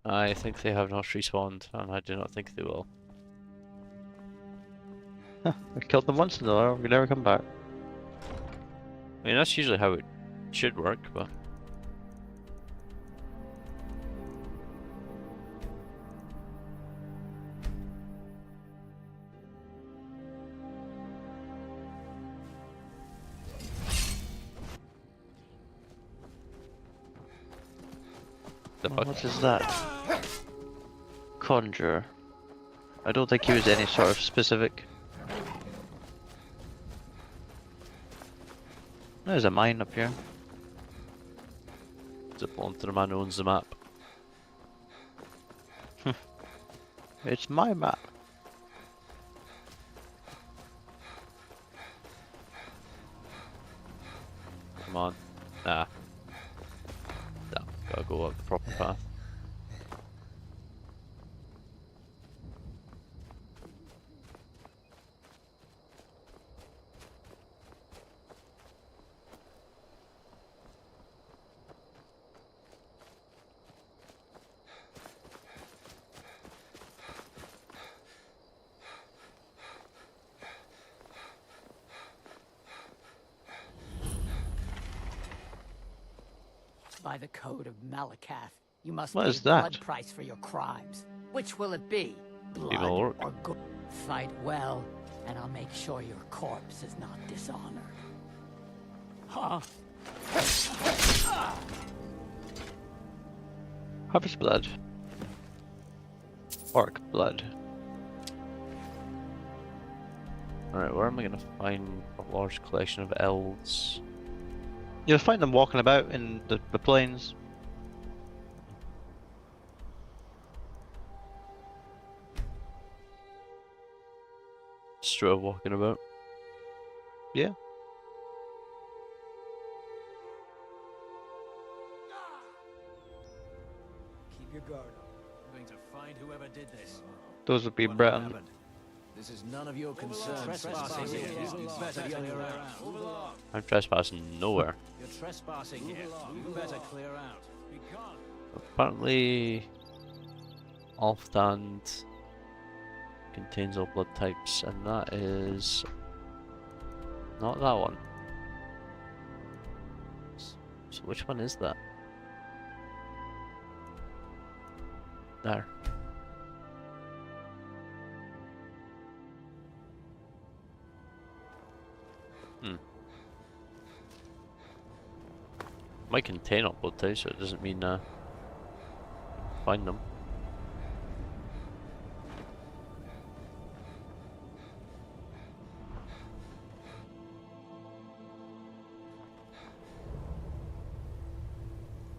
that. I think they have not respawned, and I do not think they will. I killed them once and they'll never come back. I mean, that's usually how it should work, but... The fuck? What is that? Conjure. I don't think he was any sort of specific. There's a mine up here. Does it belong to the man who owns the map? It's my map. Come on. Nah. Nah, gotta go up the proper path. By the code of Malakath, you must What pay is that? blood price for your crimes. Which will it be? Blood Evil orc. or good? Fight well, and I'll make sure your corpse is not dishonored. Huh? Harvest blood. Orc blood. Alright, where am I gonna find a large collection of elves? You'll find them walking about in the plains. Straight up walking about. Yeah. Keep your guard up. I'm going to find whoever did this. Those would be Breton. This is none of your concern. Trespassing here. You better clear out. Move along. I'm trespassing nowhere. You're trespassing here. You better clear out. Be gone. Apparently, Alfdand contains all blood types, and that is not that one. So which one is that? There. Might contain all blood types, so it doesn't mean find them.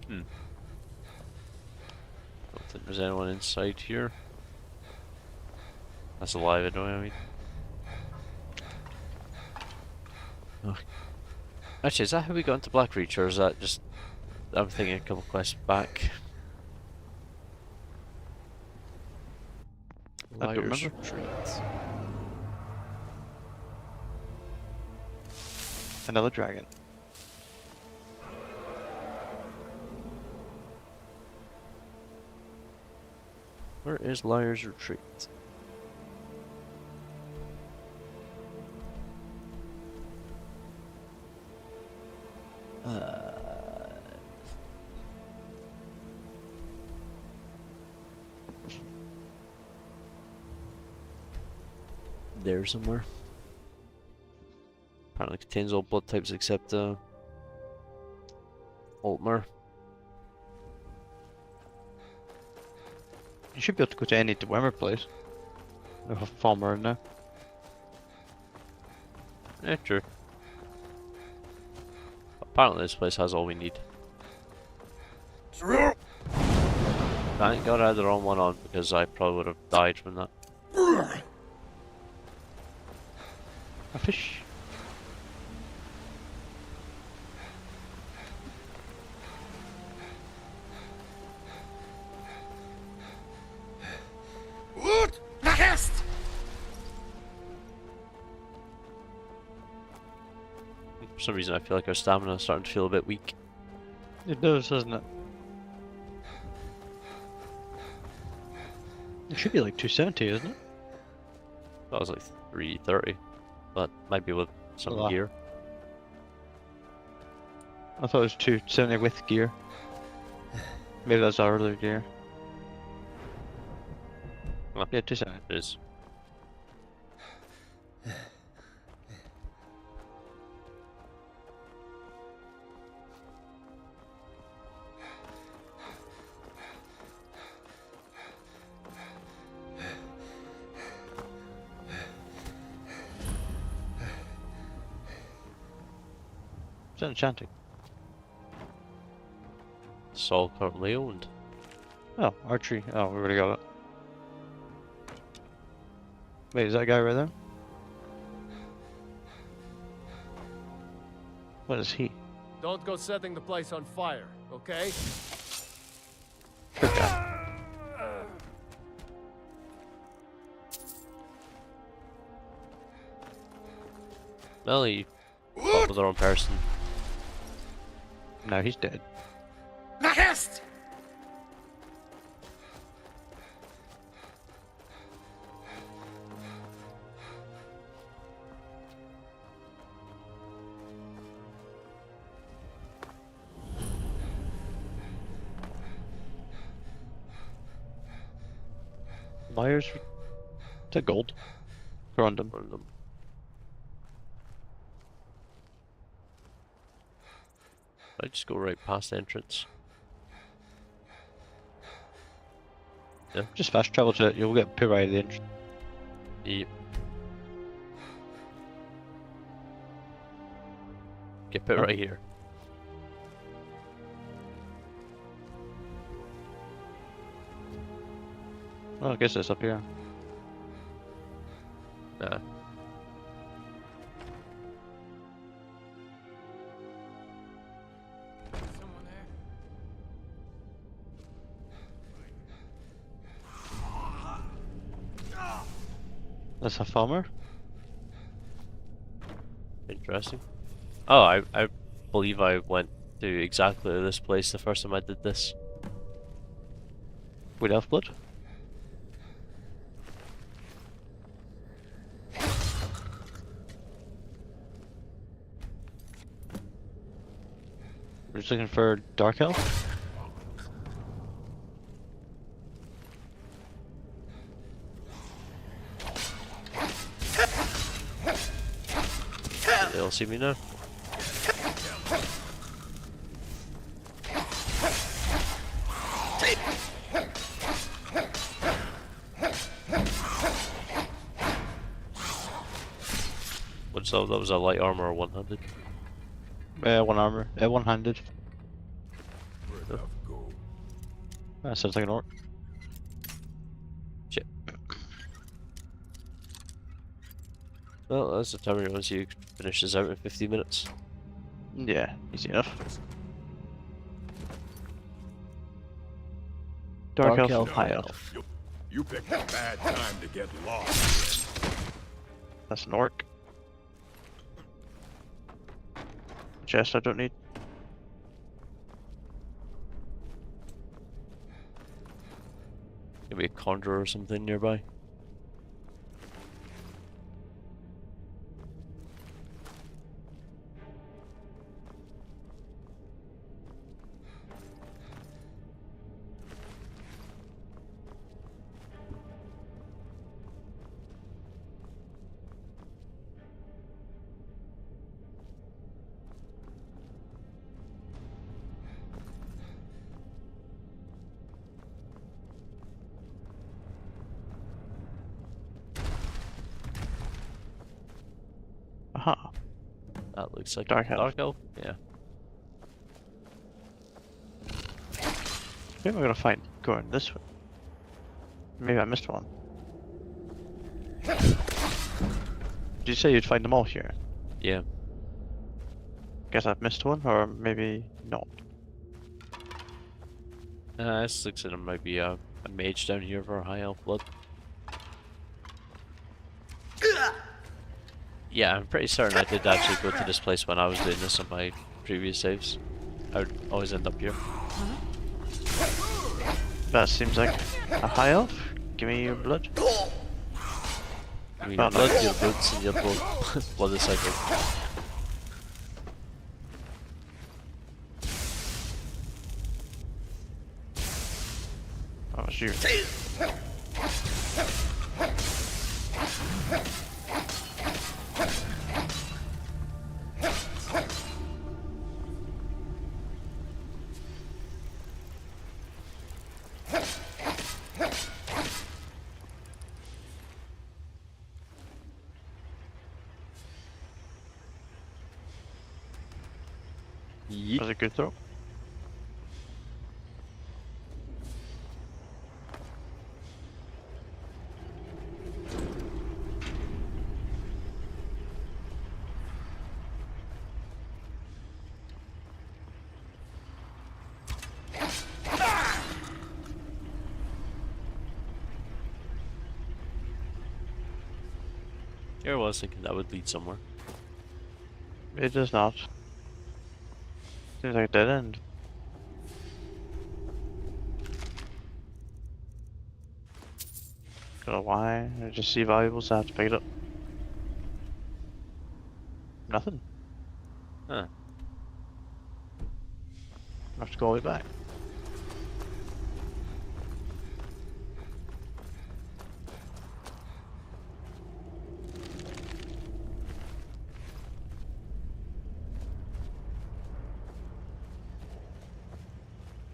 Don't think there's anyone inside here. That's alive, anyway, I mean. Oh. Actually, is that how we got into Blackreach, or is that just... I'm thinking a couple quests back. I don't Liar's remember. Retreat. Another dragon. Where is Liar's Retreat? There somewhere. Apparently contains all blood types except Altmer. You should be able to go to any Dwemer place. They have a farmer in there. Yeah, true. Apparently this place has all we need. Thank God I had the wrong one on, because I probably would have died from that. A fish. For some reason I feel like our stamina is starting to feel a bit weak. It does, doesn't it? It should be like 270, isn't it? That was like 330. That might be with some Wow. gear. I thought it was 270 with gear. Maybe that's our earlier gear. Well, Yeah, 270. it is. It's enchanting. It's all currently owned. Oh, archery. Oh, we already got it. Wait, is that guy right there? What is he? Don't go setting the place on fire, okay? Good guy. Well, he fought with the wrong person. No, he's dead. Liars. Is that gold? Random. Random. I just go right past the entrance. Yeah. Just fast travel to it. You'll get put right at the entrance. Yep. Get put right here. Oh, I guess it's up here. Nah. Someone there? That's a farmer. Interesting. Oh, I believe I went to exactly this place the first time I did this. With elf blood. We're just looking for dark elf. They all see me now. What's that? That was a light armor or one-handed? One armor. One-handed. enough gold. That sounds like an orc. Shit. Well, that's the timer once you finish this out in 15 minutes. Yeah, easy enough. Dark elf, high elf. You picked a bad time to get lost. That's an orc. Chest I don't need. Maybe a conjurer or something nearby. Aha. That looks like Dark a elf. dark elf. Yeah. Maybe I'm gonna find going this way. Maybe I missed one. Did you say you'd find them all here? Yeah. Guess I've missed one, or maybe not. This looks like there might be a mage down here for a high elf blood. Yeah, I'm pretty certain I did actually go to this place when I was doing this on my previous saves. I would always end up here. That seems like a high elf. Give me your blood. Give me your blood, your boots, and your blood disciple. Oh, it's you. That was a good throw. Here I was thinking that would lead somewhere. It does not. Seems like a dead end. Don't know why. I just see valuables, so I have to pick it up. Nothing. Huh. I have to go all the way back.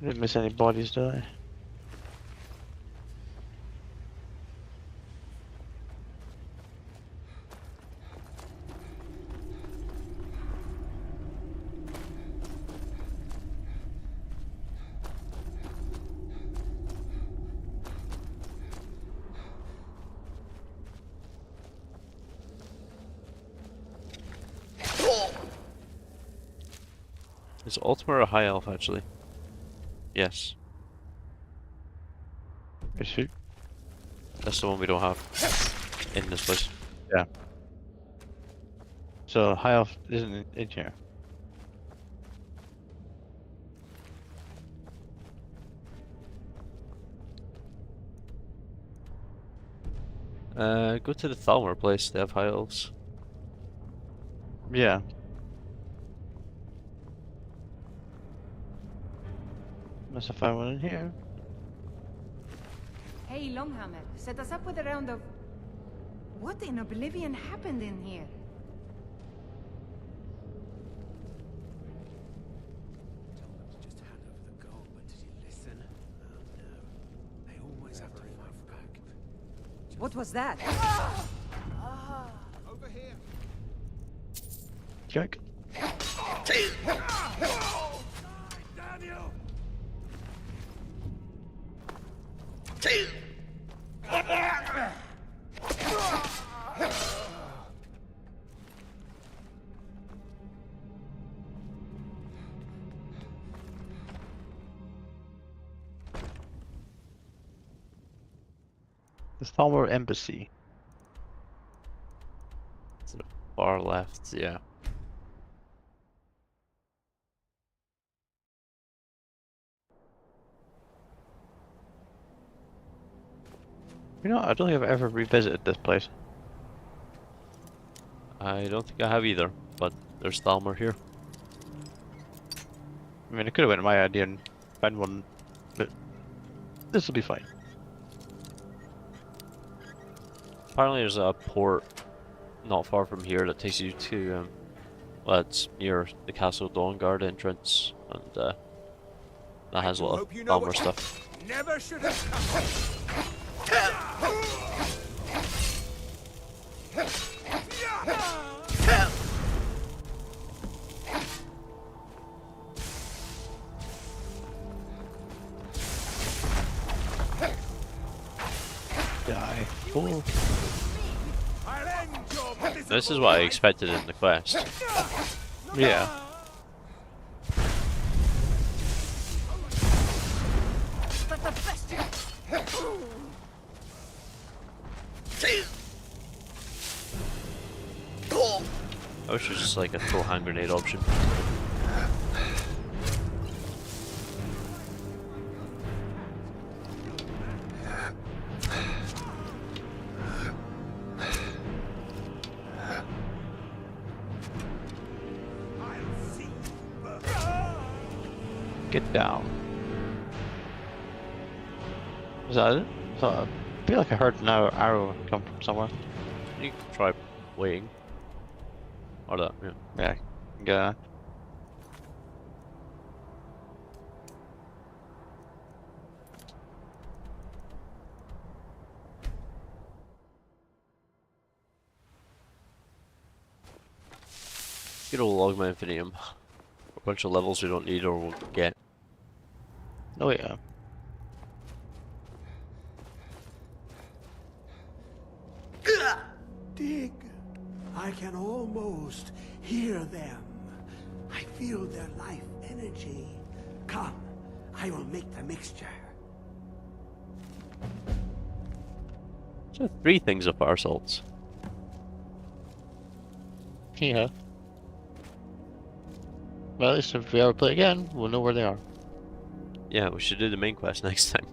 Didn't miss any bodies, did I? Is Ultima a high elf actually? Yes. Is who? That's the one we don't have in this place. Yeah. So high elf isn't in here. Go to the Thalmor place, they have high elves. Yeah. Unless I find one in here. Hey, Longhammer, set us up with a round of... What in oblivion happened in here? Told him to just hand over the gold, but did he listen? Oh no. They always have to fight back. What was that? Over here. Joke. Damn you! The Thalmor Embassy. To the far left, yeah. You know, I don't think I've ever revisited this place. I don't think I have either, but there's Thalmor here. I mean, I could have went my idea and found one, but this will be fine. Apparently there's a port not far from here that takes you to, well, it's near the Castle Dawnguard entrance, and that has a lot of Thalmor stuff. Never should have Die. Oh. This is what I expected in the quest. Yeah. I wish it was just like a throw hand grenade option. Get down. Is that it? I feel like I heard an arrow come from somewhere. You can try waiting. Or that, yeah. Yeah. Yeah. Get all Logma Infinium. A bunch of levels we don't need or won't get. Oh yeah. Dig. I can almost hear them. I feel their life energy. Come, I will make the mixture. So 3 things of fire salts. Yeah. Well, at least if we ever play again, we'll know where they are. Yeah, we should do the main quest next time.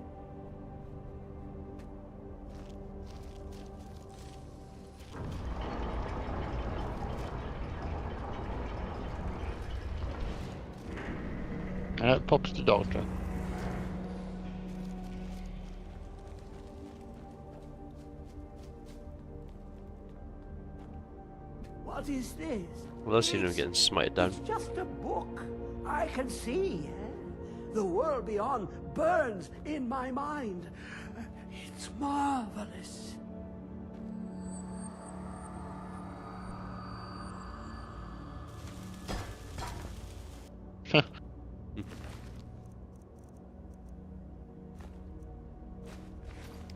And out pops the doctor. What is this? Well, I've seen him getting smited down. It's just a book. I can see. The world beyond burns in my mind. It's marvelous.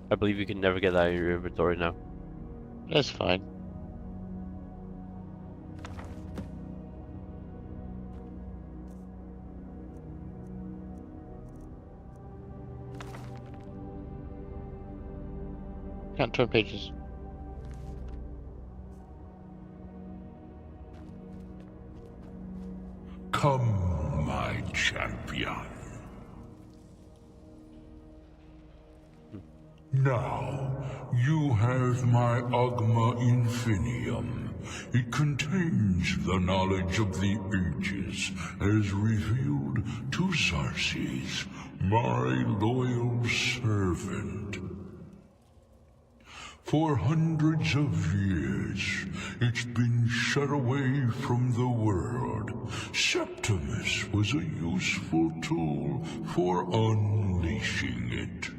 I believe you can never get that out of your inventory now. That's fine. Can't turn pages. Come, my champion. Now, you have my Ogma Infinium. It contains the knowledge of the ages, as revealed to Xarxes, my loyal servant. For hundreds of years, it's been shut away from the world. Septimus was a useful tool for unleashing it.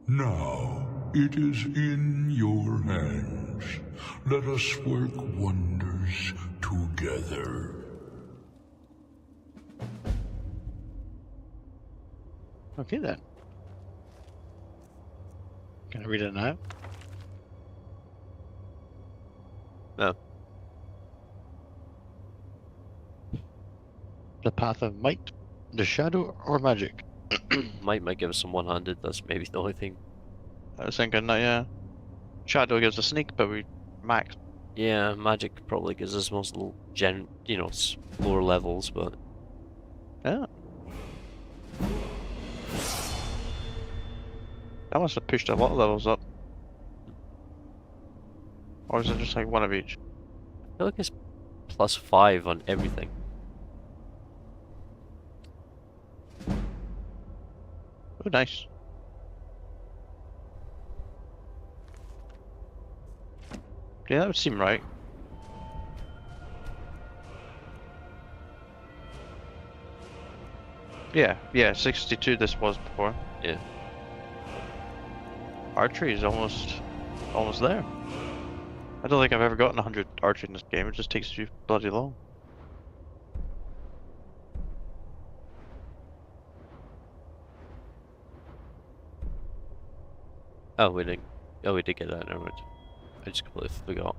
Now, it is in your hands. Let us work wonders together. Okay then. Can I read it now? No. The path of might, the shadow, or magic? Might give us some one-handed. That's maybe the only thing. I was thinking that, yeah. Shadow gives a sneak, but we max. Yeah, magic probably gives us most lower levels, but yeah. That must have pushed a lot of levels up. Or is it just like one of each? I feel like it's +5 on everything. Oh, nice. Yeah, that would seem right. Yeah, 62 this was before. Yeah. Archery is almost there. I don't think I've ever gotten 100 archery in this game, it just takes you bloody long. Oh, we did get that, never mind. I just completely forgot.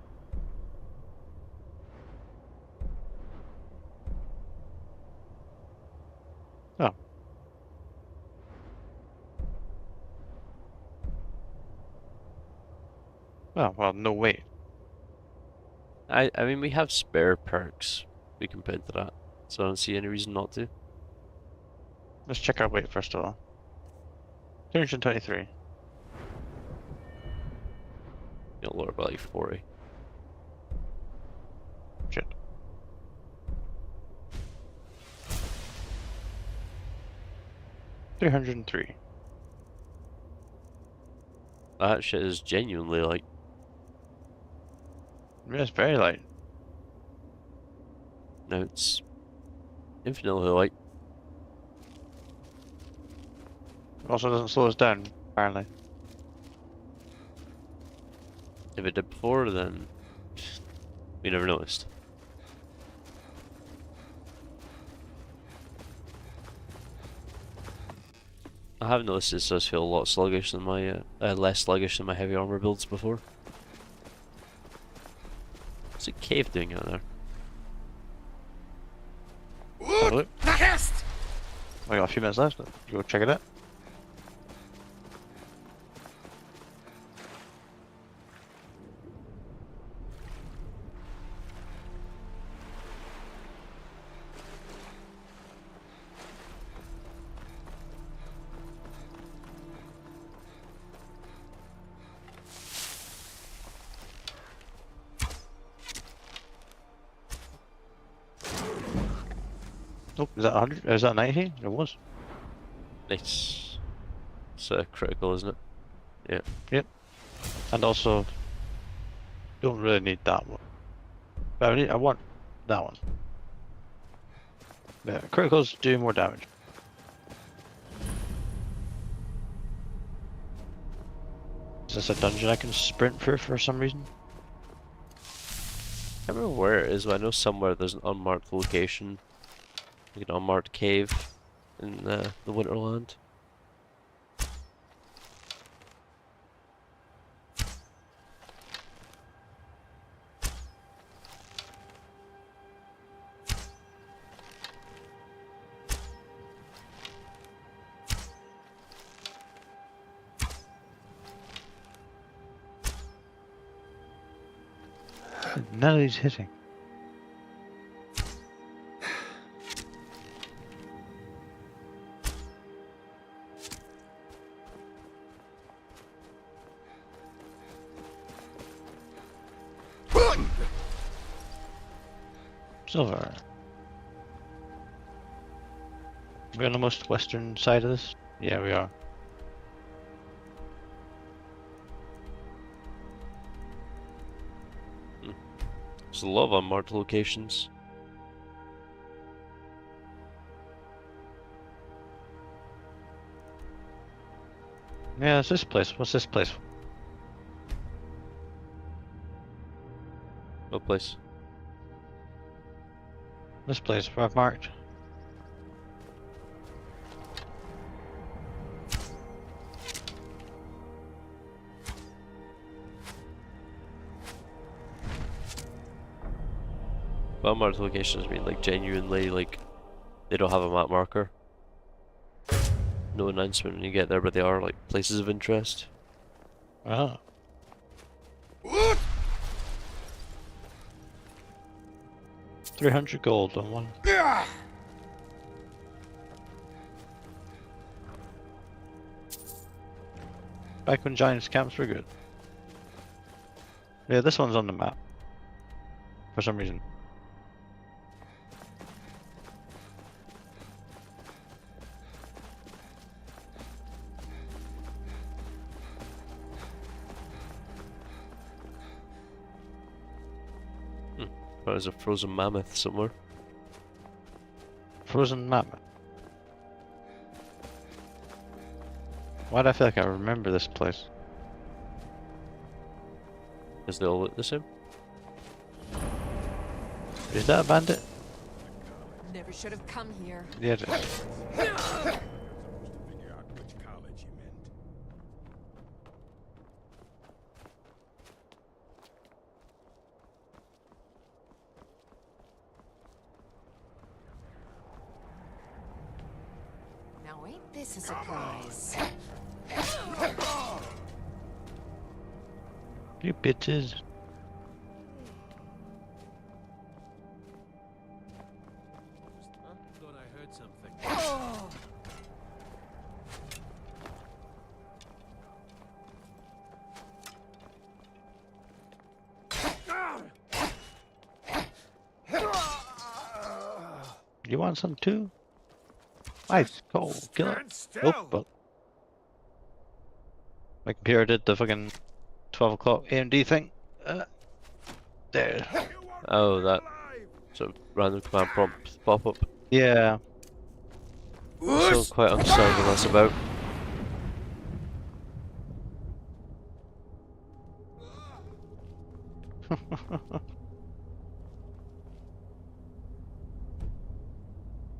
Oh. Oh, well, no way. I mean, we have spare perks we can put into that, so I don't see any reason not to. Let's check our weight first of all. 223. You'll lower by like 40. Shit. $303. That shit is genuinely light. Yeah, it's very light. No, it's infinitely light. Also doesn't slow us down, apparently. If it did before, then we never noticed. I have noticed this does feel a lot sluggish than my less sluggish than my heavy armor builds before. What's a cave doing out there? I got a few minutes left. You go check it out. Oh, is that 100? Is that 90? It was. Nice. It's critical, isn't it? Yeah. Yep. And also, don't really need that one. But I want that one. Yeah, criticals do more damage. Is this a dungeon I can sprint through for some reason? I don't remember where it is, but I know somewhere there's an unmarked location. Like an unmarked cave in the Winterland. None of these hitting. Silver. We're on the most western side of this? Yeah, we are. There's a lot of unmarked locations. Yeah, it's this place. What's this place? What place? This place where I've marked. well-marked locations mean like genuinely like they don't have a map marker. No announcement when you get there, but they are like places of interest. Ah. 300 gold on one. Back when Giants camps were good. Yeah, this one's on the map. For some reason. There's a frozen mammoth somewhere. Frozen mammoth. Why do I feel like I remember this place? Because they all look the same. Is that a bandit? Never should have come here. Yeah, it is. Figure out which college you meant. Now ain't this a surprise? You bitches. Thought I heard something. You want some too? Nice, cool, kill it. Oh, but my computer did the fucking 12 o'clock AMD thing. There. Oh, that sort of random command prompt pop up. Yeah. Still quite uncertain what that's about.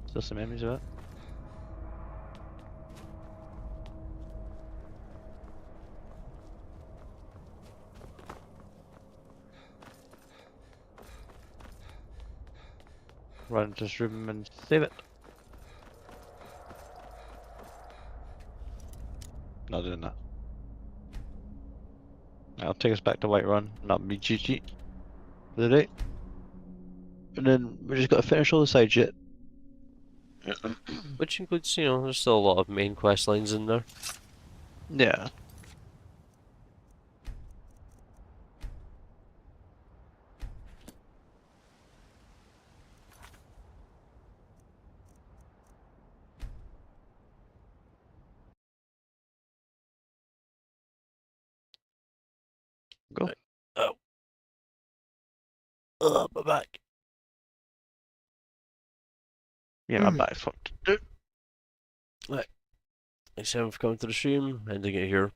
Still some memories of it. Run into this room and save it. Not doing that. I'll take us back to Whiterun, not be GG for the day. And then we just got to finish all the side shit. Which includes, you know, there's still a lot of main quest lines in there. Yeah. Go. Oh, my back. Yeah, my back's fucked. Right. Thanks everyone for coming to the stream, ending it here.